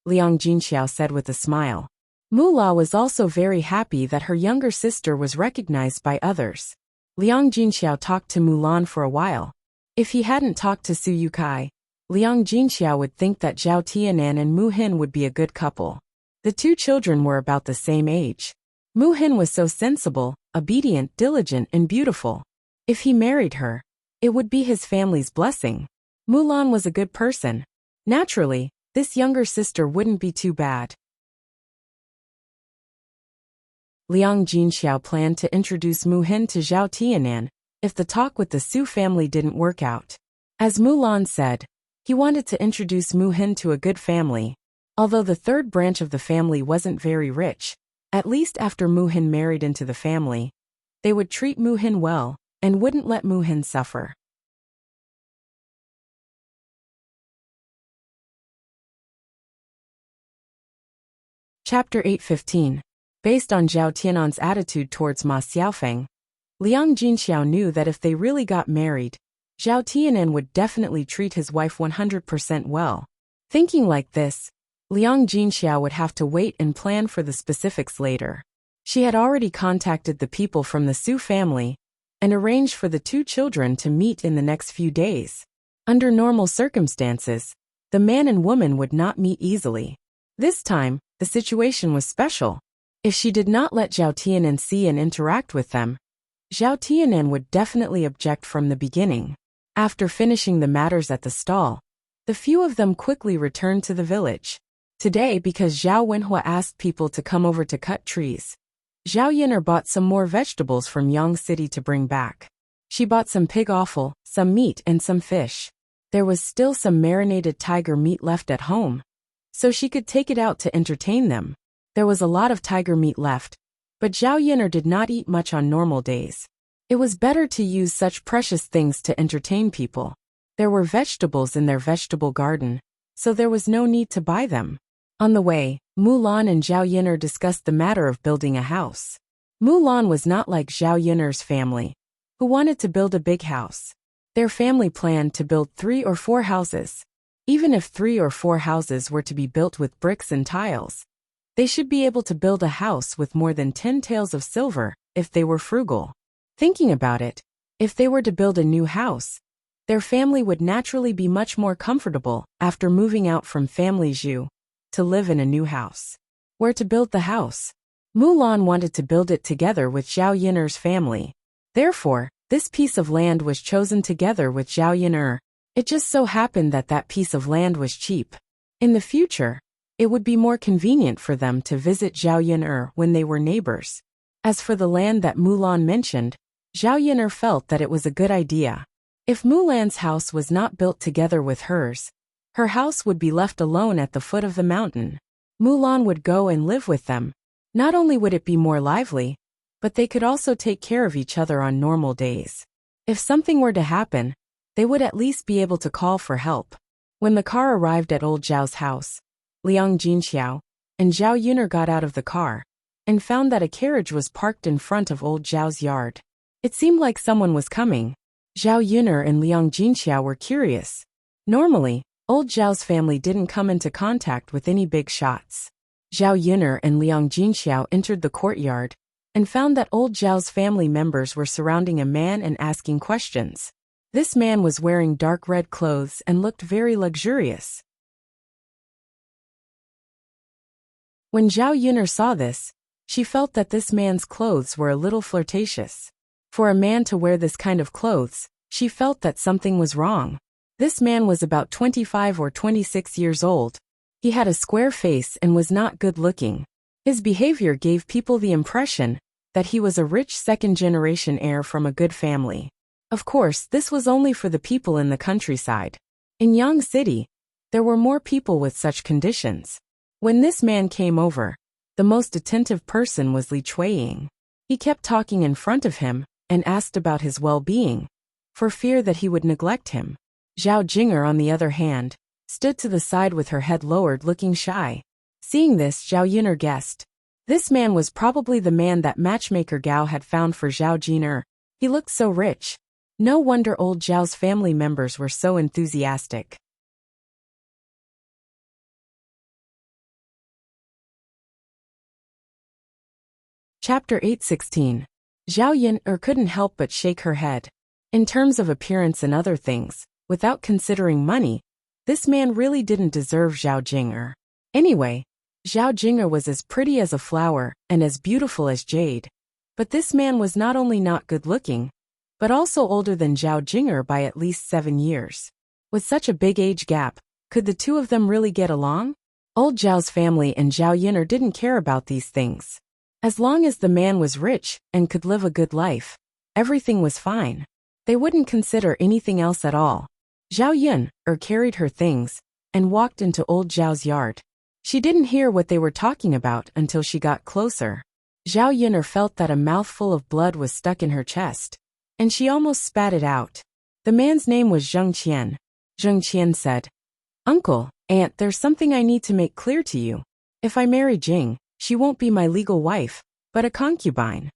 A: Liang Jinxiao said with a smile. Mula was also very happy that her younger sister was recognized by others. Liang Jinxiao talked to Mulan for a while. If he hadn't talked to Su Yukai, Liang Jinxiao would think that Zhao Tianan and Mu Hin would be a good couple. The two children were about the same age. Mu Hin was so sensible, obedient, diligent, and beautiful. If he married her, it would be his family's blessing. Mulan was a good person. Naturally, this younger sister wouldn't be too bad. Liang Jinxiao planned to introduce Mu Hin to Zhao Tianan if the talk with the Su family didn't work out. As Mulan said, he wanted to introduce Mu Hin to a good family. Although the third branch of the family wasn't very rich, at least after Mu Hin married into the family, they would treat Mu Hin well and wouldn't let Mu Hin suffer. Chapter 8:15. Based on Zhao Tianan's attitude towards Ma Xiaofeng, Liang Jinxiao knew that if they really got married, Zhao Tianan would definitely treat his wife 100% well. Thinking like this, Liang Jinxiao would have to wait and plan for the specifics later. She had already contacted the people from the Su family and arranged for the two children to meet in the next few days. Under normal circumstances, the man and woman would not meet easily. This time, the situation was special. If she did not let Zhao Tianan see and interact with them, Zhao Tianan would definitely object from the beginning. After finishing the matters at the stall, the few of them quickly returned to the village. Today, because Zhao Wenhua asked people to come over to cut trees, Zhao Yin'er bought some more vegetables from Yang City to bring back. She bought some pig offal, some meat, and some fish. There was still some marinated tiger meat left at home, so she could take it out to entertain them. There was a lot of tiger meat left, but Zhao Yin'er did not eat much on normal days. It was better to use such precious things to entertain people. There were vegetables in their vegetable garden, so there was no need to buy them. On the way, Mulan and Zhao Yin'er discussed the matter of building a house. Mulan was not like Zhao Yin'er's family, who wanted to build a big house. Their family planned to build 3 or 4 houses. Even if 3 or 4 houses were to be built with bricks and tiles, they should be able to build a house with more than 10 taels of silver if they were frugal. Thinking about it, if they were to build a new house, their family would naturally be much more comfortable after moving out from family Zhu to live in a new house. Where to build the house? Mulan wanted to build it together with Zhao Yin'er's family. Therefore, this piece of land was chosen together with Zhao Yin'er. It just so happened that that piece of land was cheap. In the future, it would be more convenient for them to visit Zhao Yin'er when they were neighbors. As for the land that Mulan mentioned, Zhao Yin'er felt that it was a good idea. If Mulan's house was not built together with hers, her house would be left alone at the foot of the mountain. Mulan would go and live with them. Not only would it be more lively, but they could also take care of each other on normal days. If something were to happen, they would at least be able to call for help. When the car arrived at old Zhao's house, Liang Jinxiao, and Zhao Yuner got out of the car and found that a carriage was parked in front of old Zhao's yard. It seemed like someone was coming. Zhao Yuner and Liang Jinxiao were curious. Normally, old Zhao's family didn't come into contact with any big shots. Zhao Yuner and Liang Jinxiao entered the courtyard and found that old Zhao's family members were surrounding a man and asking questions. This man was wearing dark red clothes and looked very luxurious. When Zhao Yuner saw this, she felt that this man's clothes were a little flirtatious. For a man to wear this kind of clothes, she felt that something was wrong. This man was about 25 or 26 years old. He had a square face and was not good looking. His behavior gave people the impression that he was a rich second-generation heir from a good family. Of course, this was only for the people in the countryside. In Yang City, there were more people with such conditions. When this man came over, the most attentive person was Li Chuiying. He kept talking in front of him and asked about his well-being, for fear that he would neglect him. Zhao Jinger, on the other hand, stood to the side with her head lowered, looking shy. Seeing this, Zhao Yuner guessed. This man was probably the man that matchmaker Gao had found for Zhao Jinger. He looked so rich. No wonder old Zhao's family members were so enthusiastic. Chapter 8:16. Zhao Yuner couldn't help but shake her head. In terms of appearance and other things, without considering money, this man really didn't deserve Zhao Jinger. Anyway, Zhao Jinger was as pretty as a flower and as beautiful as jade. But this man was not only not good-looking, but also older than Zhao Jinger by at least 7 years. With such a big age gap, could the two of them really get along? Old Zhao's family and Zhao Yuner didn't care about these things. As long as the man was rich and could live a good life, everything was fine. They wouldn't consider anything else at all. Zhao Yuner carried her things and walked into old Zhao's yard. She didn't hear what they were talking about until she got closer. Zhao Yuner felt that a mouthful of blood was stuck in her chest, and she almost spat it out. The man's name was Zheng Qian. Zheng Qian said, "Uncle, Aunt, there's something I need to make clear to you. If I marry Jing, she won't be my legal wife, but a concubine."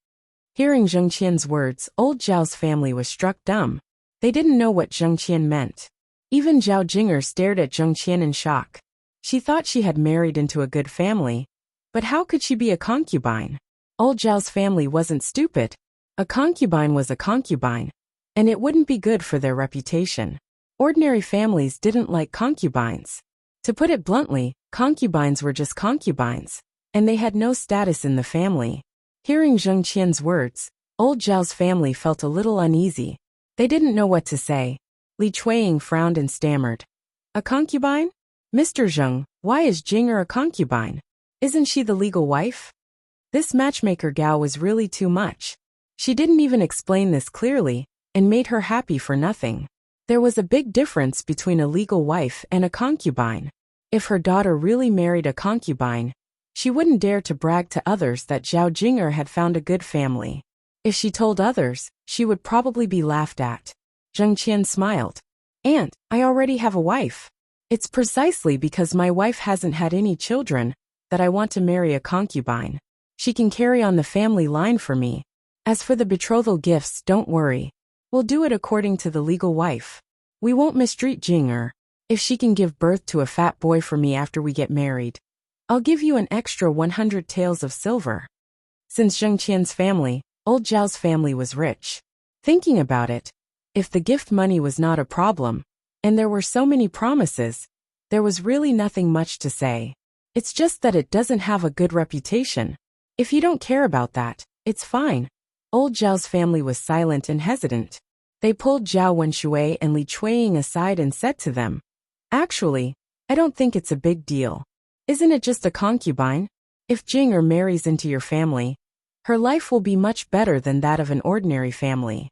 A: Hearing Zheng Qian's words, old Zhao's family was struck dumb. They didn't know what Zheng Qian meant. Even Zhao Jinger stared at Zheng Qian in shock. She thought she had married into a good family, but how could she be a concubine? Old Zhao's family wasn't stupid. A concubine was a concubine, and it wouldn't be good for their reputation. Ordinary families didn't like concubines. To put it bluntly, concubines were just concubines, and they had no status in the family. Hearing Zheng Qian's words, old Zhao's family felt a little uneasy. They didn't know what to say. Li Chuiying frowned and stammered. "A concubine? Mr. Zheng, why is Jinger a concubine? Isn't she the legal wife?" This matchmaker Gao was really too much. She didn't even explain this clearly, and made her happy for nothing. There was a big difference between a legal wife and a concubine. If her daughter really married a concubine, she wouldn't dare to brag to others that Zhao Jinger had found a good family. If she told others, she would probably be laughed at. Zheng Qian smiled. "Aunt, I already have a wife. It's precisely because my wife hasn't had any children that I want to marry a concubine. She can carry on the family line for me. As for the betrothal gifts, don't worry. We'll do it according to the legal wife. We won't mistreat Jinger. If she can give birth to a fat boy for me after we get married, I'll give you an extra 100 taels of silver." Since Zheng Qian's family, old Zhao's family was rich. Thinking about it, if the gift money was not a problem, and there were so many promises, there was really nothing much to say. It's just that it doesn't have a good reputation. If you don't care about that, it's fine. Old Zhao's family was silent and hesitant. They pulled Zhao Wenshui and Li Chuiying aside and said to them, "Actually, I don't think it's a big deal. Isn't it just a concubine? If Jinger marries into your family, her life will be much better than that of an ordinary family.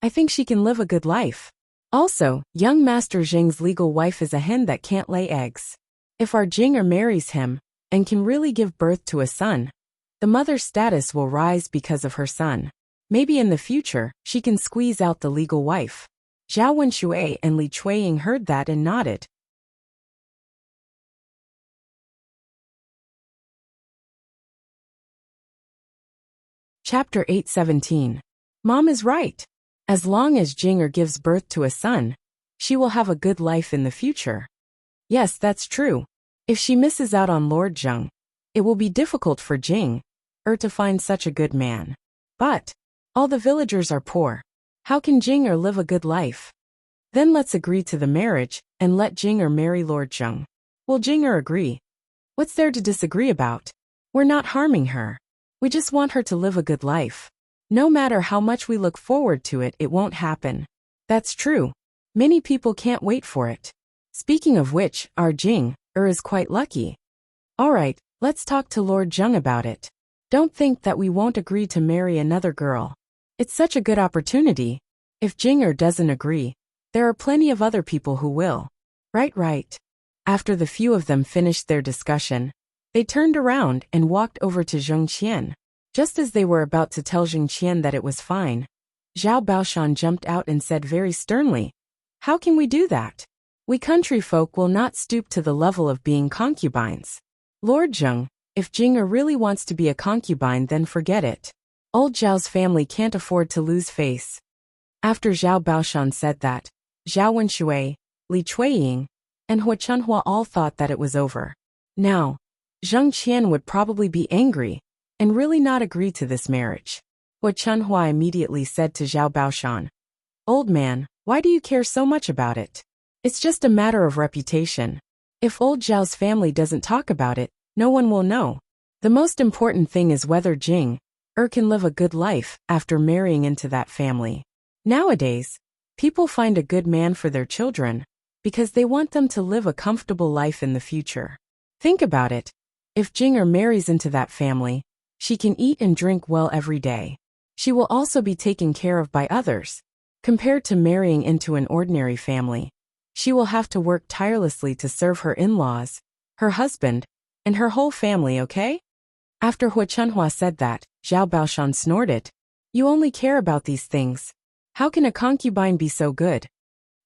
A: I think she can live a good life. Also, young Master Jing's legal wife is a hen that can't lay eggs. If our Jinger marries him, and can really give birth to a son, the mother's status will rise because of her son. Maybe in the future, she can squeeze out the legal wife. Zhao Wenshui and Li Chuiying heard that and nodded. Chapter 8:17. Mom is right. As long as Jing'er gives birth to a son, she will have a good life in the future. Yes, that's true. If she misses out on Lord Zheng, it will be difficult for Jing'er to find such a good man. But all the villagers are poor. How can Jing'er live a good life? Then let's agree to the marriage and let Jing'er marry Lord Zheng. Will Jing'er agree? What's there to disagree about? We're not harming her. We just want her to live a good life. No matter how much we look forward to it, it won't happen. That's true. Many people can't wait for it. Speaking of which, our Jing'er is quite lucky. Alright, let's talk to Lord Zheng about it. Don't think that we won't agree to marry another girl. It's such a good opportunity. If Jing'er doesn't agree, there are plenty of other people who will. Right. After the few of them finished their discussion, they turned around and walked over to Zheng Qian. Just as they were about to tell Zheng Qian that it was fine, Zhao Baoshan jumped out and said very sternly, "How can we do that? We country folk will not stoop to the level of being concubines. Lord Zheng, if Jing'er really wants to be a concubine, then forget it. Old Zhao's family can't afford to lose face." After Zhao Baoshan said that, Zhao Wenshui, Li Chuiying, and Hua Chunhua all thought that it was over. Now, Zheng Qian would probably be angry and really not agree to this marriage. Hua Chunhua immediately said to Zhao Baoshan, "Old man, why do you care so much about it? It's just a matter of reputation. If old Zhao's family doesn't talk about it, no one will know. The most important thing is whether Jing'er can live a good life after marrying into that family. Nowadays, people find a good man for their children because they want them to live a comfortable life in the future. Think about it. If Jing'er marries into that family, she can eat and drink well every day. She will also be taken care of by others. Compared to marrying into an ordinary family, she will have to work tirelessly to serve her in-laws, her husband, and her whole family, okay?" After Hua Chunhua said that, Zhao Baoshan snorted. "You only care about these things. How can a concubine be so good?"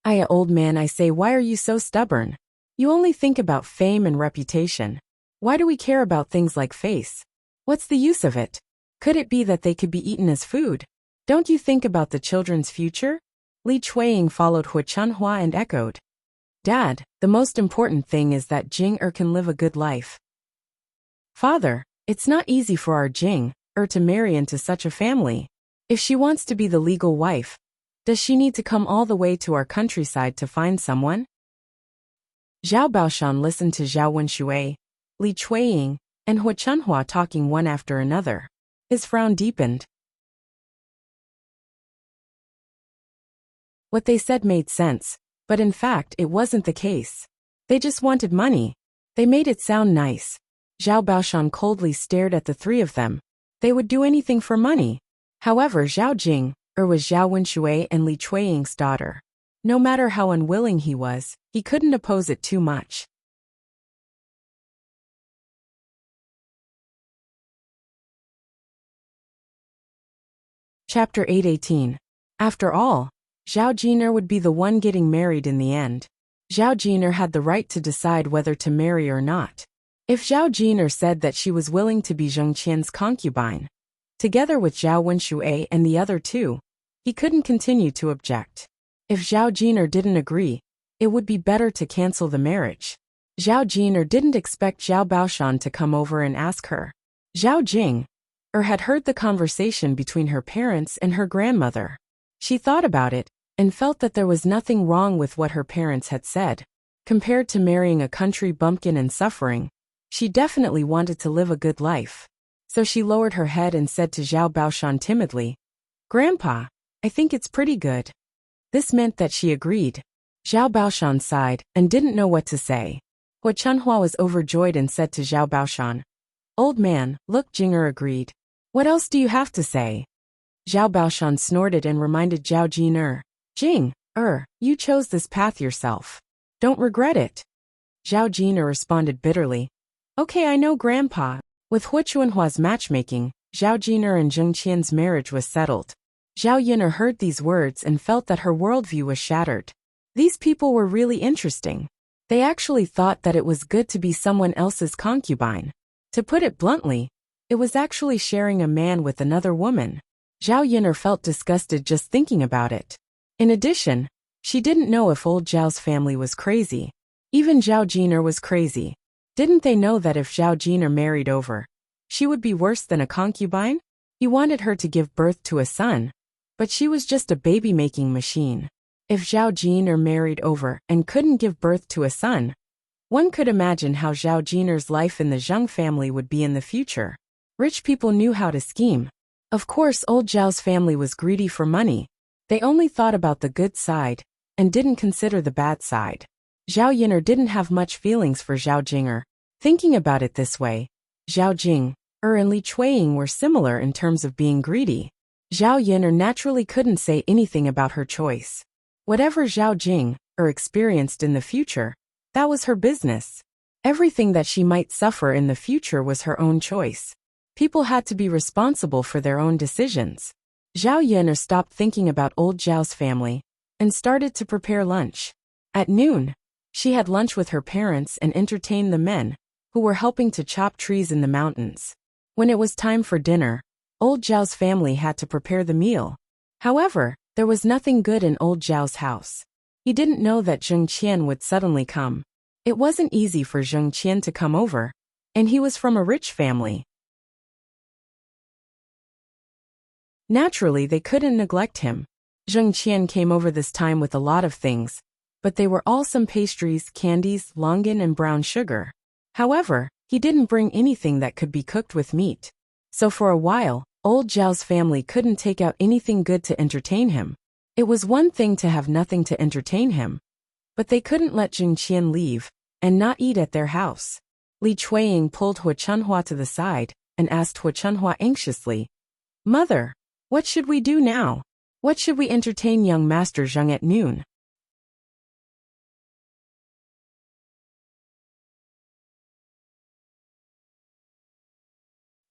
A: Old man, I say, why are you so stubborn? You only think about fame and reputation. Why do we care about things like face? What's the use of it? Could it be that they could be eaten as food? Don't you think about the children's future?" Li Chuiying followed Hua Chunhua and echoed, "Dad, the most important thing is that Jing'er can live a good life." "Father, it's not easy for our Jing'er to marry into such a family. If she wants to be the legal wife, does she need to come all the way to our countryside to find someone?" Zhao Baoshan listened to Zhao Wenshui, Li Chuiying, and Hua Chunhua talking one after another. His frown deepened. What they said made sense, but in fact it wasn't the case. They just wanted money. They made it sound nice. Zhao Baoshan coldly stared at the three of them. They would do anything for money. However, Zhao Jing'er was Zhao Wenshui and Li Chuiying's daughter. No matter how unwilling he was, he couldn't oppose it too much. Chapter 8:18. After all, Zhao Jing'er would be the one getting married in the end. Zhao Jing'er had the right to decide whether to marry or not. If Zhao Jing'er said that she was willing to be Zheng Qian's concubine, together with Zhao Wenshui and the other two, he couldn't continue to object. If Zhao Jing'er didn't agree, it would be better to cancel the marriage. Zhao Jing'er didn't expect Zhao Baoshan to come over and ask her. Zhao Jing'er had heard the conversation between her parents and her grandmother. She thought about it and felt that there was nothing wrong with what her parents had said. Compared to marrying a country bumpkin and suffering, she definitely wanted to live a good life. So she lowered her head and said to Zhao Baoshan timidly, "Grandpa, I think it's pretty good." This meant that she agreed. Zhao Baoshan sighed and didn't know what to say. Hua Chunhua was overjoyed and said to Zhao Baoshan, "Old man, look, Jing'er agreed. What else do you have to say?" Zhao Baoshan snorted and reminded Zhao Jing'er, "Jing'er, you chose this path yourself. Don't regret it." Zhao Jing'er responded bitterly, "Okay, I know, Grandpa." With Hua Chunhua's matchmaking, Zhao Jing'er and Zheng Qian's marriage was settled. Zhao Yin'er heard these words and felt that her worldview was shattered. These people were really interesting. They actually thought that it was good to be someone else's concubine. To put it bluntly, it was actually sharing a man with another woman. Zhao Yin'er felt disgusted just thinking about it. In addition, she didn't know if old Zhao's family was crazy. Even Zhao Jin'er was crazy. Didn't they know that if Zhao Jin'er married over, she would be worse than a concubine? He wanted her to give birth to a son, but she was just a baby-making machine. If Zhao Jin'er married over and couldn't give birth to a son, one could imagine how Zhao Jin'er's life in the Zheng family would be in the future. Rich people knew how to scheme. Of course, old Zhao's family was greedy for money. They only thought about the good side and didn't consider the bad side. Zhao Yin'er didn't have much feelings for Zhao Jin'er. Thinking about it this way, Zhao Jin'er and Li Chueying were similar in terms of being greedy. Zhao Yin'er naturally couldn't say anything about her choice. Whatever Zhao Jin'er experienced in the future, that was her business. Everything that she might suffer in the future was her own choice. People had to be responsible for their own decisions. Zhao Yin'er stopped thinking about old Zhao's family and started to prepare lunch. At noon, she had lunch with her parents and entertained the men who were helping to chop trees in the mountains. When it was time for dinner, old Zhao's family had to prepare the meal. However, there was nothing good in old Zhao's house. He didn't know that Zheng Qian would suddenly come. It wasn't easy for Zheng Qian to come over, and he was from a rich family. Naturally, they couldn't neglect him. Zheng Qian came over this time with a lot of things, but they were all some pastries, candies, longan and brown sugar. However, he didn't bring anything that could be cooked with meat. So for a while, old Zhao's family couldn't take out anything good to entertain him. It was one thing to have nothing to entertain him, but they couldn't let Zheng Qian leave and not eat at their house. Li Chueying pulled Hua Chunhua to the side and asked Hua Chunhua anxiously, "Mother, what should we do now? What should we entertain young Master Zheng at noon?"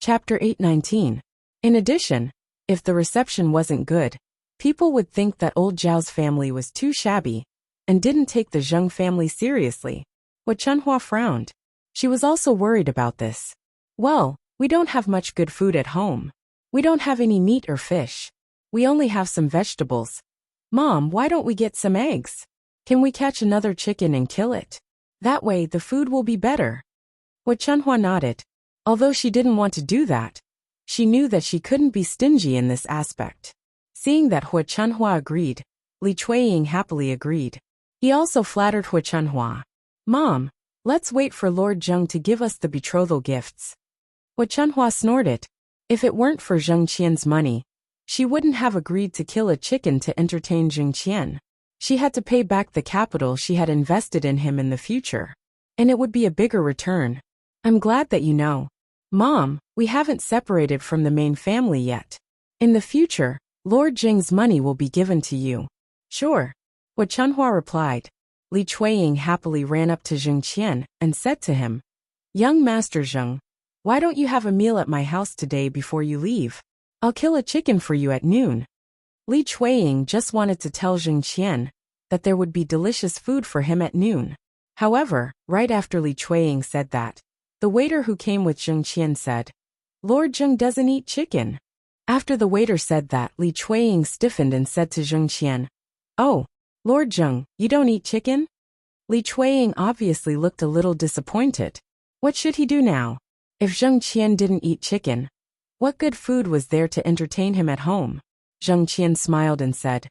A: Chapter 8:19. In addition, if the reception wasn't good, people would think that old Zhao's family was too shabby and didn't take the Zheng family seriously. Hua Chunhua frowned. She was also worried about this. "Well, we don't have much good food at home. We don't have any meat or fish. We only have some vegetables. Mom, why don't we get some eggs? Can we catch another chicken and kill it? That way the food will be better." Hua Chunhua nodded. Although she didn't want to do that, she knew that she couldn't be stingy in this aspect. Seeing that Hua Chunhua agreed, Li Chueying happily agreed. He also flattered Hua Chunhua. "Mom, let's wait for Lord Zheng to give us the betrothal gifts." Hua Chunhua snorted. If it weren't for Zheng Qian's money, she wouldn't have agreed to kill a chicken to entertain Zheng Qian. She had to pay back the capital she had invested in him in the future, and it would be a bigger return. "I'm glad that you know. Mom, we haven't separated from the main family yet. In the future, Lord Zheng's money will be given to you." "Sure," Hua Chunhua replied. Li Chueying happily ran up to Zheng Qian and said to him, "Young Master Zheng, why don't you have a meal at my house today before you leave? I'll kill a chicken for you at noon." Li Chueying just wanted to tell Zheng Qian that there would be delicious food for him at noon. However, right after Li Chueying said that, the waiter who came with Zheng Qian said, "Lord Zheng doesn't eat chicken." After the waiter said that, Li Chueying stiffened and said to Zheng Qian, "Oh, Lord Zheng, you don't eat chicken?" Li Chueying obviously looked a little disappointed. What should he do now? If Zheng Qian didn't eat chicken, what good food was there to entertain him at home? Zheng Qian smiled and said,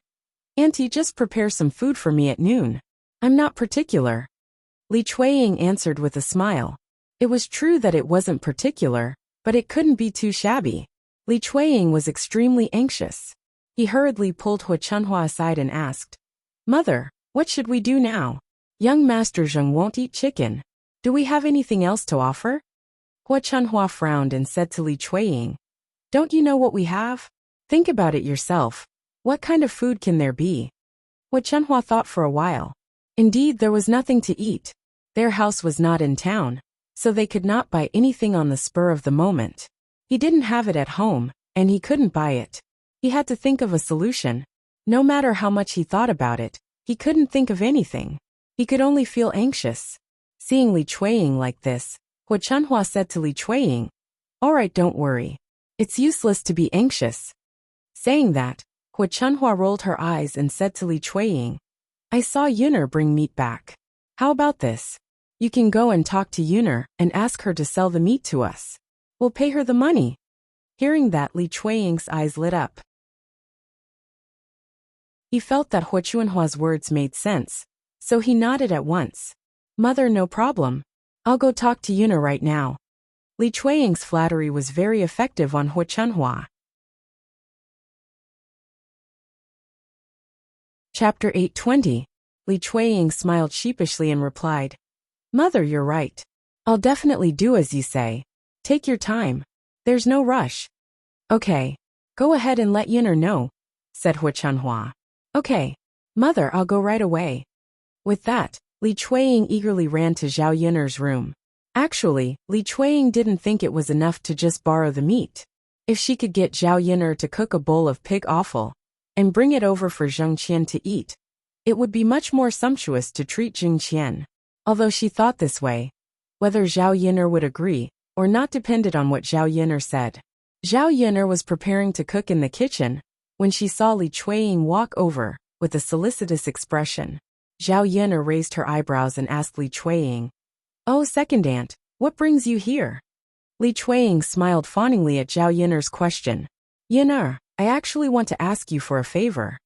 A: "Auntie, just prepare some food for me at noon. I'm not particular." Li Chueying answered with a smile. It was true that it wasn't particular, but it couldn't be too shabby. Li Chueying was extremely anxious. He hurriedly pulled Hua Chunhua aside and asked, "Mother, what should we do now? Young Master Zheng won't eat chicken. Do we have anything else to offer?" Hua Chunhua frowned and said to Li Chueying, "Don't you know what we have? Think about it yourself. What kind of food can there be?" Hua Chunhua thought for a while. Indeed, there was nothing to eat. Their house was not in town, so they could not buy anything on the spur of the moment. He didn't have it at home, and he couldn't buy it. He had to think of a solution. No matter how much he thought about it, he couldn't think of anything. He could only feel anxious. Seeing Li Chueying like this, Hua Chunhua said to Li Chueying, "All right, don't worry. It's useless to be anxious." Saying that, Hua Chunhua rolled her eyes and said to Li Chueying, "I saw Yuner bring meat back. How about this? You can go and talk to Yuner and ask her to sell the meat to us. We'll pay her the money." Hearing that, Li Chueying's eyes lit up. He felt that Hua Chunhua's words made sense, so he nodded at once. "Mother, no problem. I'll go talk to Yuner right now." Li Chueying's flattery was very effective on Hua Chunhua. Chapter 820. Li Chueying smiled sheepishly and replied, "Mother, you're right. I'll definitely do as you say. Take your time. There's no rush." "Okay. Go ahead and let Yuner know," said Hua Chunhua. "Okay. Mother, I'll go right away." With that, Li Chueying eagerly ran to Zhao Yuner's room. Actually, Li Chueying didn't think it was enough to just borrow the meat. If she could get Zhao Yuner to cook a bowl of pig offal and bring it over for Zheng Qian to eat, it would be much more sumptuous to treat Zheng Qian. Although she thought this way, whether Zhao Yuner would agree or not depended on what Zhao Yuner said. Zhao Yuner was preparing to cook in the kitchen when she saw Li Chueying walk over with a solicitous expression. Zhao Yuner raised her eyebrows and asked Li Chueying, "Oh, second aunt, what brings you here?" Li Chueying smiled fawningly at Zhao Yuner's question. "Yuner, I actually want to ask you for a favor."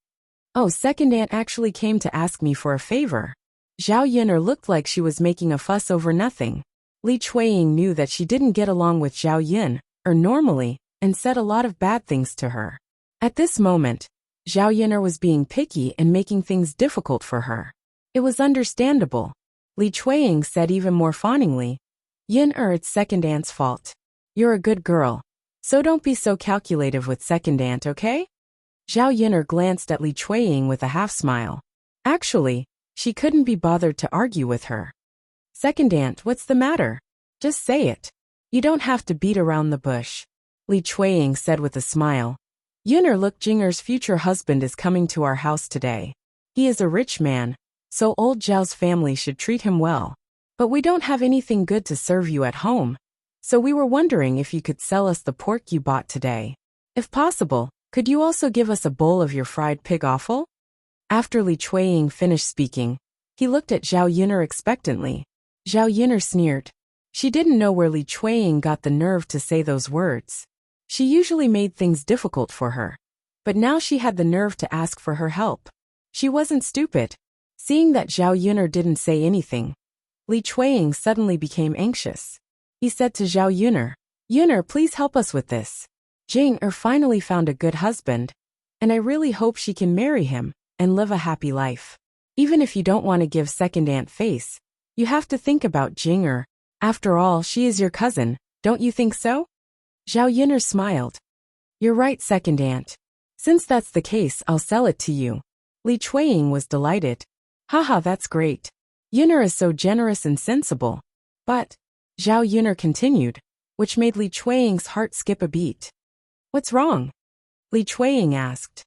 A: "Oh, second aunt actually came to ask me for a favor." Zhao Yuner looked like she was making a fuss over nothing. Li Chueying knew that she didn't get along with Zhao Yun, or normally, and said a lot of bad things to her. At this moment, Zhao Yuner was being picky and making things difficult for her. It was understandable. Li Chueying said even more fawningly, "Yuner, it's second aunt's fault. You're a good girl, so don't be so calculative with second aunt, okay?" Zhao Yuner glanced at Li Chueying with a half-smile. Actually, she couldn't be bothered to argue with her. "Second aunt, what's the matter? Just say it. You don't have to beat around the bush," Li Chueying said with a smile. "Yuner, look, Jinger's future husband is coming to our house today. He is a rich man, so old Zhao's family should treat him well. But we don't have anything good to serve you at home, so we were wondering if you could sell us the pork you bought today. If possible, could you also give us a bowl of your fried pig offal?" After Li Chueying finished speaking, he looked at Zhao Yuner expectantly. Zhao Yuner sneered. She didn't know where Li Chueying got the nerve to say those words. She usually made things difficult for her, but now she had the nerve to ask for her help. She wasn't stupid. Seeing that Zhao Yuner didn't say anything, Li Chueying suddenly became anxious. He said to Zhao Yuner, "Yuner, please help us with this. Jing finally found a good husband, and I really hope she can marry him and live a happy life. Even if you don't want to give second aunt face, you have to think about Jing. After all, she is your cousin, don't you think so?" Zhao Yuner smiled. "You're right, second aunt. Since that's the case, I'll sell it to you." Li Chueying was delighted. "Haha, that's great. Yuner is so generous and sensible." But, Zhao Yuner continued, which made Li Chueying's heart skip a beat. "What's wrong?" Li Chueying asked.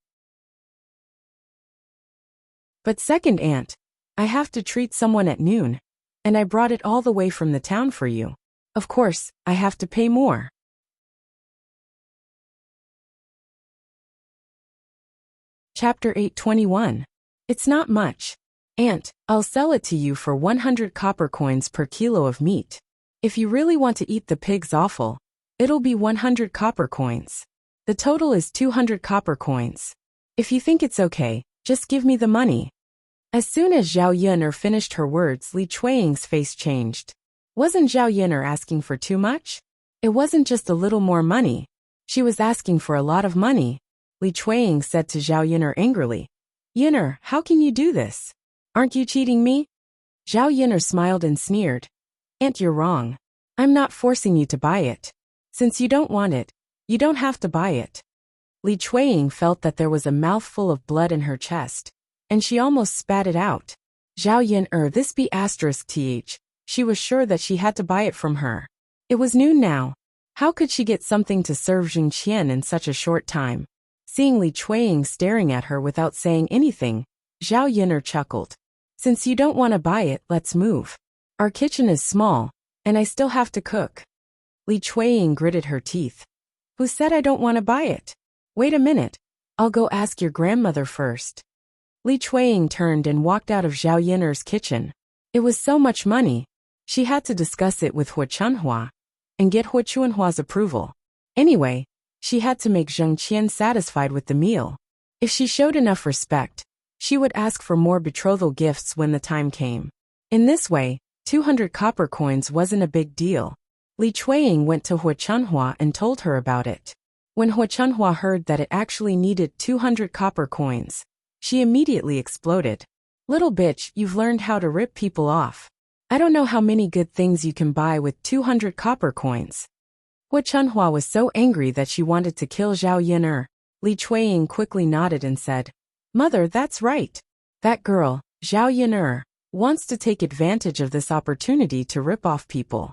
A: "But second aunt, I have to treat someone at noon, and I brought it all the way from the town for you. Of course, I have to pay more." Chapter 821. It's not much. Aunt, I'll sell it to you for 100 copper coins per kilo of meat. If you really want to eat the pig's offal, it'll be 100 copper coins. The total is 200 copper coins. If you think it's okay, just give me the money. As soon as Zhao Yuner finished her words, Li Chueying's face changed. Wasn't Zhao Yuner asking for too much? It wasn't just a little more money. She was asking for a lot of money. Li Chueying said to Zhao Yuner angrily, "Yuner, how can you do this? Aren't you cheating me?" Zhao Yuner smiled and sneered. "Aunt, you're wrong. I'm not forcing you to buy it. Since you don't want it, you don't have to buy it." Li Chueying felt that there was a mouthful of blood in her chest, and she almost spat it out. Zhao Yuner, this be asterisk th. She was sure that she had to buy it from her. It was noon now. How could she get something to serve Zheng Qian in such a short time? Seeing Li Chuiying staring at her without saying anything, Zhao Yin'er chuckled. Since you don't want to buy it, let's move. Our kitchen is small, and I still have to cook. Li Chuiying gritted her teeth. Who said I don't want to buy it? Wait a minute. I'll go ask your grandmother first. Li Chuiying turned and walked out of Zhao Yin'er's kitchen. It was so much money. She had to discuss it with Hua Chunhua and get Hua Chunhua's approval. Anyway, she had to make Zheng Qian satisfied with the meal. If she showed enough respect, she would ask for more betrothal gifts when the time came. In this way, 200 copper coins wasn't a big deal. Li Chuiying went to Hua Chunhua and told her about it. When Hua Chunhua heard that it actually needed 200 copper coins, she immediately exploded. Little bitch, you've learned how to rip people off. I don't know how many good things you can buy with 200 copper coins. Hua Chunhua was so angry that she wanted to kill Zhao Yin'er. Li Chuiying quickly nodded and said, Mother, that's right. That girl, Zhao Yin'er, wants to take advantage of this opportunity to rip off people.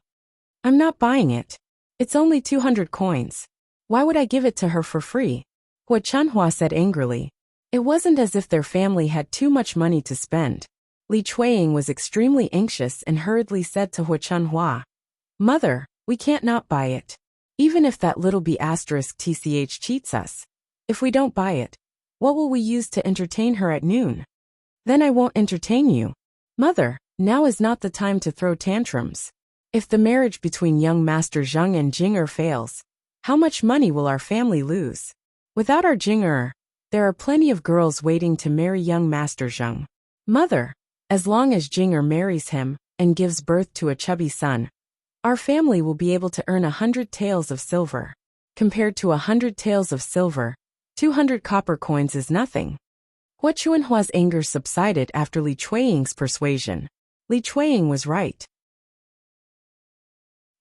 A: I'm not buying it. It's only 200 coins. Why would I give it to her for free? Hua Chunhua said angrily. It wasn't as if their family had too much money to spend. Li Chuiying was extremely anxious and hurriedly said to Hua Chunhua, Mother, we can't not buy it. Even if that little b***tch cheats us. If we don't buy it, what will we use to entertain her at noon? Then I won't entertain you. Mother, now is not the time to throw tantrums. If the marriage between young Master Zheng and Jing'er fails, how much money will our family lose? Without our Jing'er, there are plenty of girls waiting to marry young Master Zheng. Mother, as long as Jing'er marries him and gives birth to a chubby son, our family will be able to earn 100 taels of silver. Compared to 100 taels of silver, 200 copper coins is nothing. Hua Chunhua's anger subsided after Li Chuiying's persuasion. Li Chuiying was right.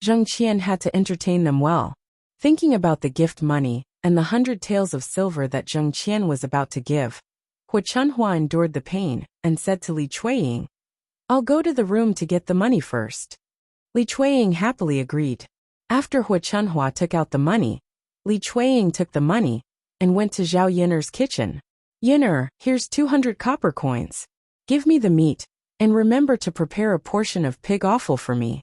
A: Zheng Qian had to entertain them well. Thinking about the gift money and the 100 taels of silver that Zheng Qian was about to give, Hua Chunhua endured the pain and said to Li Chuiying, I'll go to the room to get the money first. Li Chuiying happily agreed. After Hua Chunhua took out the money, Li Chuiying took the money and went to Zhao Yin'er's kitchen. Yin'er, here's 200 copper coins. Give me the meat, and remember to prepare a portion of pig offal for me.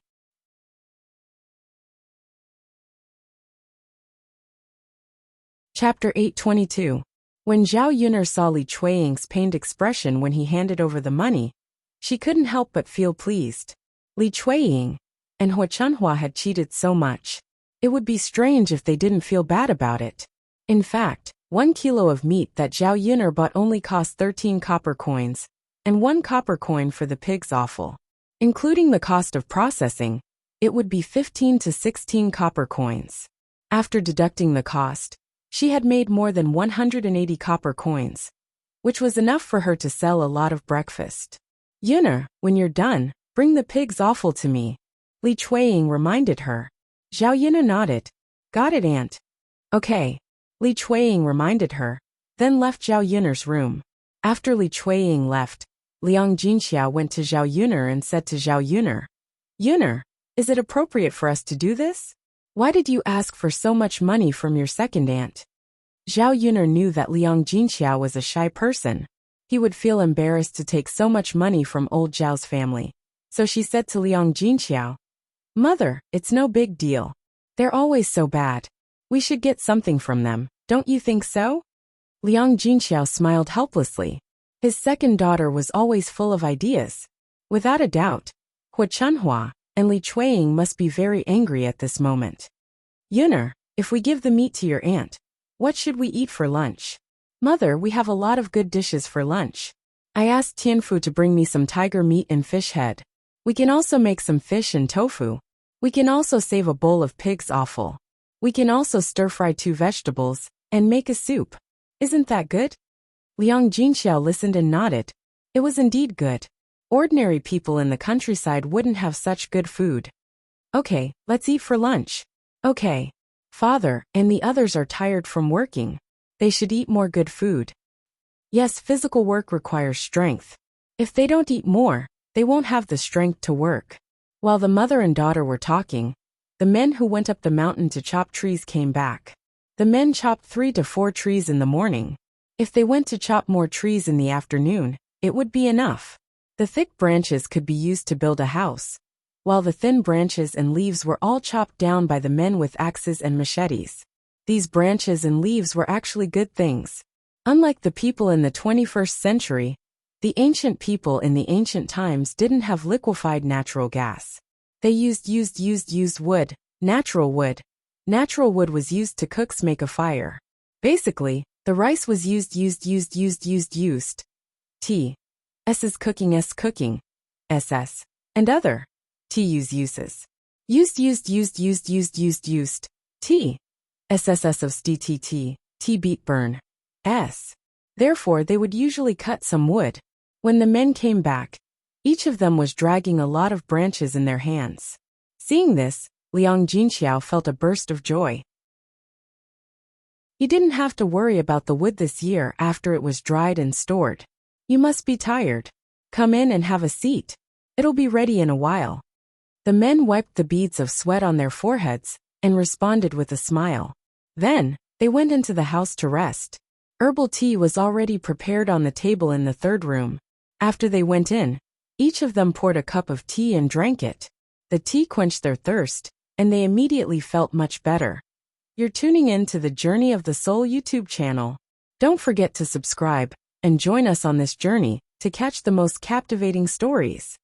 A: Chapter 822. When Zhao Yin'er saw Li Chuiying's pained expression when he handed over the money, she couldn't help but feel pleased. Li Chuiying and Hua Chunhua had cheated so much. It would be strange if they didn't feel bad about it. In fact, 1 kilo of meat that Zhao Yin'er bought only cost 13 copper coins, and 1 copper coin for the pig's offal. Including the cost of processing, it would be 15 to 16 copper coins. After deducting the cost, she had made more than 180 copper coins, which was enough for her to sell a lot of breakfast. Yin'er, when you're done, bring the pig's offal to me. Li Chuiying reminded her. Zhao Yin'er nodded. Got it, aunt. Okay. Li Chuiying reminded her, then left Zhao Yin'er's room. After Li Chuiying left, Liang Jinxiao went to Zhao Yin'er and said to Zhao Yin'er, Yin'er, is it appropriate for us to do this? Why did you ask for so much money from your second aunt? Zhao Yin'er knew that Liang Jinxiao was a shy person. He would feel embarrassed to take so much money from old Zhao's family. So she said to Liang Jinxiao, Mother, it's no big deal. They're always so bad. We should get something from them, don't you think so? Liang Jinxiao smiled helplessly. His second daughter was always full of ideas. Without a doubt, Hua Chunhua and Li Chuiying must be very angry at this moment. Yin'er, if we give the meat to your aunt, what should we eat for lunch? Mother, we have a lot of good dishes for lunch. I asked Tianfu to bring me some tiger meat and fish head. We can also make some fish and tofu. We can also save a bowl of pig's offal. We can also stir-fry 2 vegetables and make a soup. Isn't that good? Liang Jinxiao listened and nodded. It was indeed good. Ordinary people in the countryside wouldn't have such good food. Okay, let's eat for lunch. Okay. Father and the others are tired from working. They should eat more good food. Yes, physical work requires strength. If they don't eat more, they won't have the strength to work. While the mother and daughter were talking, the men who went up the mountain to chop trees came back. The men chopped 3 to 4 trees in the morning. If they went to chop more trees in the afternoon, it would be enough. The thick branches could be used to build a house, while the thin branches and leaves were all chopped down by the men with axes and machetes. These branches and leaves were actually good things. Unlike the people in the 21st century, the ancient people in the ancient times didn't have liquefied natural gas. They used wood, natural wood. Natural wood was used to cooks make a fire. Basically, the rice was used. T. S's cooking, SS. And other. T uses. Used. T. SSS of STTT. T beat burn. S. Therefore they would usually cut some wood. When the men came back, each of them was dragging a lot of branches in their hands. Seeing this, Liang Jinxiao felt a burst of joy. You didn't have to worry about the wood this year after it was dried and stored. You must be tired. Come in and have a seat. It'll be ready in a while. The men wiped the beads of sweat on their foreheads and responded with a smile. Then, they went into the house to rest. Herbal tea was already prepared on the table in the third room. After they went in, each of them poured a cup of tea and drank it. The tea quenched their thirst, and they immediately felt much better. You're tuning in to the Journey of the Soul YouTube channel. Don't forget to subscribe and join us on this journey to catch the most captivating stories.